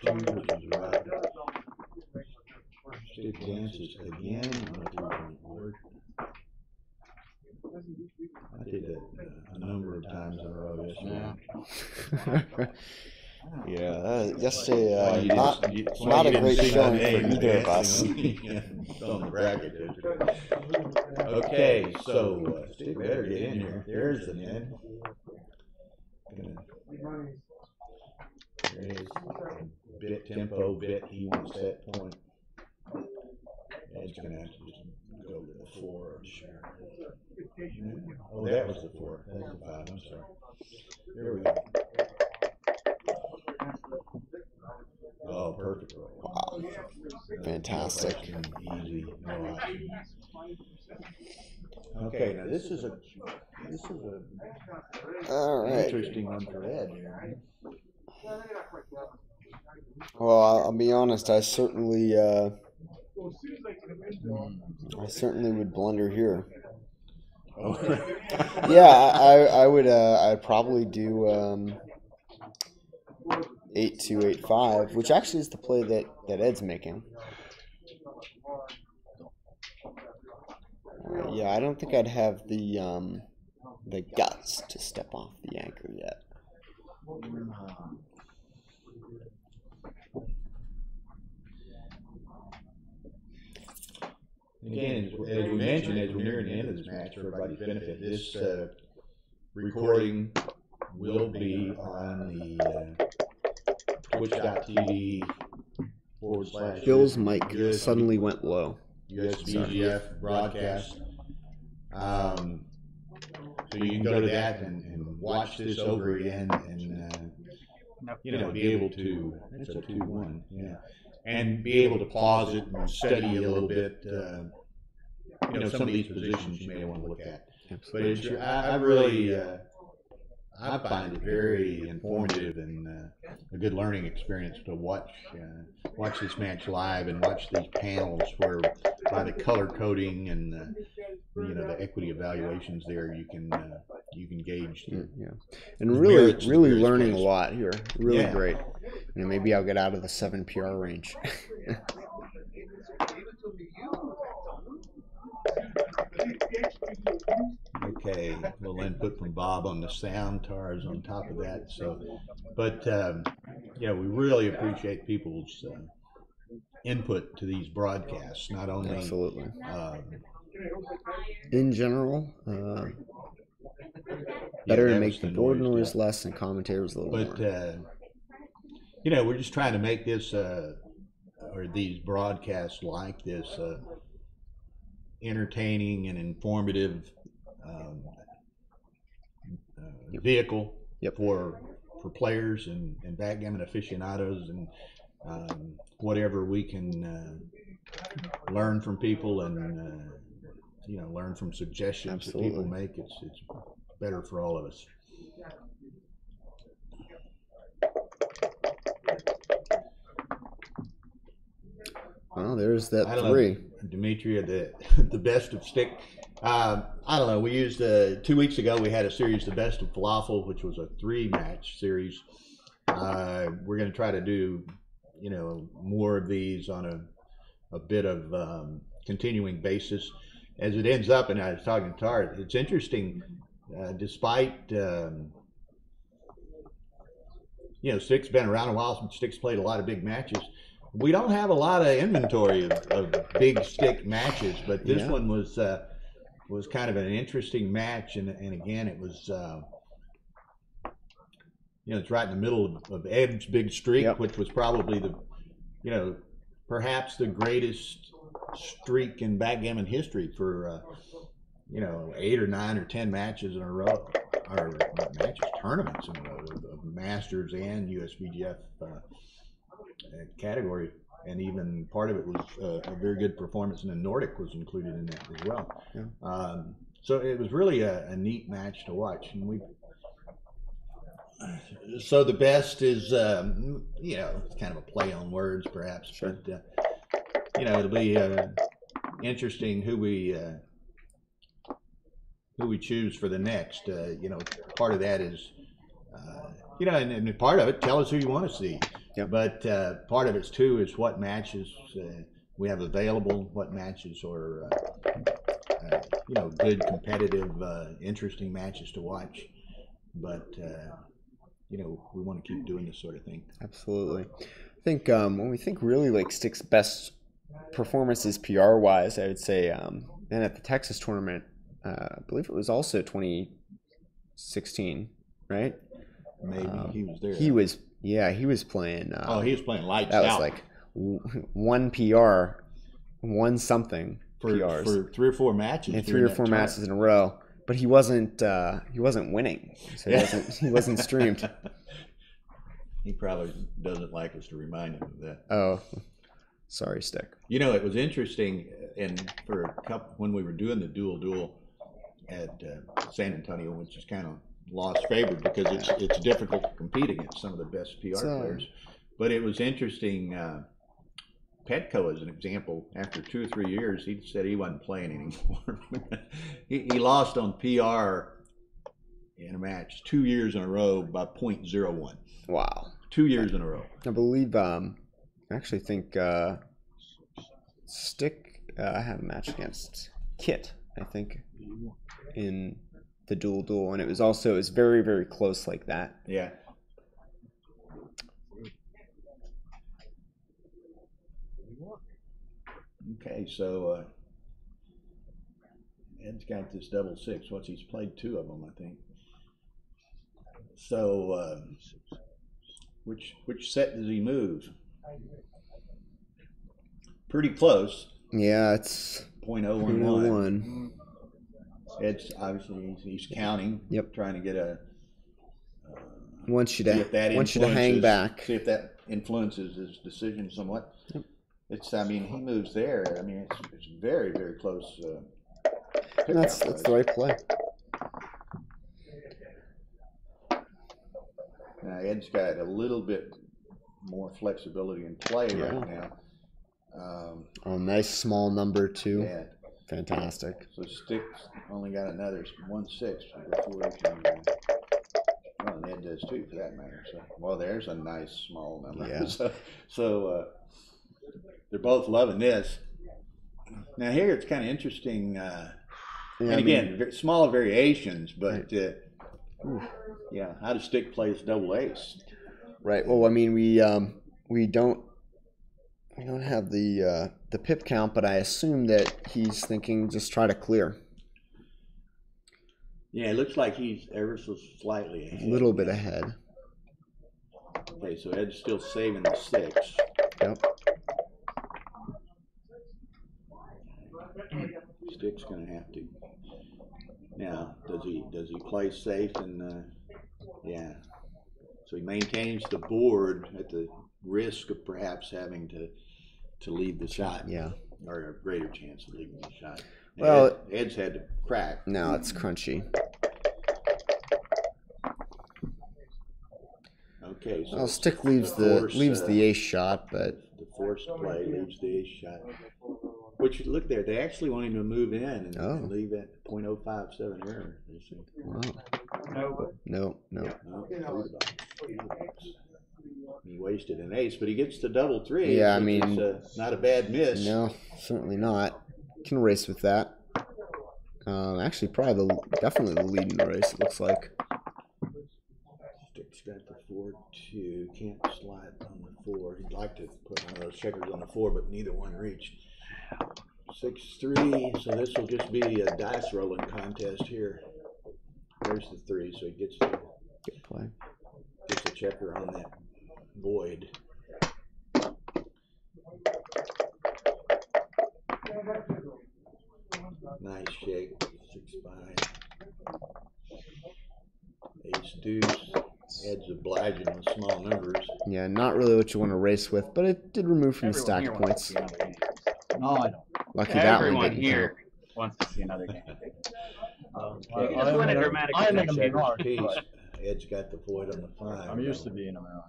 2, which is right. Stick dances again on a 3-point board. I did that a number of times in a row yesterday. Yeah, yesterday, not a great showing for either of us. On the bracket. Okay, so Steve better get in here. There's the Ned. There's bit tempo, bit he wants that point. Ed's gonna have to just go to the 4, I'm sure. Oh, that was the 4. That's the 5. I'm sorry. There we go. Oh, perfect roll. Wow. Fantastic. Easy, no option. Okay, now this is a All right. interesting one for Ed. Well, I'll be honest. I certainly would blunder here. Oh. Yeah, I would. I'd probably do 8-2, 8-5, which actually is the play that Ed's making. Yeah, I don't think I'd have the guts to step off the anchor yet. Again, as we mentioned, as we're nearing the end of this match, for everybody's benefit, this recording will be on the twitch.tv/ Bill's mic suddenly went low. USBGF broadcast. So you can go to that and watch this over again and be able to. It's a 2-1, yeah. And be able to pause it and study a little bit. Some of these positions you may want to look at. But I really I find it very informative and a good learning experience to watch this match live and watch these panels where by the color coding and the equity evaluations there you can gauge and really learning a lot here. Really great. Maybe I'll get out of the 7 PR range. Okay, little input from Bob on the sound, Tara's on top of that. So, but yeah, we really appreciate people's input to these broadcasts. Not only Absolutely. um, In general, better to make the board noise less and commentators a little but more. you know, we're just trying to make this or these broadcasts like this entertaining and informative vehicle for players and backgammon aficionados, and whatever we can learn from people and you know, learn from suggestions that people make. It's better for all of us. Well, there's that 3. Demetria, the best of stick. I don't know. We used 2 weeks ago. We had a series, the best of falafel, which was a 3-match series. We're going to try to do, you know, more of these on a bit of continuing basis. As it ends up, and I was talking to Tara, it's interesting. Despite you know, Stick's been around a while. Stick's played a lot of big matches. We don't have a lot of inventory of big stick matches, but this one was kind of an interesting match, and again, it was you know, it's right in the middle of Ed's big streak, which was probably the, you know, perhaps the greatest streak in backgammon history for you know, 8 or 9 or 10 matches in a row, or not matches, tournaments in a row of Masters and USBGF category, and even part of it was a very good performance in the Nordic was included in that as well. So it was really a neat match to watch, and so the best is you know, it's kind of a play on words perhaps, but you know, it'll be interesting who we choose for the next. You know, part of that is you know, and part of it, tell us who you want to see. But part of it too is what matches we have available, what matches are you know, good, competitive, interesting matches to watch. But you know, we want to keep doing this sort of thing. Absolutely. I think when we think really like Stick's best performances PR wise, I would say then at the Texas tournament, I believe it was also 2016, right? Maybe he was there. He was, yeah, he was playing. He was playing lights out. That out. was like one PR, one something PRs for 3 or 4 matches. And 3 or 4 matches in a row. But he wasn't winning, so he wasn't streamed. He probably doesn't like us to remind him of that. Oh, sorry, Stick. You know, it was interesting, and for a couple, when we were doing the dual at San Antonio, which is kind of lost favored because it's difficult to compete against some of the best PR players. But it was interesting. Petco, as an example, after 2 or 3 years, he said he wasn't playing anymore. he lost on PR in a match 2 years in a row by .01. Wow. 2 years in a row. I believe, I actually think Stick had a match against Kit, I think, in the dual, and it was very, very close like that. Yeah. Okay, so Ed's got this 6. He's played 2 of them, I think. So which set does he move? Pretty close. Yeah, it's .011. Ed's obviously he's counting. Yep. Trying to get a. Wants you to hang back. See if that influences his decision somewhat. Yep. I mean, he moves there. I mean, it's very, very close. That's the right play. Now, Ed's got a little bit more flexibility in play right now. Nice small number 2. Yeah. Fantastic. So Stick's only got another 1/6 before he can. Well, and Ed does too, for that matter. So, well, there's a nice small number. Yeah. So they're both loving this. Now here it's kind of interesting. And again, small variations, but yeah, how does Stick plays double ace? Right. Well, I mean, we don't have the pip count, but I assume that he's thinking just try to clear. Yeah, it looks like he's ever so slightly ahead. A little bit ahead. Okay, so Ed's still saving the 6. Yep. Stick's gonna have to. Now, does he play safe and yeah? So he maintains the board at the risk of perhaps having to leave the shot. Yeah. Or a greater chance of leaving the shot. Well, Ed's had to crack. Now it's crunchy. Okay. So well, Stick leaves the ace shot, but the forced play leaves the ace shot. Which, look there, they actually want him to move in and leave at .057 error. Wow. No. He wasted an ace, but he gets the double 3. Yeah, I mean, it's not a bad miss. No, certainly not. Can race with that. Actually, probably definitely the lead in the race, it looks like. Stick's got the 4-2. Can't slide on the 4. He'd like to put one of those checkers on the 4, but neither one reached. 6-3, so this will just be a dice rolling contest here. There's the 3, so he gets the play. Gets the checker on that void. Nice shake. 6-5. Ace deuce. Ed's obliging with small numbers. Yeah, not really what you want to race with, but it did remove from the stack of points. No, I don't. Lucky that one Everyone didn't here count. wants to see another game. Okay. Just win a dramatic Piece. Ed's got the void on the 5. I'm used to being around.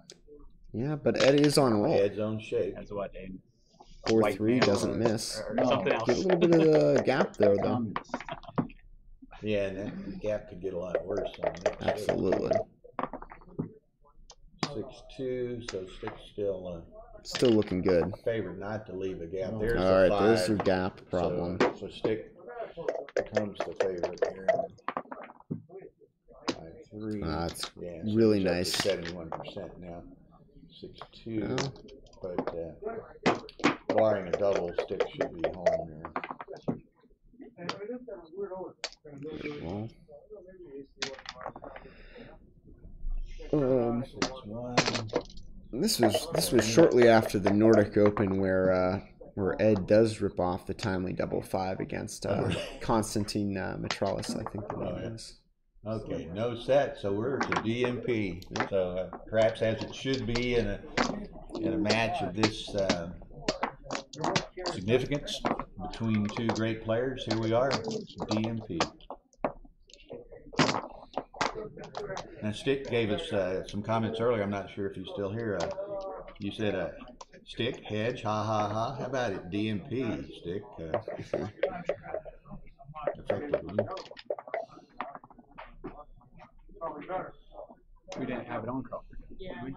Yeah, but Ed is on roll. Ed's on shake. That's what a 4-3 doesn't miss. or something else. Get a little bit of a gap there, though. Yeah, and that gap could get a lot worse on that. Absolutely. 6-2, so Stick's still looking good. favored not to leave a gap. There's All right, the 5. there's your gap problem. So Stick becomes the favorite here. 5-3. It's yeah, really he's up to nice. 71% now. 6-2, Oh. but barring a double, Stick should be home there. Well, 6-1. this was shortly after the Nordic Open where Ed does rip off the timely double 5 against Konstantin Mitralis, I think the name is. Okay, no set, so we're to DMP. So perhaps as it should be in a match of this significance between two great players. Here we are, DMP. Now Stick gave us some comments earlier. I'm not sure if he's still here. You said Stick, hedge, ha ha ha. How about it, DMP, Stick? Effectively. We didn't have it on cover. Yeah, did we?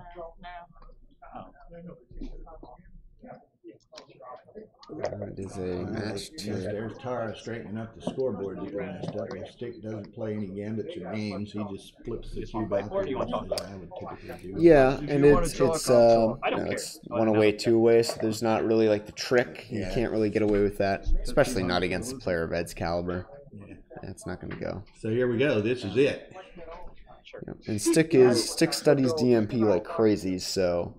It is a match to There's Tara straightening up the scoreboard that got messed up. If Stick doesn't play any gambits or games, he just flips the cube out there, as I would typically do. yeah, and you wanna it's chalk it's up, I don't no, care. it's 1 away, 2 away, so there's not really like the trick. You Yeah. can't really get away with that, especially not against a player of Ed's caliber. Yeah. That's not going to go. So here we go. This is it. Yep. And Stick studies DMP like crazy, so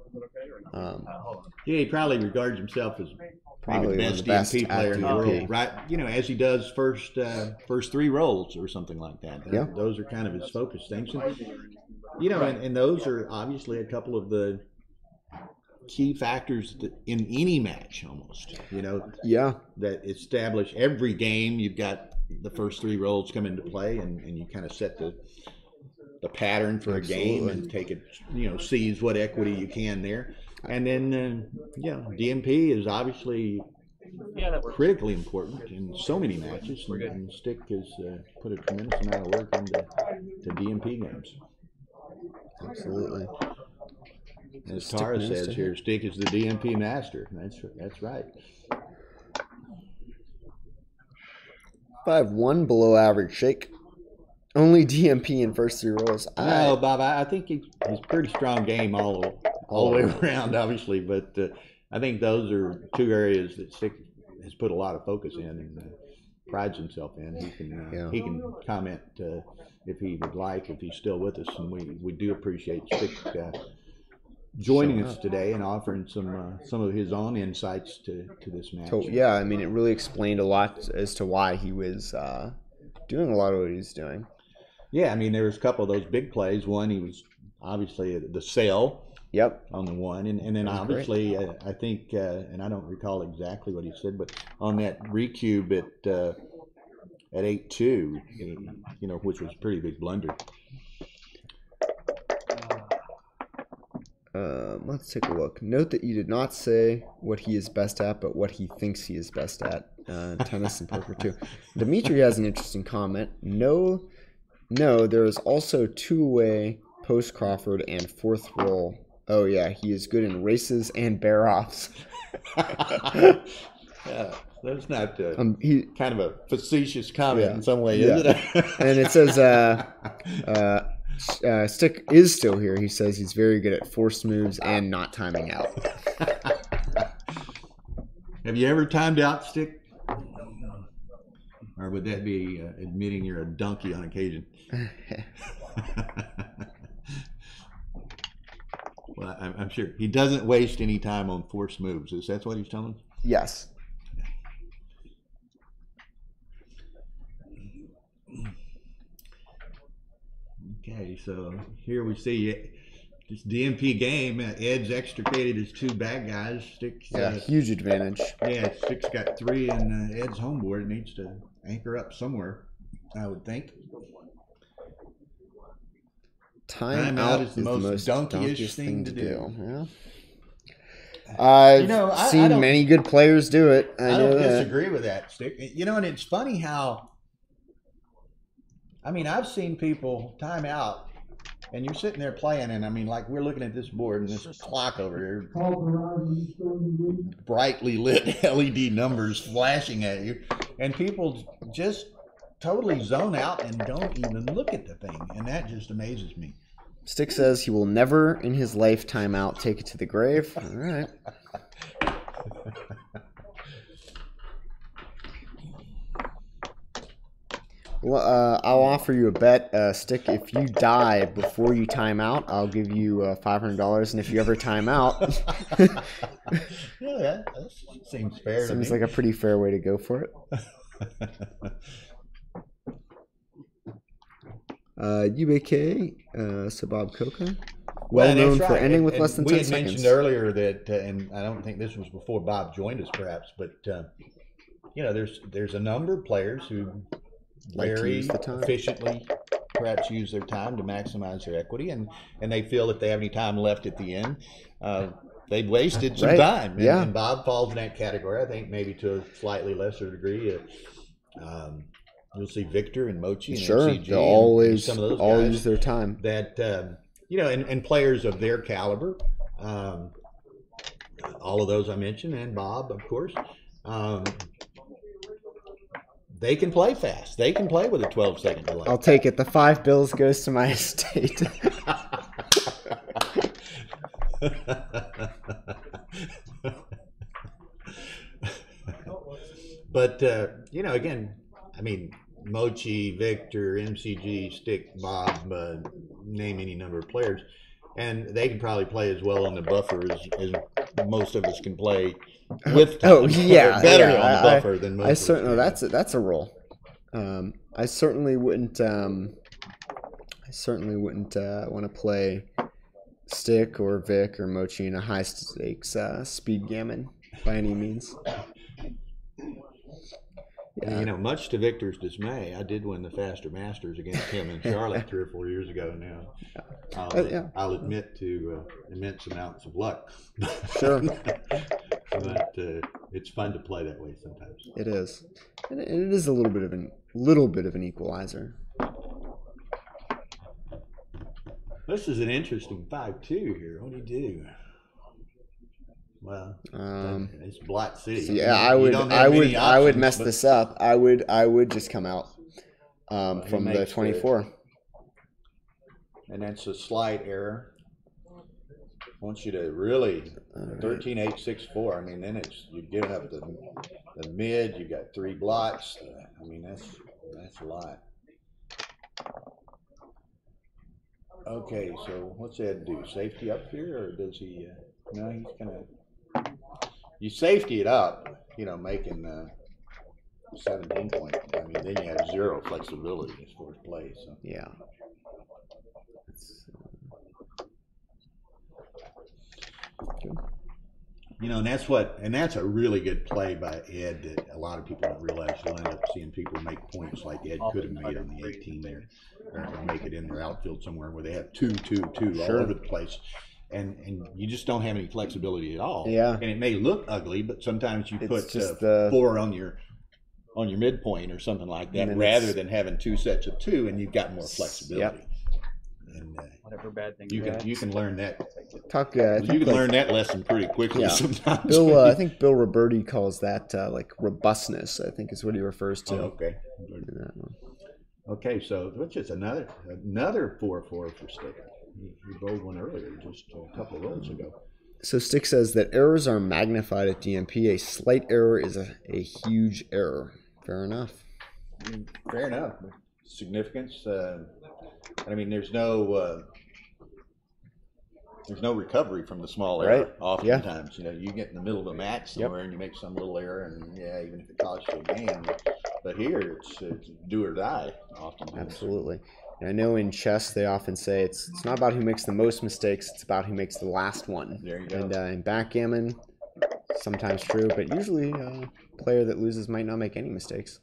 Yeah, he probably regards himself as Probably maybe one the of best the best DMP player at in the DMP. world, right? You know, as he does first 3 rolls or something like that. Yeah. Those are kind of his focus things. And, you know, and those are obviously a couple of the key factors that in any match almost, you know, yeah, that establish every game. You've got the first 3 rolls come into play and you kind of set the pattern for a game and take it, you know, seize what equity you can there. And then, DMP is obviously critically important in so many matches. And Stick has put a tremendous amount of work into DMP games. absolutely. As Stick Tara master. says here, Stick is the DMP master. That's right. 5-1, below average shake. Only DMP in first 3 rolls. No, Bob, I think he's pretty strong game all the way around, obviously, but I think those are 2 areas that Stick has put a lot of focus in and prides himself in. He can comment if he would like, if he's still with us, and we do appreciate Stick joining us today and offering some of his own insights to this match. So, yeah, I mean, it really explained a lot as to why he was doing a lot of what he was doing. Yeah, I mean, there was a couple of those big plays. One, he was obviously the sail. Yep. On the one, and then obviously I think, and I don't recall exactly what he said, but on that recube at 8-2, which was a pretty big blunder. Let's take a look. Note that you did not say what he is best at, but what he thinks he is best at. Tennis and poker too. Dimitri has an interesting comment. No, there is also 2-way post Crawford and 4th roll. Oh yeah, he is good in races and bear offs. Yeah, that's not kind of a facetious comment in some way, is it? And it says Stick is still here. He says he's very good at forced moves and not timing out. Have you ever timed out, Stick? Or would that be admitting you're a donkey on occasion? Well, I'm sure he doesn't waste any time on forced moves. Is that what he's telling us? Yes. Okay, so here we see this DMP game. Ed's extricated his 2 bad guys. Stick's huge advantage. Yeah, Stick's got 3, and Ed's homeboard needs to anchor up somewhere, I would think. Time out is the most donkeyish thing to do. Yeah. I've seen many good players do it. I don't disagree with that, Stick. And it's funny how, I mean, I've seen people time out, and you're sitting there playing, and I mean, like, we're looking at this board and this clock over here, brightly lit LED numbers flashing at you, and people just totally zone out and don't even look at the thing, and that just amazes me. Stick says he will never in his lifetime out take it to the grave. All right. Well, I'll offer you a bet, Stick. If you die before you time out, I'll give you $500. And if you ever time out, yeah, that seems fair. Seems like a pretty fair way to go for it. UBK, Sabab Coca, well known for ending with less than 10 seconds. We had mentioned earlier that, and I don't think this was before Bob joined us, perhaps, but there's a number of players who very efficiently perhaps use their time to maximize their equity, and they feel that they have any time left at the end. They've wasted some time, and Bob falls in that category. I think maybe to a slightly lesser degree. You'll see Victor and Mochi and MCG. They'll always some of those all guys use their time. That and players of their caliber, all of those I mentioned, and Bob, of course. They can play fast. They can play with a 12-second delay. I'll take it. The 5 bills goes to my estate. But again, I mean, Mochi, Victor, MCG, Stick, Bob, name any number of players, and they can probably play as well on the buffer as most of us can play with time. Oh yeah, better on the buffer than most. I certainly that's a rule. I certainly wouldn't. Want to play Stick or Vic or Mochi in a high stakes speed gammon by any means. Yeah. Much to Victor's dismay, I did win the Faster Masters against him in Charlotte 3 or 4 years ago now. I'll admit to immense amounts of luck. Sure. But it's fun to play that way sometimes. It is. And it is a little bit of an equalizer. This is an interesting 5-2 here. What do you do? Well, it's Blot City. So yeah, I would mess this up. I would just come out from the 24. And that's a slight error. I want you to really 13-8-6-4. I mean, then it's you're giving up the mid. You got 3 blots. I mean, that's a lot. Okay, so what's Ed do? Safety up here, or does he? No, he's gonna. You safety it up, you know, making 17 point. I mean, then you have 0 flexibility as far as play. So yeah. You know, and that's a really good play by Ed that a lot of people don't realize. You'll end up seeing people make points like Ed could have made on the 18 there, or make it in their outfield somewhere where they have 2-2-2 all over the place, and you just don't have any flexibility at all. Yeah. And it may look ugly, but sometimes you put just 4 on your midpoint or something like that, rather than having 2 sets of 2, and you've got more flexibility. Yep. And whatever bad thing you can learn that. You can learn that lesson pretty quickly sometimes. Bill, I think Bill Roberti calls that like robustness. I think is what he refers to. Oh, okay. Okay, so which is another 4-4 for Stick. He bowled one earlier, just a couple of rolls ago. So Stick says that errors are magnified at DMP. A slight error is a huge error. Fair enough. I mean, fair enough. Significance. I mean, there's no recovery from the small error. Right. Oftentimes, you know, you get in the middle of a match somewhere and you make some little error, and even if it costs you a game, but here it's do or die. Oftentimes. Absolutely. And I know in chess they often say it's not about who makes the most mistakes; it's about who makes the last one. There you go. And in backgammon, sometimes true, but usually a player that loses might not make any mistakes.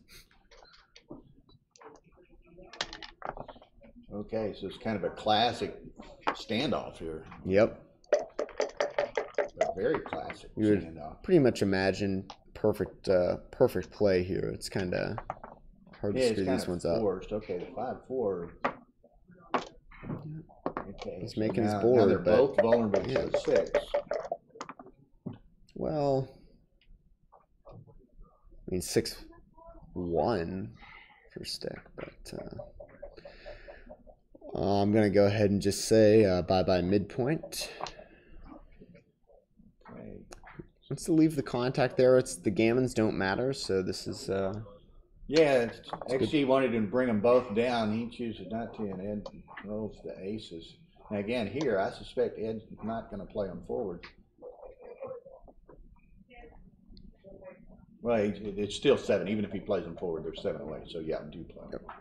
Okay, so it's kind of a classic standoff here. Yep. A very classic standoff. Pretty much imagine perfect play here. It's kind of hard to screw these ones forced. Up. Okay, the 5-4. Okay, he's making his board. Now they're both vulnerable to 6. Well, I mean 6-1 for Stick, but. I'm going to go ahead and just say bye-bye midpoint. Okay. Once to leave the contact there, the gammons don't matter, so this is... yeah, XG wanted to bring them both down. He chooses not to, and Ed rolls the aces. Now again, here, I suspect Ed's not going to play them forward. Well, it's still 7. Even if he plays them forward, they're 7 away. So yeah, do play them. Yep.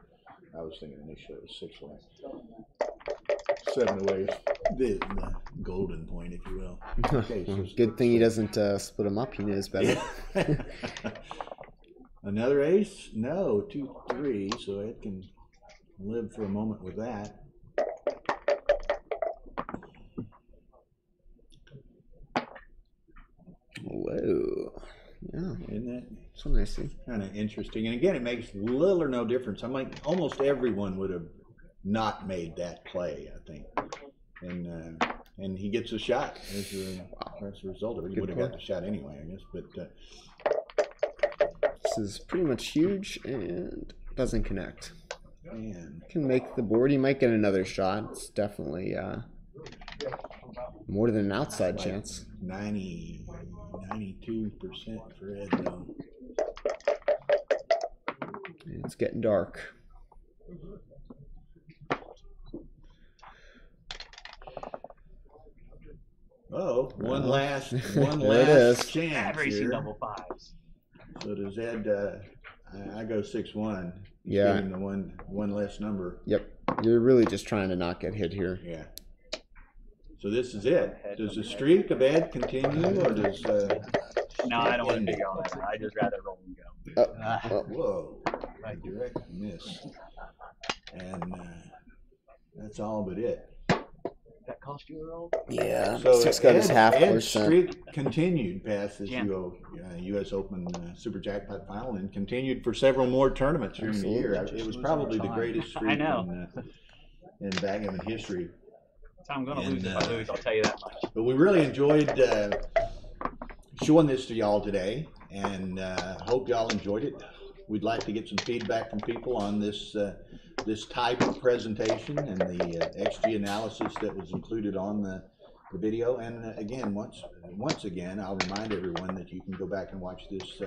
I was thinking initially it was 6 away. 7 away is the golden point, if you will. Okay, so good thing he doesn't split them up. He knows better. Another ace? No, 2-3, so Ed can live for a moment with that. Whoa. Yeah. Isn't that so nice? Kind of interesting. And again, it makes little or no difference. I'm like, almost everyone would have not made that play, I think. And he gets a shot as a result of it. He would have got the shot anyway, I guess. But this is pretty much huge and doesn't connect. Man. Can make the board. He might get another shot. It's definitely more than an outside chance. 92% for Ed, though. It's getting dark. Oh, one last chance racing here. double 5s. So does Ed? I go 6-1. Yeah. Giving the one less number. Yep. You're really just trying to not get hit here. Yeah. So this is it. Does the streak of Ed continue, or does? No, I don't want to figure all that out. I'd just rather roll and go. Whoa! Right, direct miss, and that's all but it. That cost you a roll? Yeah. So Six got his half Ed's percent. streak continued past this U.S. Open Super Jackpot final, and continued for several more tournaments during the year. It was probably the greatest streak in backgammon history. I'm going to lose if I lose, I'll tell you that much. But we really enjoyed showing this to y'all today, and hope y'all enjoyed it. We'd like to get some feedback from people on this this type of presentation and the XG analysis that was included on the video. And again, once again, I'll remind everyone that you can go back and watch this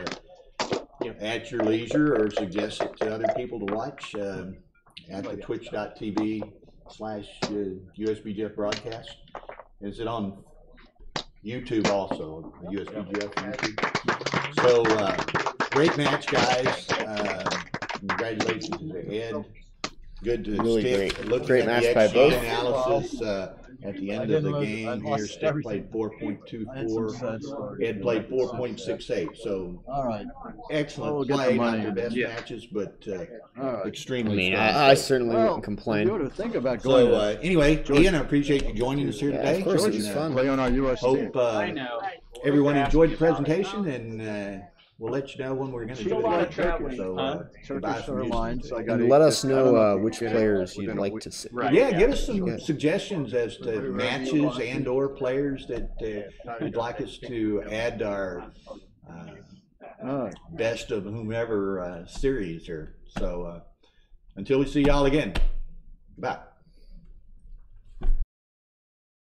at your leisure, or suggest it to other people to watch at the twitch.tv/USBGF broadcast. Is it on YouTube also? USBGF YouTube. So great match, guys. Congratulations to Ed. Good to Really stick. great. Looking Great at match the by XG both. analysis at the end of the game here, Stick played 4.24. Ed played 4.68. So All right. excellent We'll get play. the Not money. their best Yeah. matches, but All right. I extremely mean, strong. I certainly Well, wouldn't complain. Go to think about going So anyway, Ian, I appreciate you joining us here Yeah, today. of course, it And, was fun. play on our US team. Hope I know. everyone enjoyed the presentation, and we'll let you know when we're going to There's do a lot it of again. traveling. So goodbye Turkish from Houston. Airlines. I got And to let us know which players you'd like to see. Right. Yeah, give us some Yeah. suggestions as to matches and/or players that you'd like us to add to our best of whomever series here. So until we see y'all again, bye.